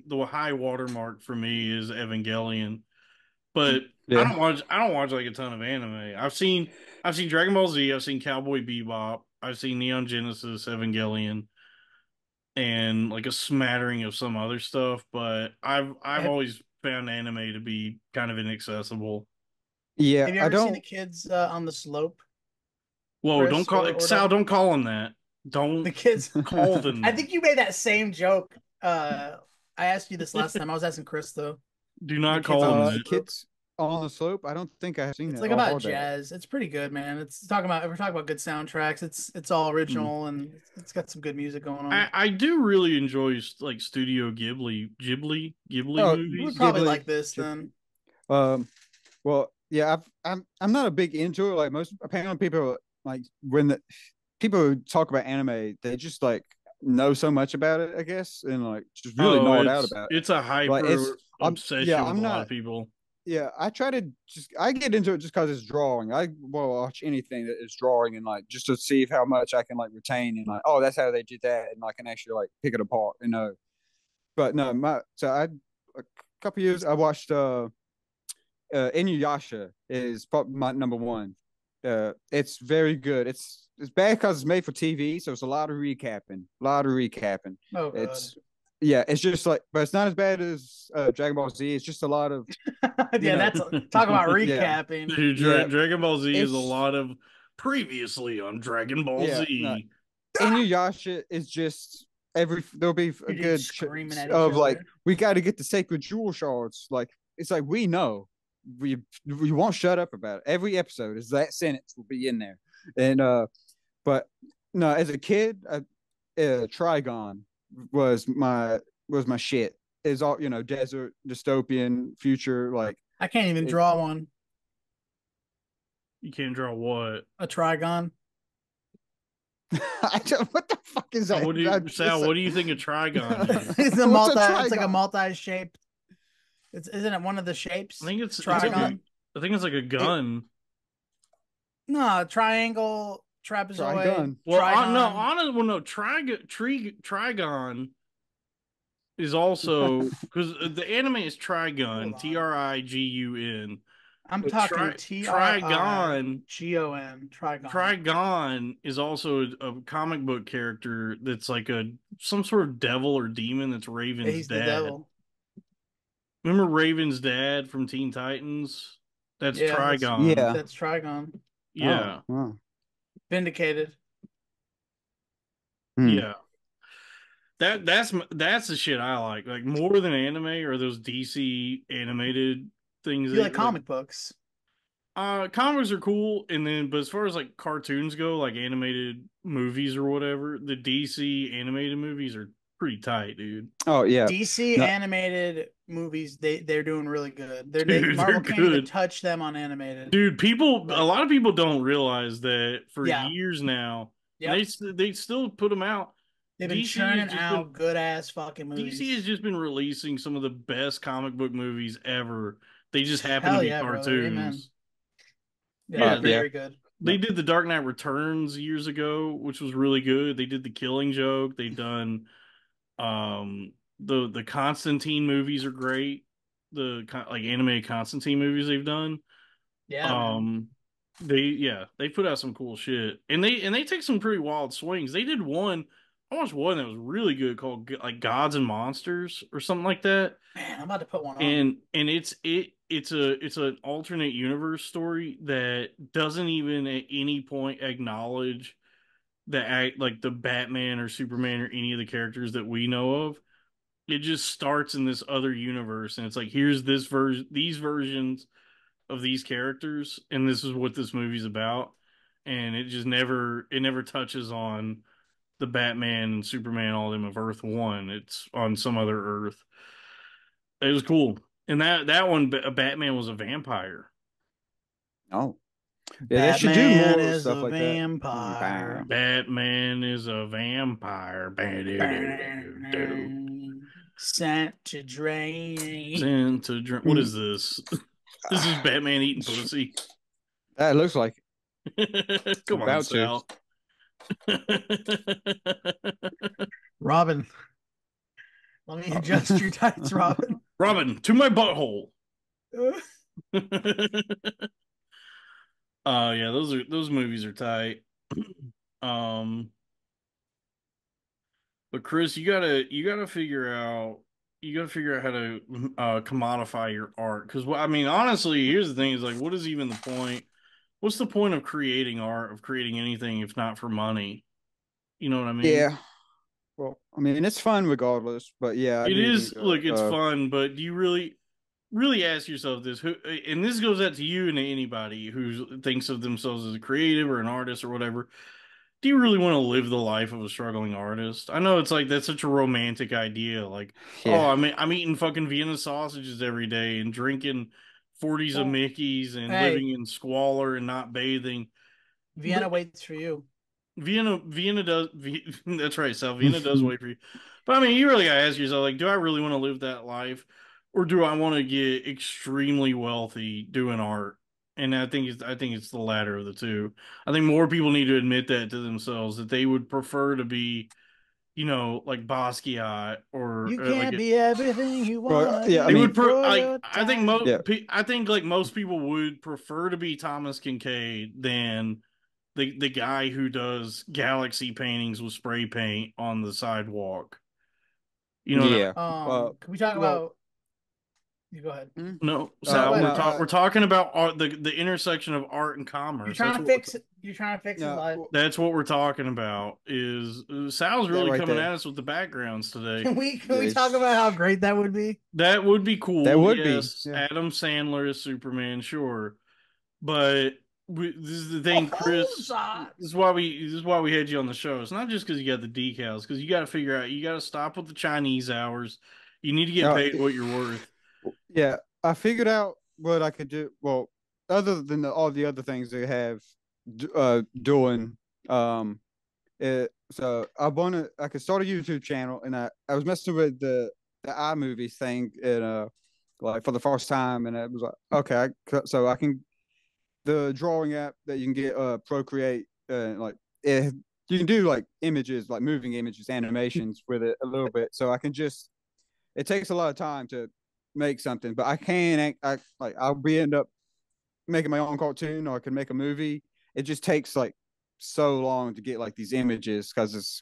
the high water mark for me is Evangelion. But yeah, I don't watch like a ton of anime. I've seen Dragon Ball Z, I've seen Cowboy Bebop, I've seen Neon Genesis Evangelion, and like a smattering of some other stuff, but I've Have, always found anime to be kind of inaccessible. yeah. have you I ever seen the don't. kids on the slope, Whoa, don't Chris, call or Sal, whatever? don't call them that. The Don't kids. call them I that. think you made that same joke. I asked you this last time. I was asking Chris though. Do The not kids call on them the that. slope. Kids on the Slope. I don't think I've seen It's it like or about heard that. jazz. It's pretty good, man. It's talking about we're talking about good soundtracks. It's all Mm. original and it's got some good music going on. I do really enjoy like Studio Ghibli Oh, You would movies. probably Ghibli. like this then. Um. Well, yeah. I'm not a big into it. Like most apparently people like when the people who talk about anime, they just like know so much about it, I guess, and like just really Oh, nod out about it. it's a Like hyper it's obsession with I'm a lot of not people. yeah, I try to just I get into it just because it's drawing. I will watch anything that is drawing and like just to see how much I can like retain and like, oh, that's how they did that, and I can actually like pick it apart, you know. But no, my so I a couple years I watched Inuyasha is probably my number one. It's very good. It's bad because it's made for TV, so it's a lot of recapping, a lot of recapping. Oh god. It's yeah, it's just like, but it's not as bad as Dragon Ball Z. It's just a lot of you Yeah, know, that's talk about yeah, recapping. Dude, yeah. Dragon Ball Z is a It's lot of previously on Dragon Ball yeah, no, Z. Inuyasha is just every there'll be a Two dudes good screaming at each of like other. we got to get the sacred jewel shards. Like it's like we know we won't shut up about it. Every episode is that sentence will be in there, and but no, as a kid, Trigon was my shit. Is all desert dystopian future like I can't even it, draw one. You can't draw what? A trigon. I don't, what the fuck is that? What do you, Sal? What do you think a Trigon is? It's a What's a It's like a trigon? multi-shaped. Isn't it one of the shapes? I think it's like Trigon. I think it's like a gun. No, triangle, trapezoid, Trigon. Well, no, trigon. well, no, Trigon is also because the anime is Hold Trigun, on. Trigun, I'm but talking Trigon, Trigon. Trigon. Trigon is also a comic book character that's like some sort of devil or demon that's Yeah, Raven's he's the dad. devil. Remember Raven's dad from Teen Titans? That's Yeah, Trigon. Yeah. that's Trigon. Yeah, Oh, wow. Vindicated. Hmm. yeah. That's the shit I like more than anime or those DC animated things. You like Like comic books? comics are cool, and then but as far as like cartoons go, like animated movies or whatever, the DC animated movies are pretty tight, dude. Oh yeah. DC No, animated movies, they're doing really good. Dude, they're Marvel can't even good. touch them on animated. Dude, a Like, lot of people don't realize that for yeah, years now, and yep. they still put them out. They've been DC has churning just out been good ass fucking DC has movies. just been releasing some of the best comic book movies ever. They just happen to Hell be yeah, brother. Amen. cartoons. Yeah, they're Yeah, Yeah. very good. they did the Dark Knight Returns years ago, which was really good. They did the Killing Joke. They done the Constantine movies are great. Like animated Constantine movies they've done. Yeah, man. Um they put out some cool shit. And they take some pretty wild swings. They did one I watched one that was really good called like Gods and Monsters or something like that. Man, I'm about to put one on. And it's an alternate universe story that doesn't even at any point acknowledge like the Batman or Superman or any of the characters that we know of. It just starts in this other universe, and it's like here's these versions of these characters, and this is what this movie's about. And it never touches on the Batman and Superman, all of them of Earth One. It's on some other Earth. It was cool, and that one, Batman was a vampire. Oh, yeah, they should do Batman more is stuff a like that. vampire. Batman is a vampire. Sent to drain. Sent to drink. What is this? This is Batman eating pussy. That looks like Come on, about to. Sal. Robin, let me adjust your tights, Robin. Robin, to my butthole. Yeah, those movies are tight. Um, but Chris, you gotta figure out how to commodify your art. Because I mean, honestly, here's the thing: is like, what is even the point? What's the point of creating art, of creating anything, if not for money? You know what I mean? Yeah. Well, I mean, it's fun regardless, but yeah, I It do is. need Look, it's fun, but do you really ask yourself this? And this goes out to you and to anybody who thinks of themselves as a creative or an artist or whatever. Do you really want to live the life of a struggling artist? I know it's like that's such a romantic idea. Like, oh, yeah. I'm eating fucking Vienna sausages every day and drinking 40s of Well, Mickeys and hey, living in squalor and not bathing. Vienna But waits for you. Vienna does. That's right, Sal. Vienna does wait for you. But I mean, you really gotta ask yourself, like, do I really want to live that life, or do I want to get extremely wealthy doing art? And I think it's the latter of the two. I think more people need to admit that to themselves that they would prefer to be, like Basquiat or You like can't be everything you Well, wanna yeah, I they be mean, would. before I your I think time. yeah, I think like most people would prefer to be Thomas Kincaid than the guy who does galaxy paintings with spray paint on the sidewalk. You know what I mean? yeah. Can we talk Well, about you go ahead. hmm? No, Go Sal, No, ahead, we're bro. we're talking about art, the intersection of art and commerce. You're trying to fix his no, life. That's what we're talking about. Is Sal's that really right coming there. at us with the backgrounds today. Can we talk about how Yes, great that would be? That would be that cool. would be. Yes, Yeah. Adam Sandler is Superman, sure, but this is the thing, Oh, Chris. Zot. This is why we had you on the show. It's not just because you got the decals, because you got to figure out you got to stop with the Chinese hours. You need to get Uh, paid what you're worth. yeah, I figured out what I could do. Well, other than all the other things they have doing, I could start a YouTube channel, and I was messing with the iMovies thing, and like for the first time, and it was like, okay, so I can the drawing app that you can get Procreate, like you can do like images, like moving images, animations with it a little bit. So I can just it takes a lot of time to make something, but I can I'll be end up making my own cartoon, or I can make a movie. It just takes like so long to get like these images because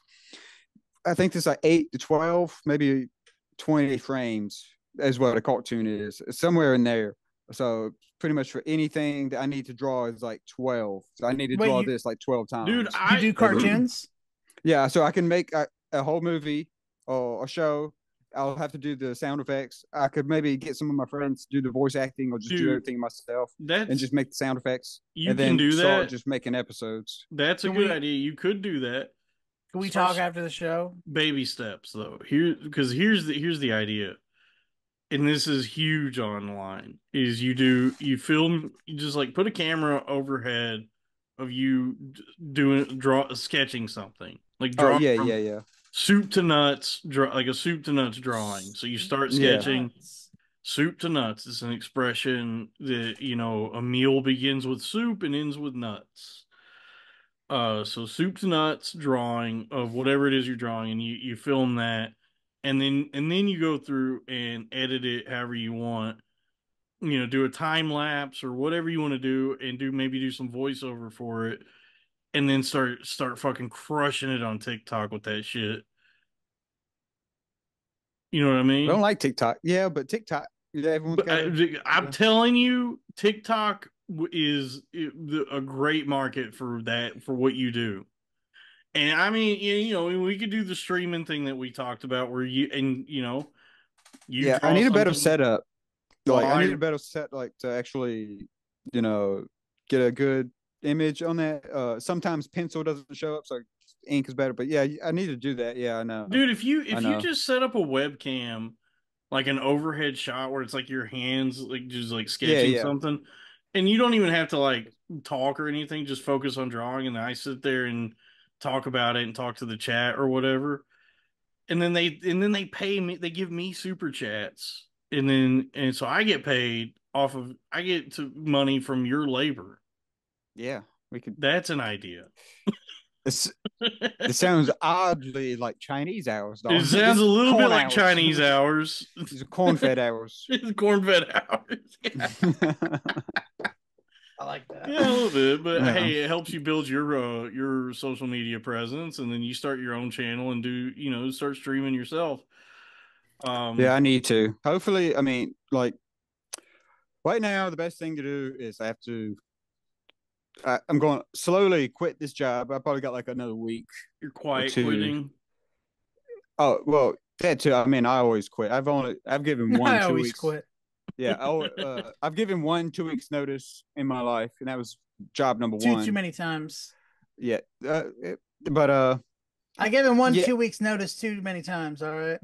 I think it's like 8 to 12, maybe 20 frames is what a cartoon is. It's somewhere in there. So pretty much for anything that I need to draw is like 12. So I need to Wait, draw you this like 12 Dude, times. you do cartoons? Yeah, so I can make a whole movie or a show. I'll have to do the sound effects. I could maybe get some of my friends to do the voice acting, or just do dude, everything myself and that's just make the sound effects, you and can then do start that. just making episodes. That's a Can good we idea. You could do that. can we Start talk after the show? baby steps though. Here's the idea. And this is huge online. Is you film, you just like put a camera overhead of you doing sketching something. Like Oh draw yeah, from yeah, yeah. soup to nuts, like a soup to nuts drawing. So you start Yeah. sketching Nuts. soup to nuts. It's an expression that, a meal begins with soup and ends with nuts. So soup to nuts drawing of whatever it is you're drawing, and you film that, and then you go through and edit it however you want. Do a time lapse or whatever you want to do, and maybe do some voiceover for it, and then start fucking crushing it on TikTok with that shit. You know what I I don't mean? like TikTok. Yeah, but TikTok, yeah, everyone's But got a. I'm telling you, TikTok is a great market for that, for what you do. And I mean, we could do the streaming thing that we talked about, where you Yeah, I draw need a better something setup. while Like, I need I a better set, like to actually, you know, get a good image on that. Sometimes pencil doesn't show up, so ink is better. But yeah, I need to do that. Yeah, I know. dude, if you I if you know. just set up a webcam, like an overhead shot where it's like your hands like just like Yeah, sketching yeah, something, and you don't even have to like talk or anything, just focus on drawing, and then I sit there and talk about it and talk to the chat or whatever. And then they pay me, they give me super chats. And so I get paid off of I get to money from your labor. yeah. We could. That's an idea. This this sounds oddly like Chinese hours, It though. sounds This a is little bit corn like hours. Chinese hours. These are corn fed hours. It's corn-fed hours. I like that. Yeah, a little bit, but Yeah. hey, it helps you build your social media presence, and then you start your own channel and start streaming yourself. Yeah, Um, I need to. Hopefully, I mean, like right now, the best thing to do is I have to. I'm going to slowly quit this job. I probably got like another week you're or quiet two. quitting. Oh well, that too. I mean, I always quit. I've given one I two always weeks. quit. Yeah, I've given 1 2 weeks notice in my life, and that was job number Too one. many times. Yeah, but I gave him one yeah, 2 weeks notice too many times. All right.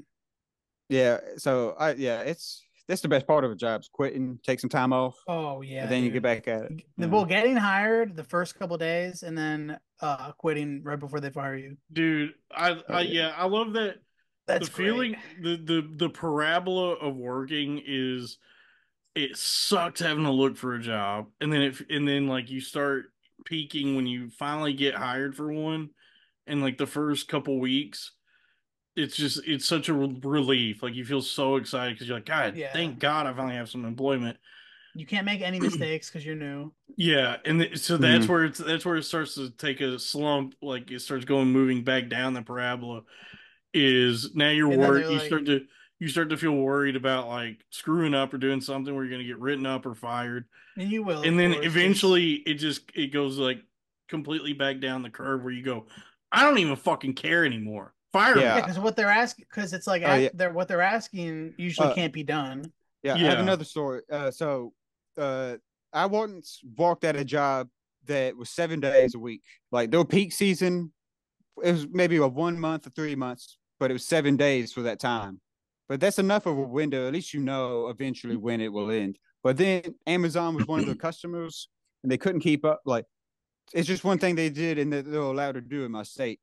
yeah. So it's that's the best part of a job is quitting, take some time off, Oh and yeah, then you get dude. back at it. The well, getting hired the first couple days and then quitting right before they fire you. Dude, Oh yeah, yeah, I love that. The That's great. feeling, the parabola of working is, it sucks having to look for a job, and then like you start peaking when you finally get hired for one, and like the first couple weeks, it's such a relief. Like you feel so excited because you're like, God, Yeah. thank God I finally have some employment. You can't make any mistakes because you're new. Yeah, and so mm-hmm. that's where it starts to take a slump. Like it starts moving back down the parabola. Is now you're And then worried. they're like, You start to feel worried about like screwing up or doing something where you're going to get written up or fired. and you will, And of then course, because eventually it goes like completely back down the curve where you go, I don't even fucking care anymore. Fire yeah, me. Yeah. because what they're asking, because it's like Oh yeah. they're what they're asking usually Uh, can't be done. yeah. I have Yeah. another story. Uh, I once walked at a job that was 7 days a week. Like their peak season, it was maybe a 1 month or 3 months, but it was 7 days for that time. But that's enough of a window. At least you know eventually when it will end. But then Amazon was one of their customers, and they couldn't keep up. Like it's just one thing they did, and that they're allowed to do in my state.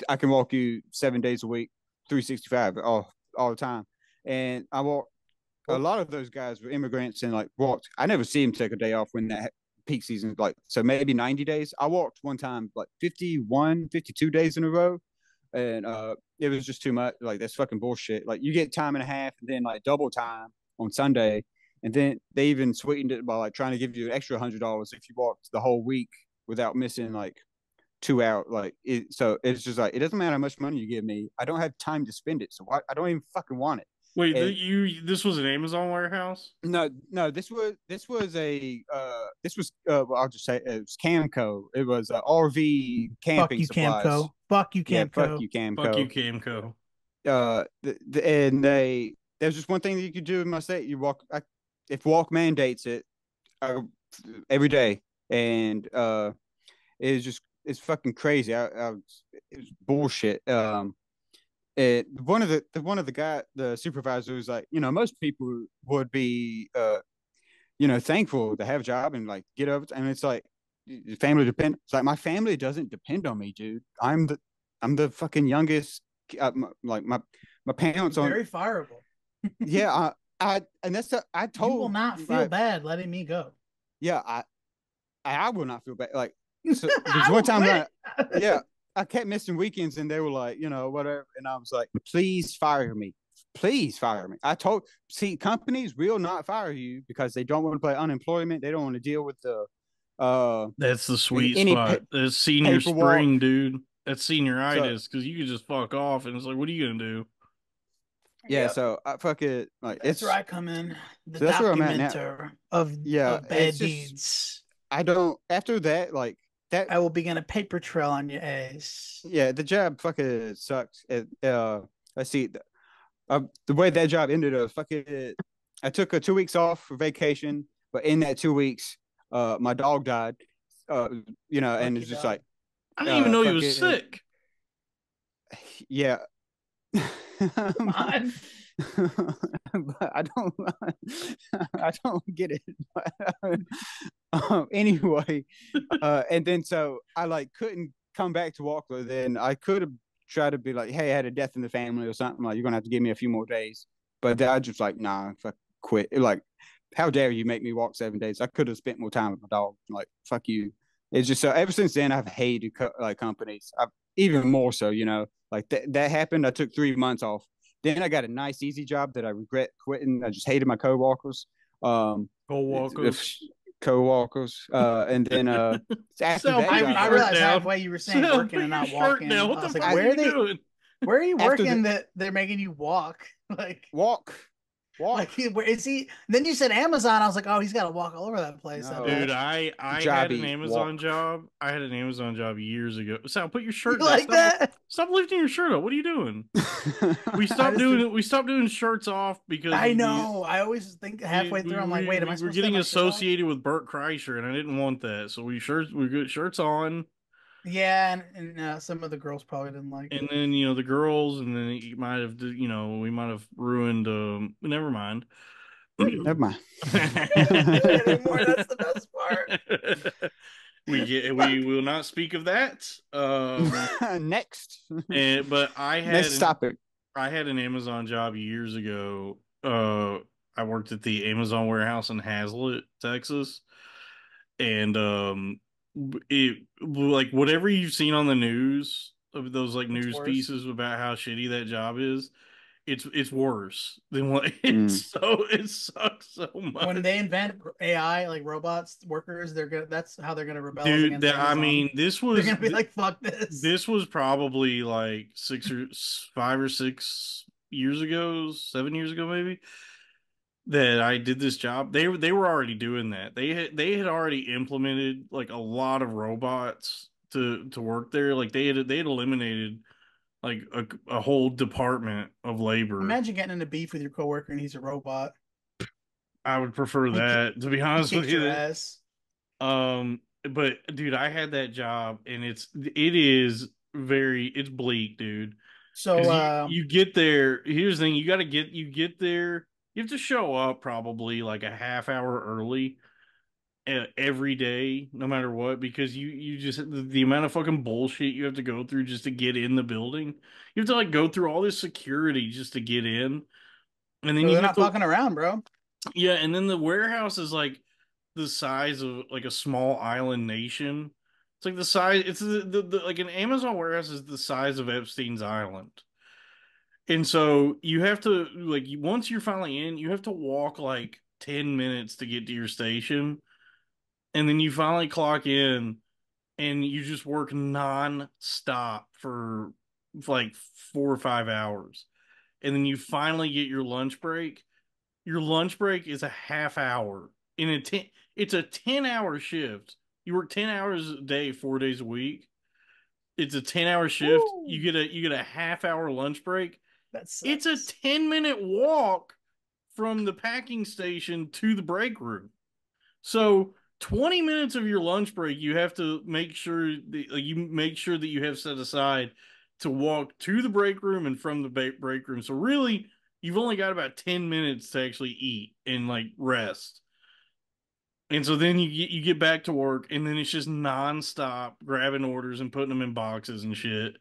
I can walk you 7 days a week, 365 all the time. And I walk. A lot of those guys were immigrants and like walked. I never see them take a day off when that peak season, like so maybe 90 days. I walked one time like 51, 52 days in a row, and it was just too much. Like that's fucking bullshit. Like you get time and a half, and then like double time on Sunday, and then they even sweetened it by like trying to give you an extra $100 if you walked the whole week without missing like 2 hours. Like so it's just like it doesn't matter how much money you give me. I don't have time to spend it, so I don't even fucking want it. Wait, And this was an Amazon warehouse? no, this was well, I'll just say it was Camco. It was RV Fuck camping you, supplies. Camco. Fuck you, Yeah, fuck Camco. you, Fuck you, Camco. Camco. And there's just one thing that you could do in my state. If walk mandates it uh, every day, and it's fucking crazy. It's bullshit. The supervisor was like, most people would be thankful to have a job and like get over, and it's like family depend. It's like my family doesn't depend on me, dude. I'm the fucking youngest like my parents on. Very fireable. Yeah, I and that's I You will told not feel my bad letting me go. yeah I will not feel bad like so there's I one will time quit. yeah I kept missing weekends and they were like whatever and I was like please fire me. Please fire me. I told see companies will not fire you because they don't want to pay unemployment. They don't want to deal with the That's the sweet any spot. That's senior paperwork. spring, dude. That's So senioritis because you can just fuck off, and it's like, what are you gonna do? yeah, Yep. so I fuck it like That's where it's I come in, the so that's where I'm at now. documenter Yeah, of it's bad just deeds. I don't after that like that. I will begin a paper trail on your ass. Yeah, the job fucking sucks. I see the way that job ended up. Fucking, I took 2 weeks off for vacation, but in that 2 weeks, my dog died. And Lucky it's just dog. like, I didn't even know he was fucking, sick. yeah. Come on. But I don't get it. But, anyway, and then so I like couldn't come back to Walker. Then I could have tried to be like, hey, I had a death in the family or something. Like you're gonna have to give me a few more days. But I just like, nah, fuck, quit. Like, how dare you make me walk 7 days? I could have spent more time with my dog. Like, fuck you. It's just so ever since then I've hated like companies. I've even more so, like that happened. I took 3 months off. Then I got a nice easy job that I regret quitting. I just hated my coworkers. Co-walkers. Co-walkers. And then after Sal, that put your job, I shirt realized down. halfway you were saying Sal, working put and your not shirt walking. down. What I the was like, fuck are you doing? where are you after working the that they're making you walk? Like, walk. where is he? Then you said Amazon. I was like, oh, he's got to walk all over that place. I No, Dude, bet. I had an jobby Amazon walk. job. I had an Amazon job years ago. Sal, put your You shirt down. like that? Stop lifting your shirt up. What are you doing? We I stopped just doing did. it. We stopped doing shirts off because I of the know. I always think halfway through, I'm like, wait, am I we were supposed to take getting my shirt off? associated with Bert Kreischer, and I didn't want that. So we got shirts on, Yeah, and some of the girls probably didn't like and it. then the girls, and then you might have we might have ruined. Never mind. Never mind. We don't do it anymore. That's the best part. We will not speak of that. Next. But Next topic. I had an Amazon job years ago. I worked at the Amazon warehouse in Hazlet, Texas, and it like whatever you've seen on the news of those like It's news worse. pieces about how shitty that job is. It's worse than what Mm. it sucks so When much. they invent AI, like robots, workers, they're gonna. That's how they're gonna rebel Dude, against that I Amazon. mean, They're gonna be like, "Fuck this." this was probably like 5 or 6 years ago, 7 years ago, maybe that I did this job. They were already doing that. They had already implemented like a lot of robots to work there. Like they had eliminated like a whole department of labor. Imagine getting in a beef with your coworker and he's a robot. I would prefer He that, to be he honest with kicks your you. ass. But dude, I had that job, and it's bleak, dude. So Because you get there. Here's the thing: you get there. You have to show up probably like a half hour early every day, no matter what, because you just the amount of fucking bullshit you have to go through just to get in the building. You have to like go through all this security just to get in, and then so you they're have not to fucking around, bro. yeah, and then the warehouse is like the size of like a small island nation. It's like the size. It's like an Amazon warehouse is the size of Epstein's Island, and so you have to like once you're finally in, you have to walk like 10 minutes to get to your station, and then you finally clock in, and you just work non-stop for like 4 or 5 hours, and then you finally get your lunch break. Your lunch break is a half hour in it's a 10-hour shift. You work 10 hours a day, 4 days a week. It's a 10-hour shift. Woo! You get a half hour lunch break. That It's a sucks. 10-minute walk from the packing station to the break room. So 20 minutes of your lunch break, you have to make sure that you have set aside to walk to the break room and from the break room. So really, you've only got about 10 minutes to actually eat and like rest. And so then you get back to work, and then it's just nonstop grabbing orders and putting them in boxes and shit.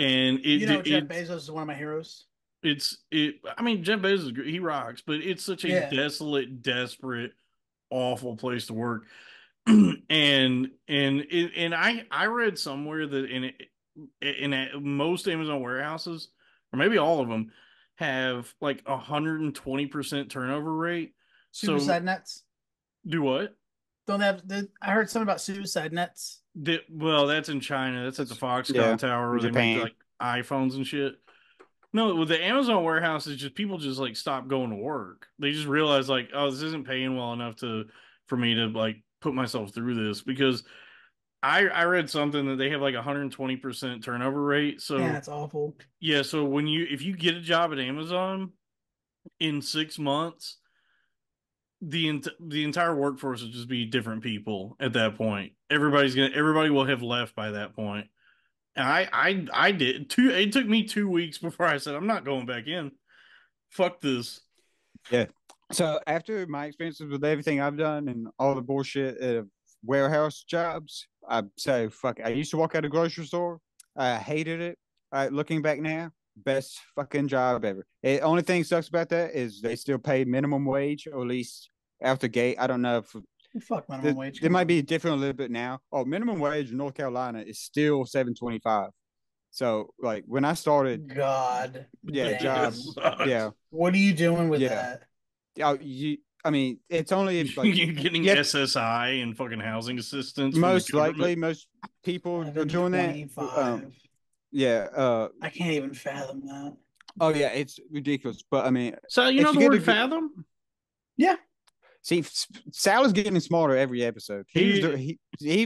and Jeff Bezos is one of my heroes. I mean, Jeff Bezos is great. He rocks, but it's such a Yeah. desolate, desperate, awful place to work. And I read somewhere that most Amazon warehouses, or maybe all of them, have like 120% turnover rate. So Suicide nets. do what? Don't they have? I heard something about suicide nets. Well, that's in China. That's at the Yeah, Foxconn Tower in where they make Japan. like iPhones and shit. No, with the Amazon warehouse, is just people just like stop going to work. They just realize like, oh, this isn't paying well enough for me to like put myself through this, because I read something that they have like 120% turnover rate. Yeah, So it's awful. yeah, so if you get a job at Amazon in 6 months, the entire workforce will just be different people at that point. Everybody will have left by that point. And I did two. It took me 2 weeks before I said I'm not going back in. Fuck this. Yeah. So after my experiences with everything I've done and all the bullshit warehouse jobs, I say fuck. I used to work at a grocery store. I hated it. Looking back now, best fucking job ever. The only thing sucks about that is they still pay minimum wage, or at least out the gate. I don't know if Fuck minimum wage. they Come might on. be different a little bit now. Oh, minimum wage in North Carolina is still $7.25. So like when I started, God yeah, damn. job, Sucks. yeah, What are you doing with yeah. that? I mean, it's only like You're getting yeah. SSI and fucking housing assistance from the Most government. likely, most people are doing that. 725. Yeah. I can't even fathom that. Oh yeah, it's ridiculous. But I mean, So you know if the you get a word good, fathom? Yeah. see, Sal is getting smarter every episode. He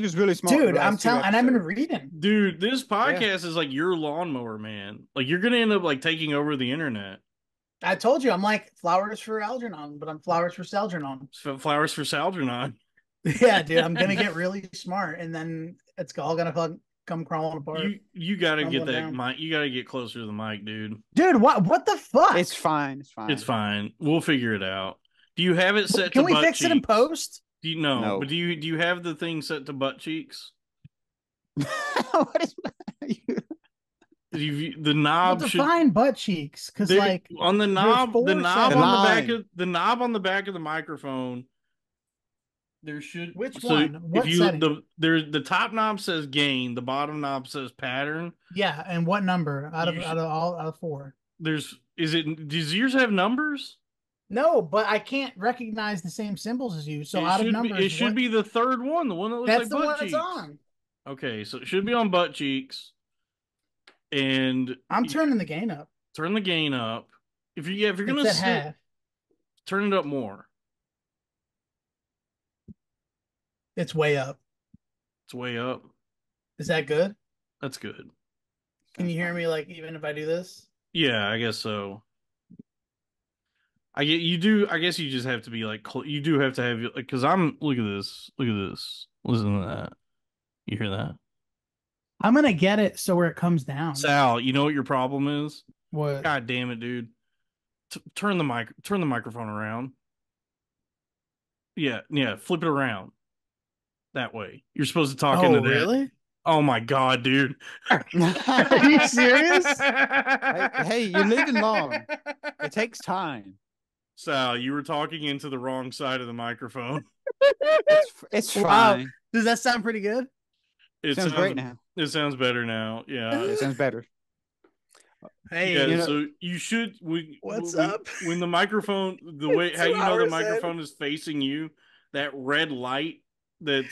was really smart. Dude, I'm telling, and I've been reading. Dude, this Yeah. podcast is like your lawnmower, man. Like you're gonna end up like taking over the internet. I told you, I'm like flowers for Algernon, but I'm flowers for Salgernon. So flowers for Salgernon. Yeah, dude, I'm gonna get really smart, and then it's all gonna come crawling apart. You gotta get Crumbling that down. mic. You gotta get closer to the mic, dude. Dude, what the fuck? It's fine. It's fine. It's fine. We'll figure it out. Do you have it set Can to we butt fix it in cheeks? post? Do you know? No. But do you have the thing set to butt cheeks? What is The Well, knob should define butt cheeks, because like on the knob, four the knob settings. on the back line. of the knob on the back of the microphone. There should Which so one? What if you setting? the top knob says gain, the bottom knob says pattern. Yeah, and what number out You of all out of four? Does yours have numbers? No, but I can't recognize the same symbols as you. So out of numbers, It should be the third one, the one that looks that's like the butt one cheeks. that's on. Okay, so it should be on butt cheeks. And I'm turning the gain up. turn the gain up. If you're It's gonna at sit, half. turn it up more. It's way up. It's way up. Is that good? That's good. Can you hear me? Like even if I do this? Yeah, I guess so. I get you do. I guess you just have to be like you do have to have like because I'm look at this. Look at this. Listen to that. You hear that? I'm gonna get it so where it comes down. Sal, you know what your problem is? What? God damn it, dude. Turn the microphone around. Yeah, flip it around. That way. You're supposed to talk into that. Really? Oh my god, dude. Are you serious? Hey, you're living long. It takes time. Sal, you were talking into the wrong side of the microphone. It's Wow. fine. Does that sound pretty good? It Sounds great now. It sounds better now. Yeah. It sounds better. Hey, Yeah, you know- so you should What's up? when the microphone the way how 2 you know the hours microphone is facing you, that red light that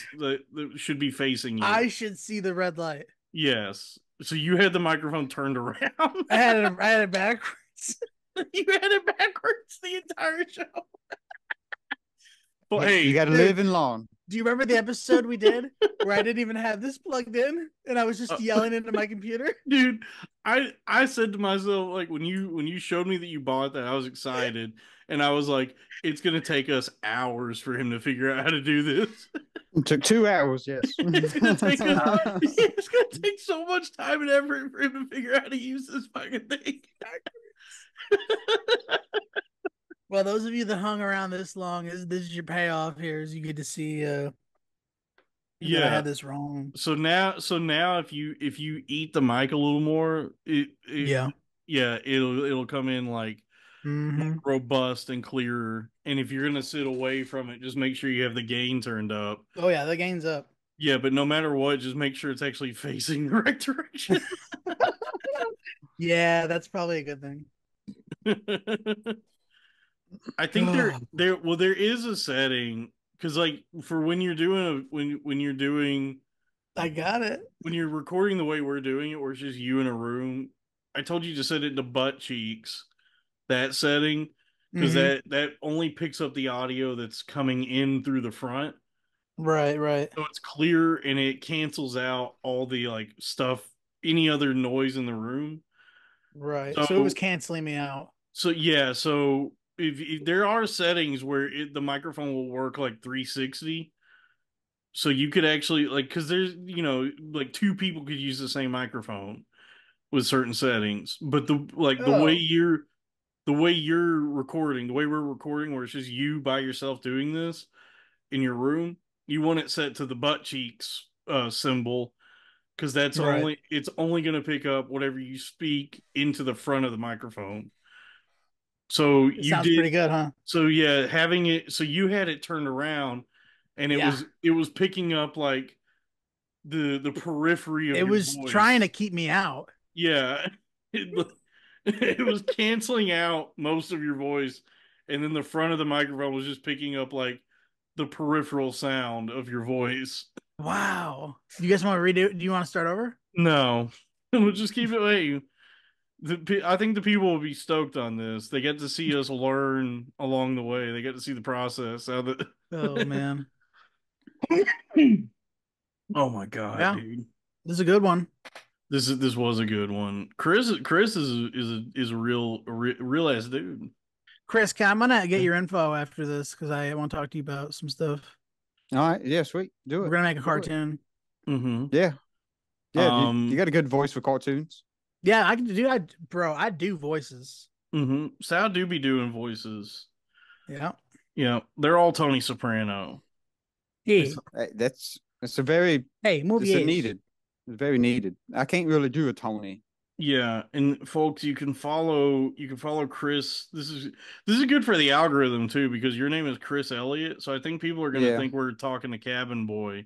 should be facing you. I should see the red light. Yes. So you had the microphone turned around. I had it backwards. You had it backwards the entire show. But Hey, hey, you got to live in long. Do you remember the episode we did where I didn't even have this plugged in and I was just yelling into my computer? dude, I said to myself like when you showed me that you bought that, I was excited, and I was like, it's gonna take us hours for him to figure out how to do this. It took 2 hours. Yes. It's gonna take so much time and effort for him to figure out how to use this fucking thing. Well, those of you that hung around this long, this is your payoff here, is you get to see that I Yeah. had this wrong. So now if you eat the mic a little more, it Yeah. yeah, it'll come in like more Mm-hmm. robust and clearer. And if you're gonna sit away from it, just make sure you have the gain turned up. Oh yeah, the gain's up. Yeah, but no matter what, just make sure it's actually facing the right direction. Yeah, that's probably a good thing. I think there is a setting because like for when you're doing when you're doing I got it. when you're recording the way we're doing it, where it's just you in a room. I told you to set it to butt cheeks, that setting, because Mm-hmm. that only picks up the audio that's coming in through the front, Right, right, so it's clear and it cancels out all the like stuff, any other noise in the room. right. So it was So canceling me out. so yeah, so if there are settings where the microphone will work like 360, so you could actually like because there's like two people could use the same microphone with certain settings, but the like Oh, the way you're recording, the way we're recording, where it's just you by yourself doing this in your room, you want it set to the butt cheeks symbol because right. it's only going to pick up whatever you speak into the front of the microphone. So It you sounds did pretty good, huh? so yeah, having it so you had it turned around and Yeah. it was picking up like the periphery of It your was trying to voice. keep me out. Yeah. It, it was canceling out most of your voice, and then the front of the microphone was just picking up like the peripheral sound of your voice. Wow. You guys want to redo it? Do you want to start over? No. We'll just keep it. Hey, I think the people will be stoked on this. They get to see us learn along the way. They get to see the process. How the Oh man. oh my god, Yeah. dude. This is a good one. This was a good one. Chris is a real ass dude. Chris, I'm gonna get your info after this because I want to talk to you about some stuff. All right. Yeah, sweet. Do We're it. gonna make a Do it. cartoon. Mm-hmm. Yeah. Yeah. You Um. got a good voice for cartoons. Yeah, I can do. I do voices. Mm-hmm. Sal do be doing voices. Yeah. Yeah, they're all Tony Soprano. Hey, That's a very hey, it's a movies. needed. It's very needed. I can't really do a Tony. Yeah, and folks, you can follow Chris. This is good for the algorithm too because your name is Chris Elliott, so I think people are gonna Yeah. think we're talking to Cabin Boy.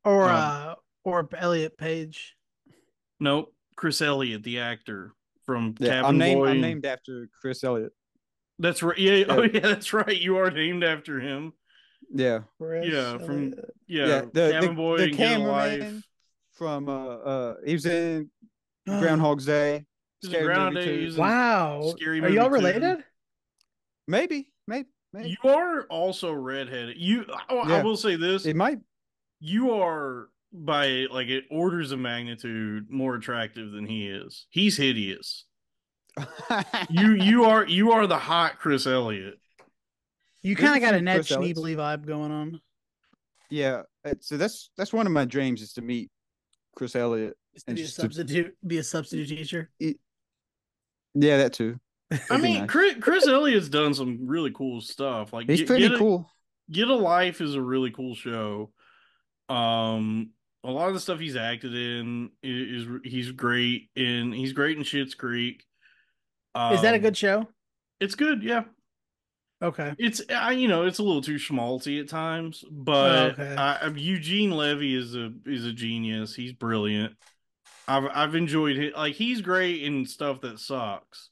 Or Um, Elliott Page. nope, Chris Elliott, the actor from Yeah. Cabin Boy. I'm And, named after Chris Elliott. that's right. Yeah. Yeah. Oh yeah, that's right. You are named after him. Yeah. Chris Yeah, from Elliott. Yeah. yeah, Cabin Boy The and Get a cameraman Life. from he was in Groundhog's Day, He's in Scary Ground Movie Day. 2. He's in Wow. Scary Are Movie y'all 2. related? Maybe. You are also redheaded. I Yeah. will say this: It might. you are by like orders of magnitude more attractive than he is. He's hideous. You are the hot Chris Elliott. You There's kind a of got few a Ned Chris Elliott's. Schneebly vibe going on. Yeah. So that's one of my dreams is to meet Chris Elliott Just to and be a just to substitute teacher. yeah, that too. I That'd be mean, nice. Chris Elliott's done some really cool stuff. Like He's pretty cool. Get a Life is a really cool show. Um, a lot of the stuff he's acted in is he's great in. He's great in Schitt's Creek. Is that a Um, good show? it's good, yeah. Okay. It's it's a little too schmaltzy at times, Oh, but okay. Eugene Levy is a genius. He's brilliant. I've enjoyed it. Like he's great in stuff that sucks.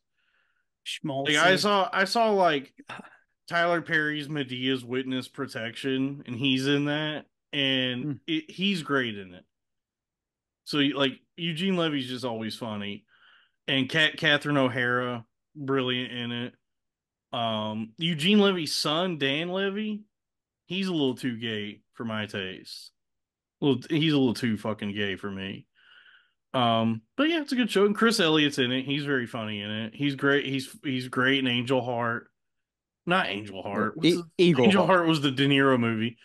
Like Schmaltzy. I saw like Tyler Perry's Medea's Witness Protection, and he's in that, and Hmm. he's great in it. So like Eugene Levy's just always funny, and Catherine O'Hara brilliant in it. Eugene Levy's son Dan Levy, he's a little too gay for my taste. He's a little too fucking gay for me. But yeah, it's a good show. And Chris Elliott's in it. He's very funny in it. He's great. He's great in Angel Heart. Not Angel Heart. Eagle Angel Hawk. Heart was the De Niro movie.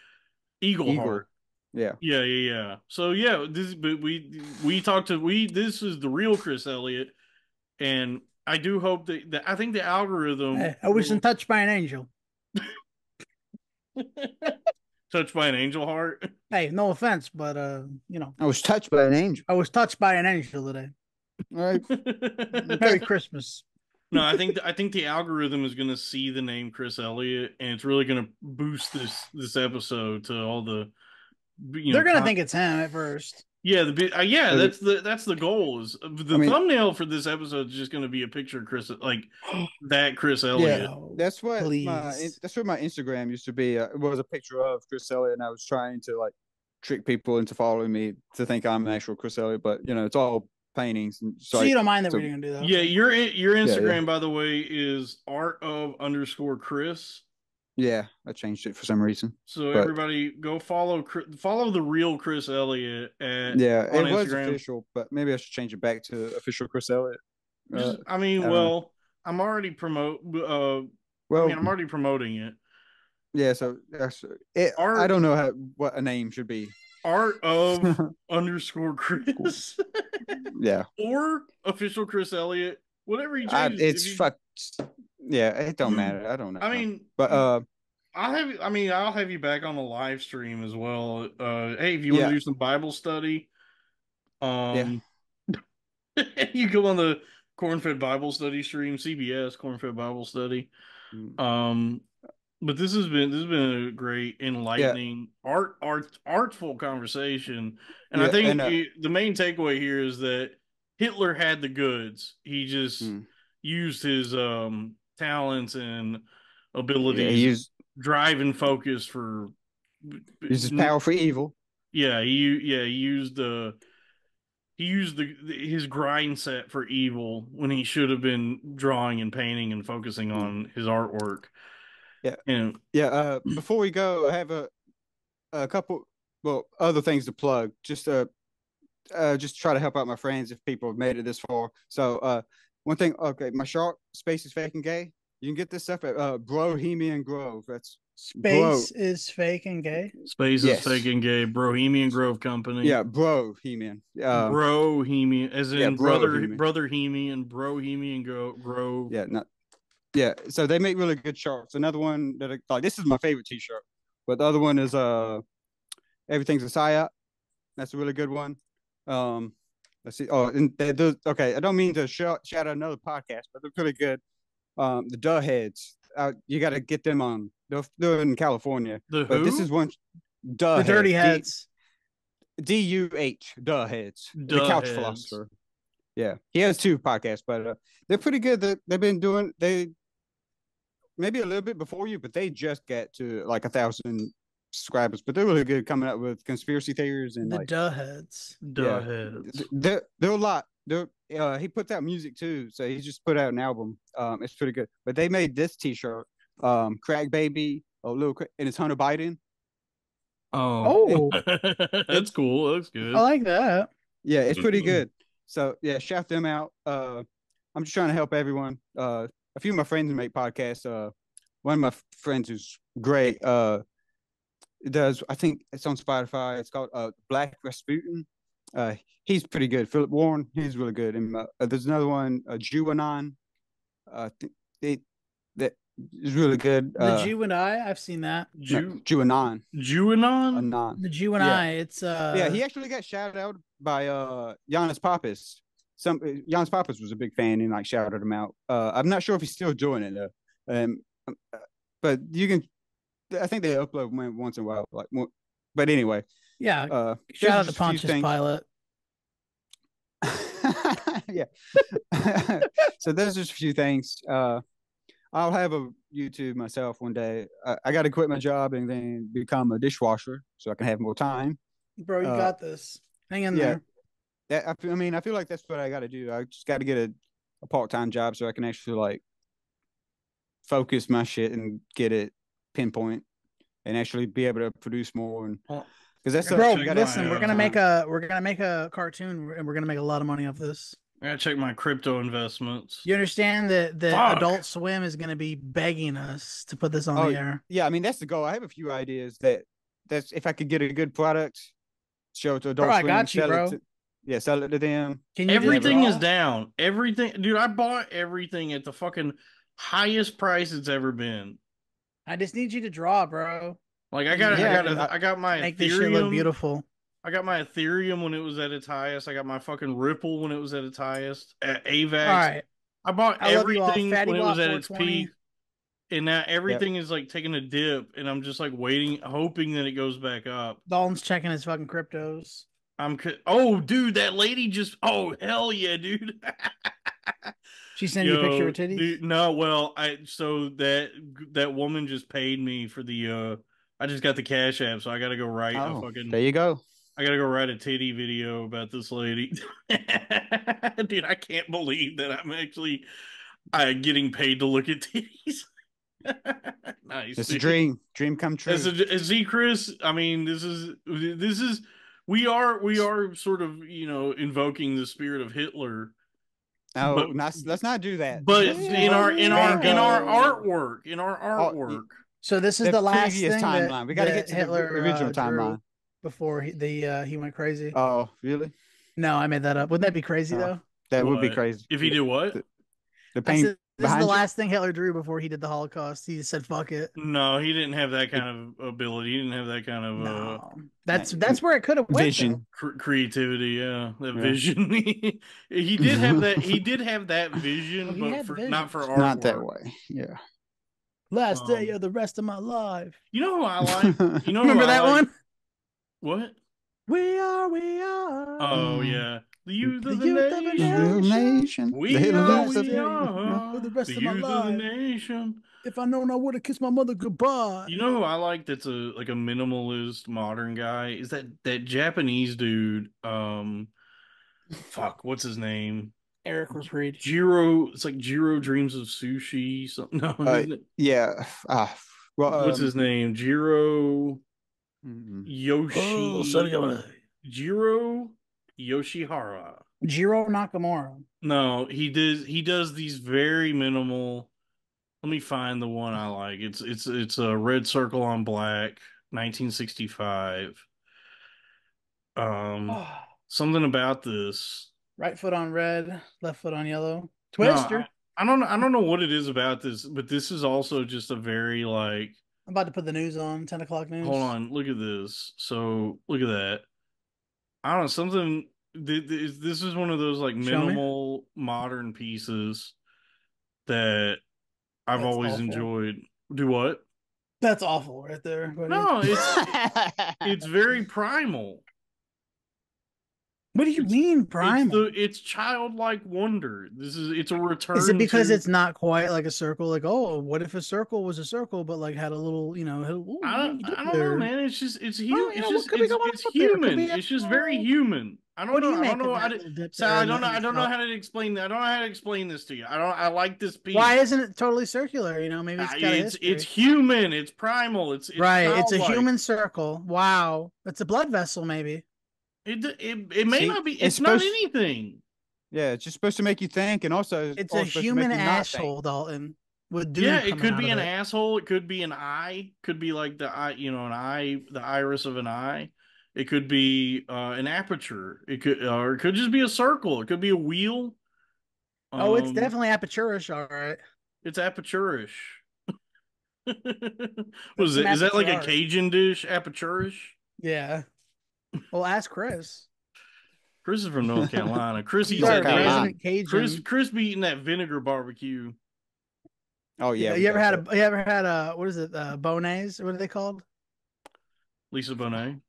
Eagle Eagle. Heart. Yeah. Yeah. So yeah, but we talked to we this is the real Chris Elliott, and I do hope that I think the algorithm I wasn't touched by an angel. Touched by an angel heart. Hey, no offense, but I was touched by an angel. I was touched by an angel today. All right. Merry Christmas. No, I think the algorithm is going to see the name Chris Elliott, and it's really going to boost this episode to all the They're gonna think it's him at first. Yeah, So that's the goal. Is the thumbnail for this episode is just going to be a picture of Chris, like that Chris Elliott. Yeah, that's what my Instagram used to be. It was a picture of Chris Elliott, and I was trying to like trick people into following me to think I'm an actual Chris Elliott, but it's all paintings. And so you don't mind that we're gonna do that? Yeah, your Instagram, by the way, is art_of_Chris. Yeah, I changed it for some reason. So everybody go follow the real Chris Elliott on it was Instagram. official, but maybe I should change it back to official Chris Elliott. I'm already I'm already promoting it. Yeah, so I don't know what a name should be. art_Chris. Yeah. Or official Chris Elliott. Whatever you change. Yeah, it don't matter. I don't know. I mean, but I'll have you back on the live stream as well. Hey, if you want to do some Bible study, you go on the Corn-Fed Bible Study stream, CBS Corn-Fed Bible Study. But this has been a great, enlightening, artful conversation, and I think the main takeaway here is that Hitler had the goods. He just used his talents and abilities, drive and focus for. Uses power for evil. Yeah, he used his grind set for evil when he should have been drawing and painting and focusing on his artwork. Yeah. Before we go, I have a couple other things to plug. Just try to help out my friends if people have made it this far. So one thing, okay, my short Space is Fake and Gay. You can get this stuff at Bohemian Grove. That's Space is Fake and Gay. Space is Fake and Gay. Bohemian Grove Company. Yeah, Bohemian. Brohemian, as in brother Hemian, Bohemian Grove. Yeah, so they make really good shirts. Another one that this is my favorite T-shirt, but the other one is Everything's a Psyop. That's a really good one. Let's see. Oh, and okay. I don't mean to shout out another podcast, but they're pretty good. The Duh Heads. You got to get them on. They're in California. But this is one. Duh the Dirty Heads. DUH. Duh Heads. The Couch Philosopher. Yeah, he has 2 podcasts, but they're pretty good. They've been doing maybe a little bit before you, but they just get to like 1,000 subscribers. But they're really good coming up with conspiracy theories and the Duh Heads. Duh Heads. They're a lot. He puts out music too, so he just put out an album. It's pretty good. But they made this T-shirt, Crack Baby, and it's Hunter Biden. Oh, that's cool. That looks good. I like that. Yeah, it's pretty good. So yeah, shout them out. I'm just trying to help everyone. A few of my friends make podcasts. One of my friends who's great. I think it's on Spotify. It's called Black Rasputin. He's pretty good. Philip Warren, he's really good. And there's another one, Jewanon. That is really good. The Jew and I've seen that. Jewanon. Jewanon? The Jew and I. It's he actually got shouted out by Giannis Papas. Giannis Papas was a big fan and like shouted him out. I'm not sure if he's still doing it though. But you can. I think they upload once in a while, like more. But anyway, yeah. Shout out to Pontius Pilate. Yeah. So there's just a few things. I'll have a YouTube myself one day. I got to quit my job and then become a dishwasher so I can have more time. Bro, you got this. Hang in there. I feel like that's what I got to do. I just got to get a part-time job so I can actually like focus my shit and get it pinpoint and actually be able to produce more. And because that's listen, we're gonna make a cartoon and we're gonna make a lot of money off this. I gotta check my crypto investments. You understand that Adult Swim is gonna be begging us to put this on the air? Yeah, I mean that's the goal. I have a few ideas that's if I could get a good product, show it to Adult Swim. I got you, bro. Sell it to them. Everything is down. Everything, dude. I bought everything at the fucking highest price it's ever been. I just need you to draw, bro. Like Yeah, I got my make this shit look Ethereum. beautiful. I got my Ethereum when it was at its highest. I got my fucking Ripple when it was at its highest. At All AVAX, right. I bought I love you all. everything Fatty when it was Wap at its 420. peak, and now yep. everything is like taking a dip, and I'm just like waiting, hoping that it goes back up. Dalton's checking his fucking cryptos. Oh, dude, that lady just. Oh, hell yeah, dude. She sent you a picture Yo, of her titties. dude, no, well, so that woman just paid me for the. I just got the Cash App, so I got to go write a Oh, fucking. there you go. I gotta go write a titty video about this lady. Dude, I can't believe that I'm actually getting paid to look at titties. Nice, It's a dude. dream come true. See, Chris, I mean, this is we are sort of, invoking the spirit of Hitler, but Oh, let's not do that. but Let's in invoke our Van Gogh. artwork. So this is The the last previous thing timeline. We got to that get to the Hitler original drew timeline. before he went crazy. Oh, really? No, I made that up. Wouldn't that be crazy Oh, though? that would be What crazy. if he did what? The I painting said this is the behind you. last thing Hitler drew before he did the Holocaust. He said, "Fuck it." No, he didn't have that kind of ability. He didn't have that kind of No, that's where it could have went. Vision. creativity. Yeah, that Yeah. vision. He did have that. He did have that vision, Well, he but had the not for vision. artwork. Not that way. Yeah. Last day of the rest of my life. You know who I like? You know Remember who I that like? one? What? We are. Oh yeah, the youth of the youth of a nation. Nation. We The are, last we day. are for the rest the of my youth of the life. nation. If I known I would have kissed my mother goodbye. You know who I like? That's a minimalist modern guy. Is that Japanese dude? Fuck, what's his name? Eric was read. Jiro. It's like Jiro Dreams of Sushi. Something. No, isn't it? Yeah. Well, What's his name? Jiro Oh, Jiro Yoshihara. Jiro Nakamura. No, he does these very minimal. Let me find the one I like. It's a red circle on black, 1965. Something about this. Right foot on red, left foot on yellow. No, Twister. I don't know what it is about this, but this is also just a very like. I'm about to put the news on, 10 o'clock news. Hold on, look at this. So look at that. I don't know, something. This is one of those like minimal modern pieces that I've That's always awful. enjoyed. Do what? That's awful right there. Buddy. No, it's very primal. What do you mean, primal? It's childlike wonder. It's a return. Is it because to, it's not quite like a circle? Like, oh, what if a circle was a circle, but like had a little, I don't know, man. It's just it's human. It's human. It's just very human. I don't know. I don't know how to. So I don't know. I don't know how to explain that. I don't know how to explain this to you. I like this piece. Why isn't it totally circular? Maybe it's got a history. It's human. It's primal. It's right. It's a childlike. human circle. Wow. It's a blood vessel, maybe. It may not be. It's not anything. Yeah, it's just supposed to make you think, and also it's a human asshole, Dalton. Yeah, it could be an asshole. It could be an eye. Could be like the eye. An eye. The iris of an eye. It could be an aperture. It could just be a circle. It could be a wheel. Oh, it's definitely aperture-ish, all right. It's aperture-ish. What is it? Is that like a Cajun dish? Aperture-ish? Yeah. Well, ask Chris. Chris is from North Carolina. Chris eats Chris be eating that vinegar barbecue. Oh yeah. You ever had what is it? Bonets? What are they called? Lisa Bonet.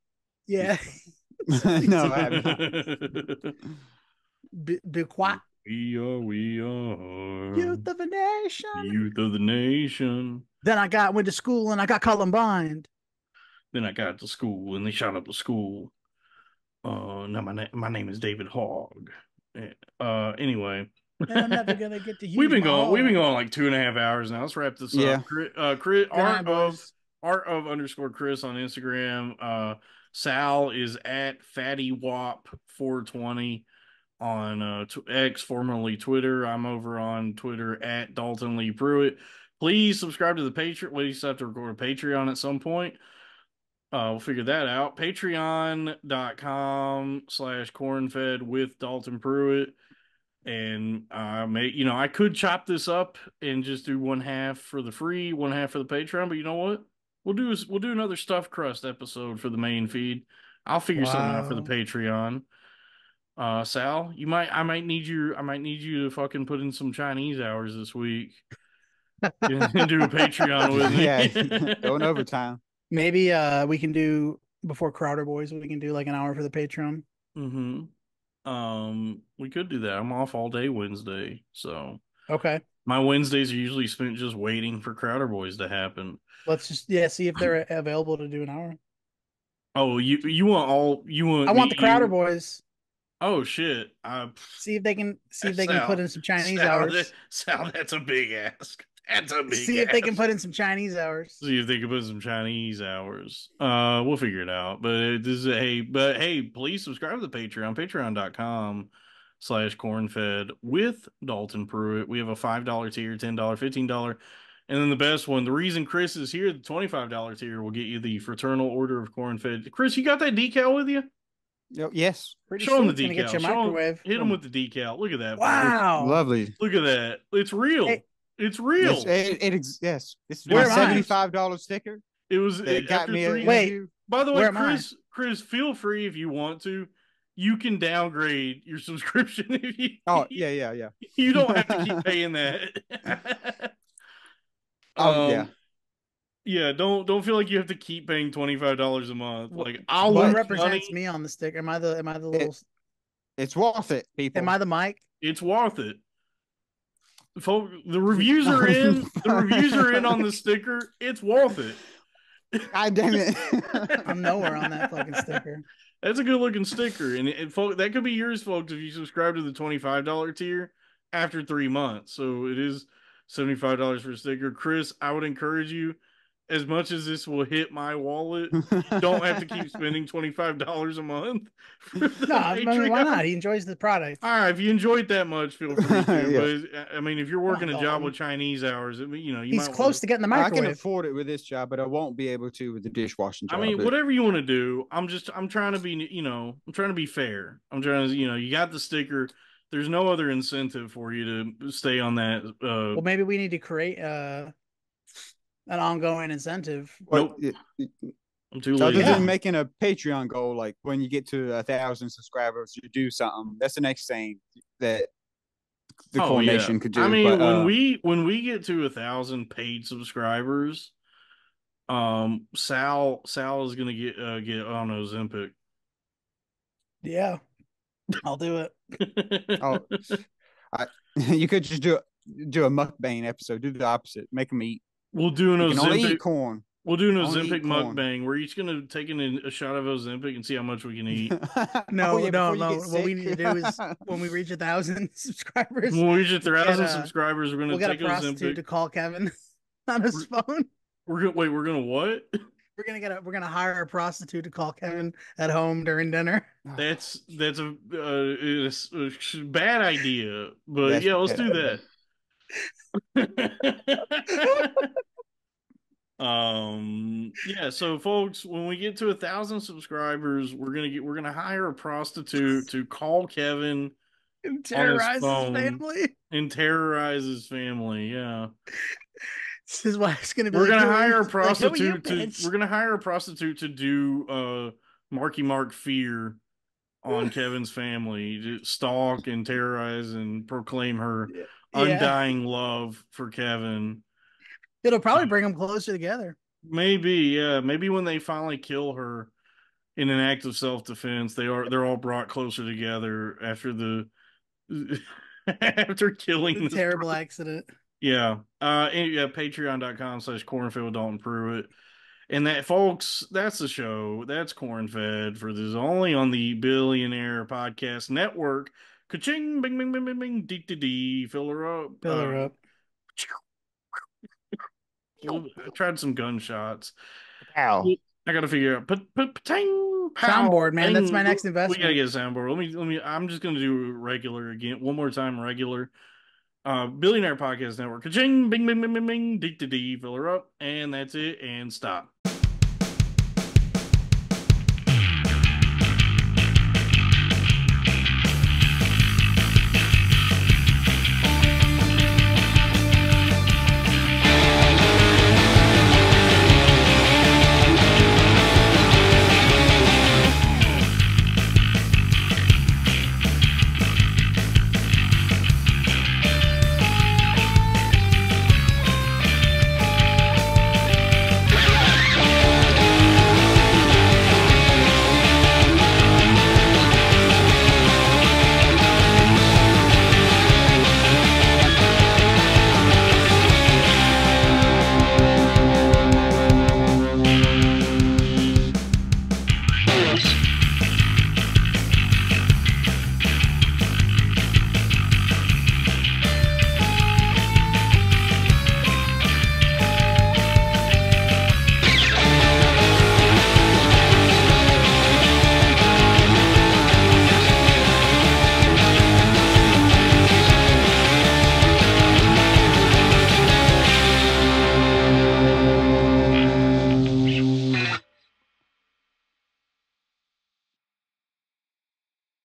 Yeah. No, I haven't. Be quiet. We are youth of a nation. Youth of the nation. Then I went to school and I got Columbine. Then I got to school and they shot up the school. Now my name is David Hogg. Anyway. And I'm never gonna get to use we've been going like 2.5 hours now. Let's wrap this up. Chris, art of _ Chris on Instagram. Sal is at FattyWop420 on X, formerly Twitter. I'm over on Twitter at Dalton Lee Pruitt. Please subscribe to the Patreon. We used to have to record a Patreon at some point. We'll figure that out. Patreon.com/cornfed with Dalton Pruitt. And I could chop this up and just do one half for the free, one half for the Patreon. But you know what? we'll do another stuffed crust episode for the main feed. I'll figure something out for the Wow. Patreon. Sal, I might need you to fucking put in some Chinese hours this week and do a Patreon with Yeah, me. going overtime. Maybe we can do before Crowder Boys, we can do like an hour for the Patreon. We could do that. I'm off all day Wednesday, so Okay. my Wednesdays are usually spent just waiting for Crowder Boys to happen. Let's just see if they're available to do an hour. Oh, you want I me want the Crowder you Boys. Oh shit. See if they can put Sal, in some Chinese hours. Sal, that's a big ask. That's a big See if they can ask. put in some Chinese hours. See if they can put some Chinese hours. We'll figure it out. Hey, please subscribe to the Patreon, patreon.com/cornfed with Dalton Pruitt. We have a $5 tier, $10, $15. And then the best one, the reason Chris is here, the $25 tier will get you the Fraternal Order of Cornfed. Chris, you got that decal with you? Yes, Pretty Show him soon the it's gonna get decal. you a microwave. Hit him with the decal. Look at that, folks. Wow. lovely. Look at that. It's real. Hey, It's real. Yes. This is Where my am I? $75 sticker It was that got after me three. an Wait. interview. By the way, Where am I? Chris, feel free if you want to. You can downgrade your subscription if you. Oh, yeah. You don't have to keep paying that. Yeah. Yeah. Don't feel like you have to keep paying $25 a month. Like I'll What lose represents money. me on the sticker? Am I the little? It's worth it, people. Am I the mic? It's worth it. Folks, the reviews are in. The reviews are in on the sticker. It's worth it. God damn it. I'm nowhere on that fucking sticker. That's a good looking sticker, and folks, that could be yours, folks, if you subscribe to the $25 tier after 3 months. So it is $75 for a sticker. Chris, I would encourage you, as much as this will hit my wallet, you don't have to keep spending $25 a month. For the No, I mean, why Patreon. not? He enjoys the product. All right, if you enjoy it that much, feel free to. Yeah. But I mean, if you're working a job Dalton. with Chinese hours, you He's might close wanna, to getting the I can microwave. afford it with this job, but I won't be able to with the dishwashing I job. mean, whatever you want to do. I'm trying to be, I'm trying to be fair. I'm trying to, you got the sticker. There's no other incentive for you to stay on that. Well, maybe we need to create an ongoing incentive. Nope. I'm too So other lazy. than making a Patreon goal, like when you get to 1,000 subscribers, you do something. That's the next thing that the Oh, Corn yeah. Nation could do. I mean, but, when we get to 1,000 paid subscribers, Sal is gonna get on Ozempic. Yeah, I'll do it. oh, you could just do a mukbang episode. Do the opposite. Make them eat. We'll do an You can only Ozempic. eat corn. We'll do an Only Ozempic eat corn. mukbang. We're each gonna take a shot of Ozempic and see how much we can eat. No, Oh, yeah, no, before you no. get What we sick. need to do is when we reach 1,000 subscribers, When we reach 1,000 get, subscribers, we're we'll gonna get a take prostitute Ozempic. to call Kevin on his phone. We're gonna what? We're gonna hire a prostitute to call Kevin at home during dinner. That's it's a bad idea, but That's yeah, let's bad. do that. Yeah, so folks, when we get to 1,000 subscribers, we're gonna hire a prostitute to call Kevin And on his terrorize his phone family. and terrorize his family. Yeah. His wife's gonna be We're like, gonna "Who are you?" hire a She's like, "Who are you, prostitute to bitch?" we're gonna hire a prostitute to do Marky Mark fear on Kevin's family, to stalk and terrorize and proclaim her Yeah. undying love for Kevin. It'll probably bring them closer together. Maybe, yeah, maybe when they finally kill her in an act of self-defense, they're all brought closer together after the after killing The this terrible accident. Yeah. Yeah, patreon.com/cornfed Dalton Pruitt. And that, folks, that's the show. That's Cornfed for this, only on the Billionaire Podcast Network. Ka-ching, bing, bing, bing, bing, bing, dee, dee, dee. Fill her up. Fill her up. I tried some gunshots. Ow. I gotta figure out. Patang, pow, Soundboard, man. That's my bang. next We investment. gotta get a soundboard. Let me. I'm just gonna do regular again. One more time, regular. Billionaire Podcast Network. Ka-ching, bing, bing, bing, bing, bing, dee, dee, dee. Fill her up, and that's it. And stop.